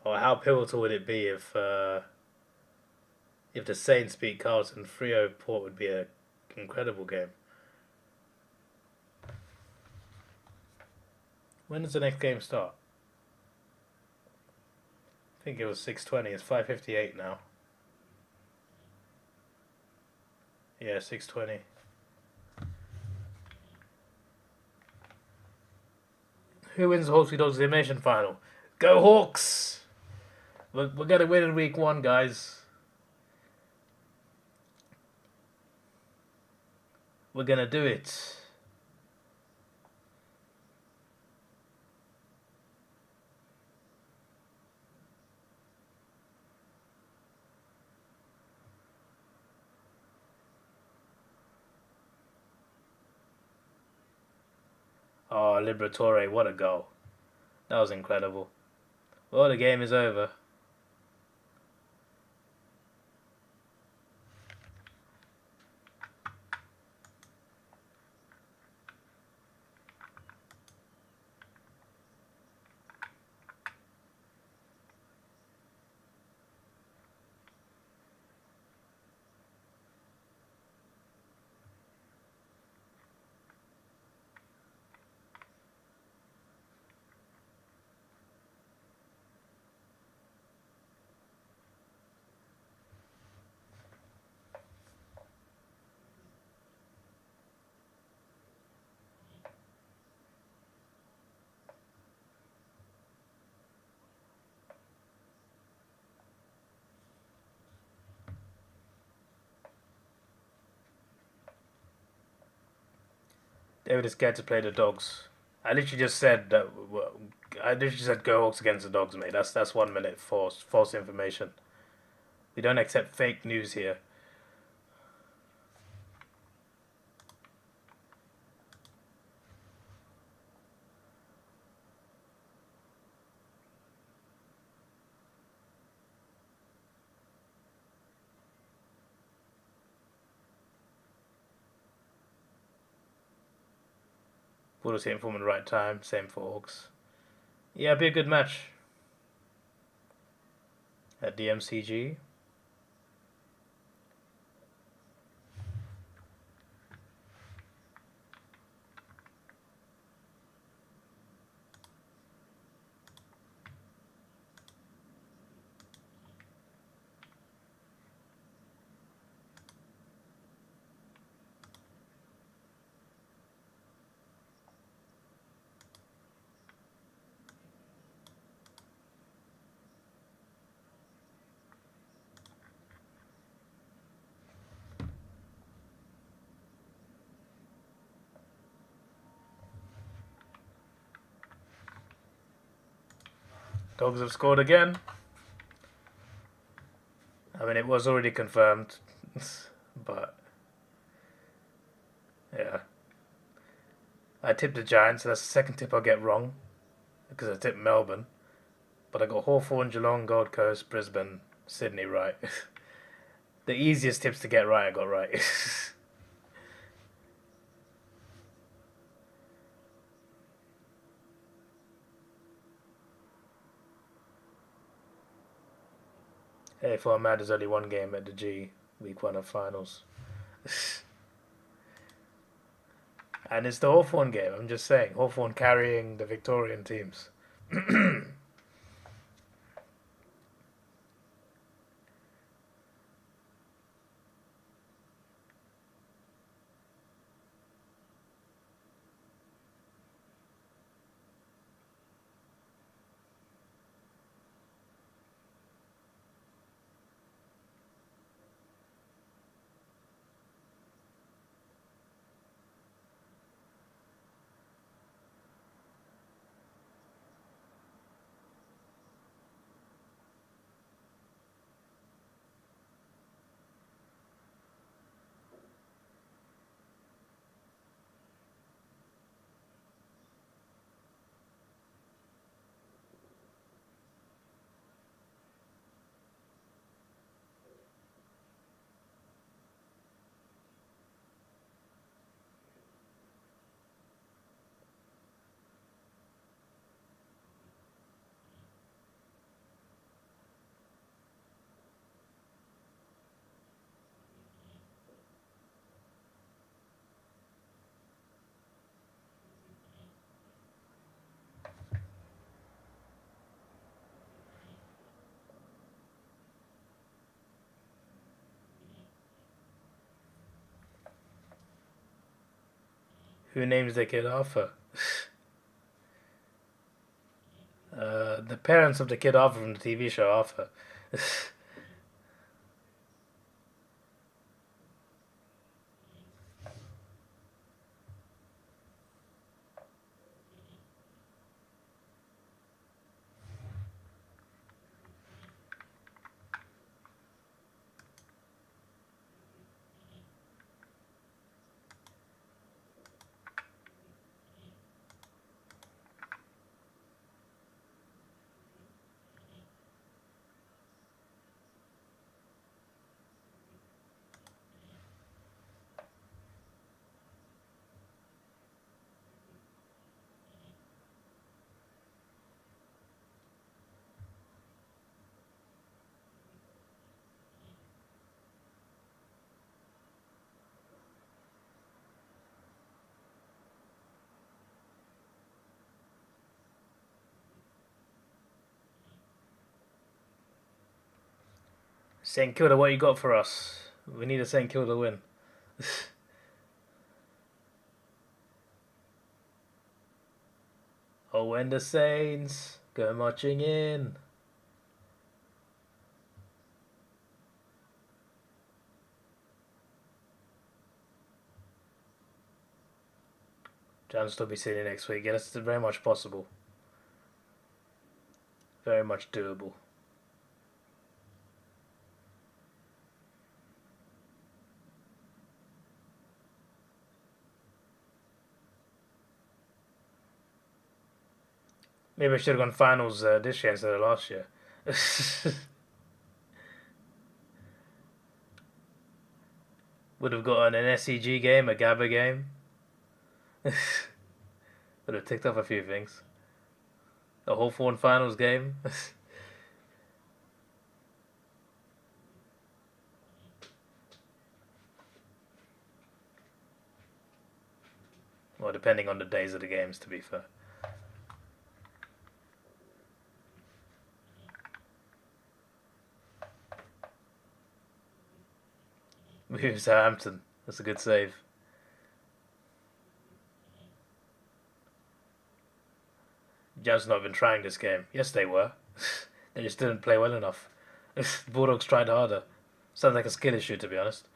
Oh, how pivotal would it be if the Saints beat Carlton? Freo Port would be an incredible game. When does the next game start? I think it was 6:20. It's 5:58 now. Yeah, 6:20. Who wins the Hawksby Dogs elimination final? Go Hawks! We're gonna win in week 1, guys. We're gonna do it. Oh, Liberatore, what a goal. That was incredible. Well, the game is over. David is scared to play the Dogs. I literally just said that. I literally said go Hawks against the Dogs, mate. That's 1 minute false information. We don't accept fake news here. Bulldogs hitting form at the right time. Same for Hawks. Yeah, it'd be a good match at the MCG. Dogs have scored again. I mean, it was already confirmed, but yeah. I tipped the Giants, so that's the second tip I'll get wrong because I tipped Melbourne. but I got Hawthorn, Geelong, Gold Coast, Brisbane, Sydney right. The easiest tips to get right, I got right. Hey, for mad, there's only one game at the G Week 1 of finals. And it's the Hawthorn game, I'm just saying. Hawthorn carrying the Victorian teams. Who names their kid Arthur? The parents of the kid Arthur from the TV show Arthur. St Kilda, what you got for us? We need a St Kilda win. Oh, when the Saints go marching in. Chance to be City next week. Yeah, that's very much possible. Very much doable. Maybe I should have gone finals this year instead of last year. Would have gotten an SCG game, a GABA game. Would have ticked off a few things. A Hawthorn finals game. Well, depending on the days of the games, to be fair. Move Southampton. That's a good save. Jazz not been trying this game. Yes, they were. They just didn't play well enough. The Bulldogs tried harder. Sounds like a skill issue, to be honest.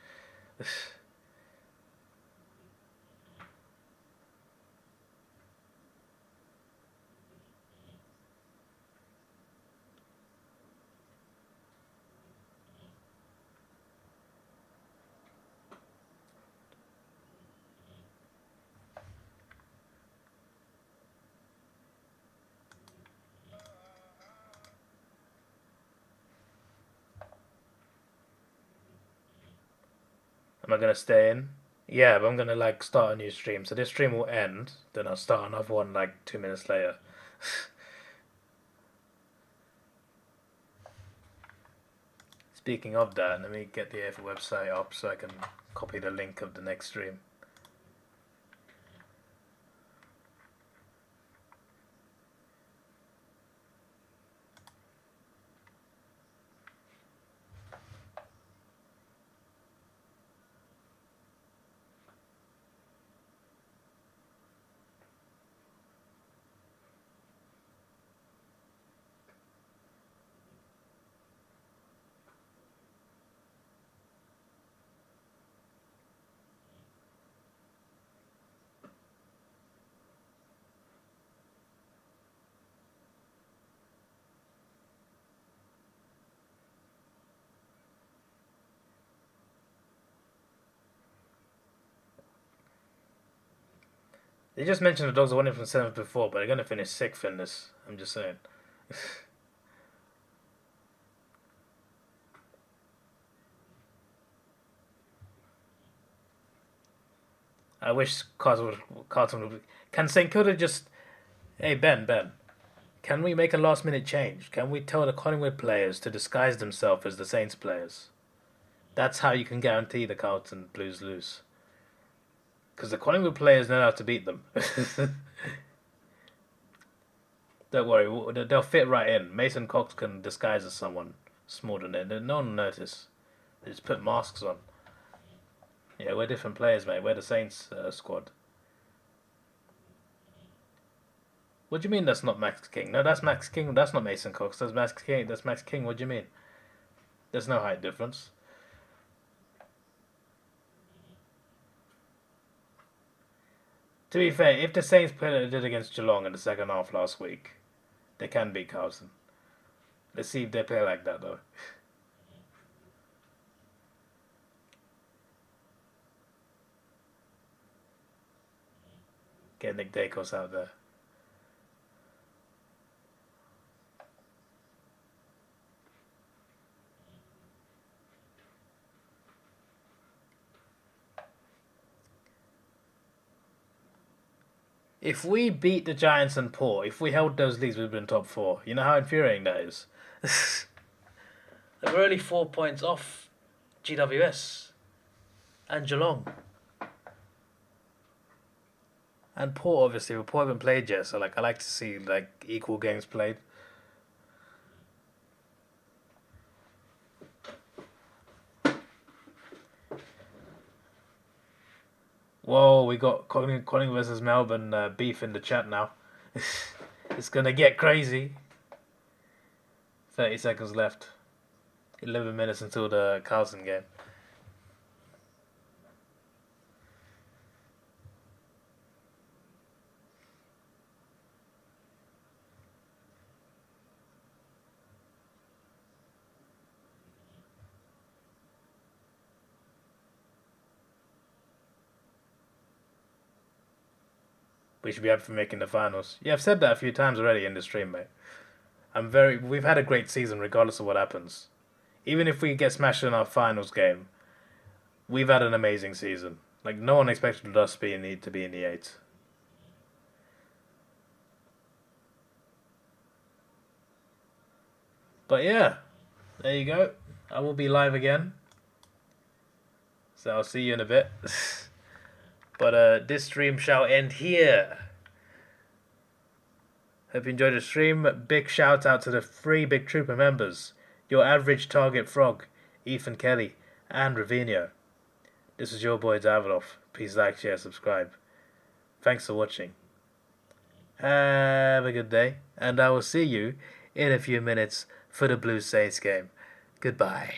Am I gonna stay in? Yeah, but I'm gonna like start a new stream. So this stream will end, then I'll start another one like 2 minutes later. Speaking of that, let me get the AFL website up so I can copy the link of the next stream. They just mentioned the Dogs are winning from 7th before, but they're going to finish 6th in this. I'm just saying. I wish Carlton would... Can St Kilda just... Hey, Ben. Can we make a last-minute change? Can we tell the Collingwood players to disguise themselves as the Saints players? That's how you can guarantee the Carlton Blues lose. Because the Collingwood players know how to beat them. Don't worry, they'll fit right in. Mason Cox can disguise as someone smaller than them. No one will notice. They just put masks on. Yeah, we're different players, mate. We're the Saints squad. What do you mean that's not Max King? No, that's Max King. That's not Mason Cox. That's Max King. That's Max King. What do you mean? There's no height difference. To be fair, if the Saints played what they did against Geelong in the second half last week, they can beat Carlton. Let's see if they play like that, though. Get Nick Dacos out there. If we beat the Giants and Port, if we held those leagues, we'd been top 4. You know how infuriating that is? We're only 4 points off GWS and Geelong. And Port, obviously, but Port haven't played yet, so I like to see equal games played. Whoa, we got Collingwood versus Melbourne beef in the chat now. It's gonna get crazy. 30 seconds left. 11 minutes until the Carlton game. We should be happy for making the finals. Yeah, I've said that a few times already in the stream, mate. We've had a great season regardless of what happens. Even if we get smashed in our finals game, we've had an amazing season. No one expected us to be in the 8. But yeah, there you go. I will be live again. So I'll see you in a bit. But this stream shall end here. Hope you enjoyed the stream. Big shout out to the 3 Big Trooper members. Your Average Target Frog, Ethan Kelly, and Ravino. This is your boy Davidoff. Please like, share, subscribe. Thanks for watching. Have a good day. And I will see you in a few minutes for the Blue Saints game. Goodbye.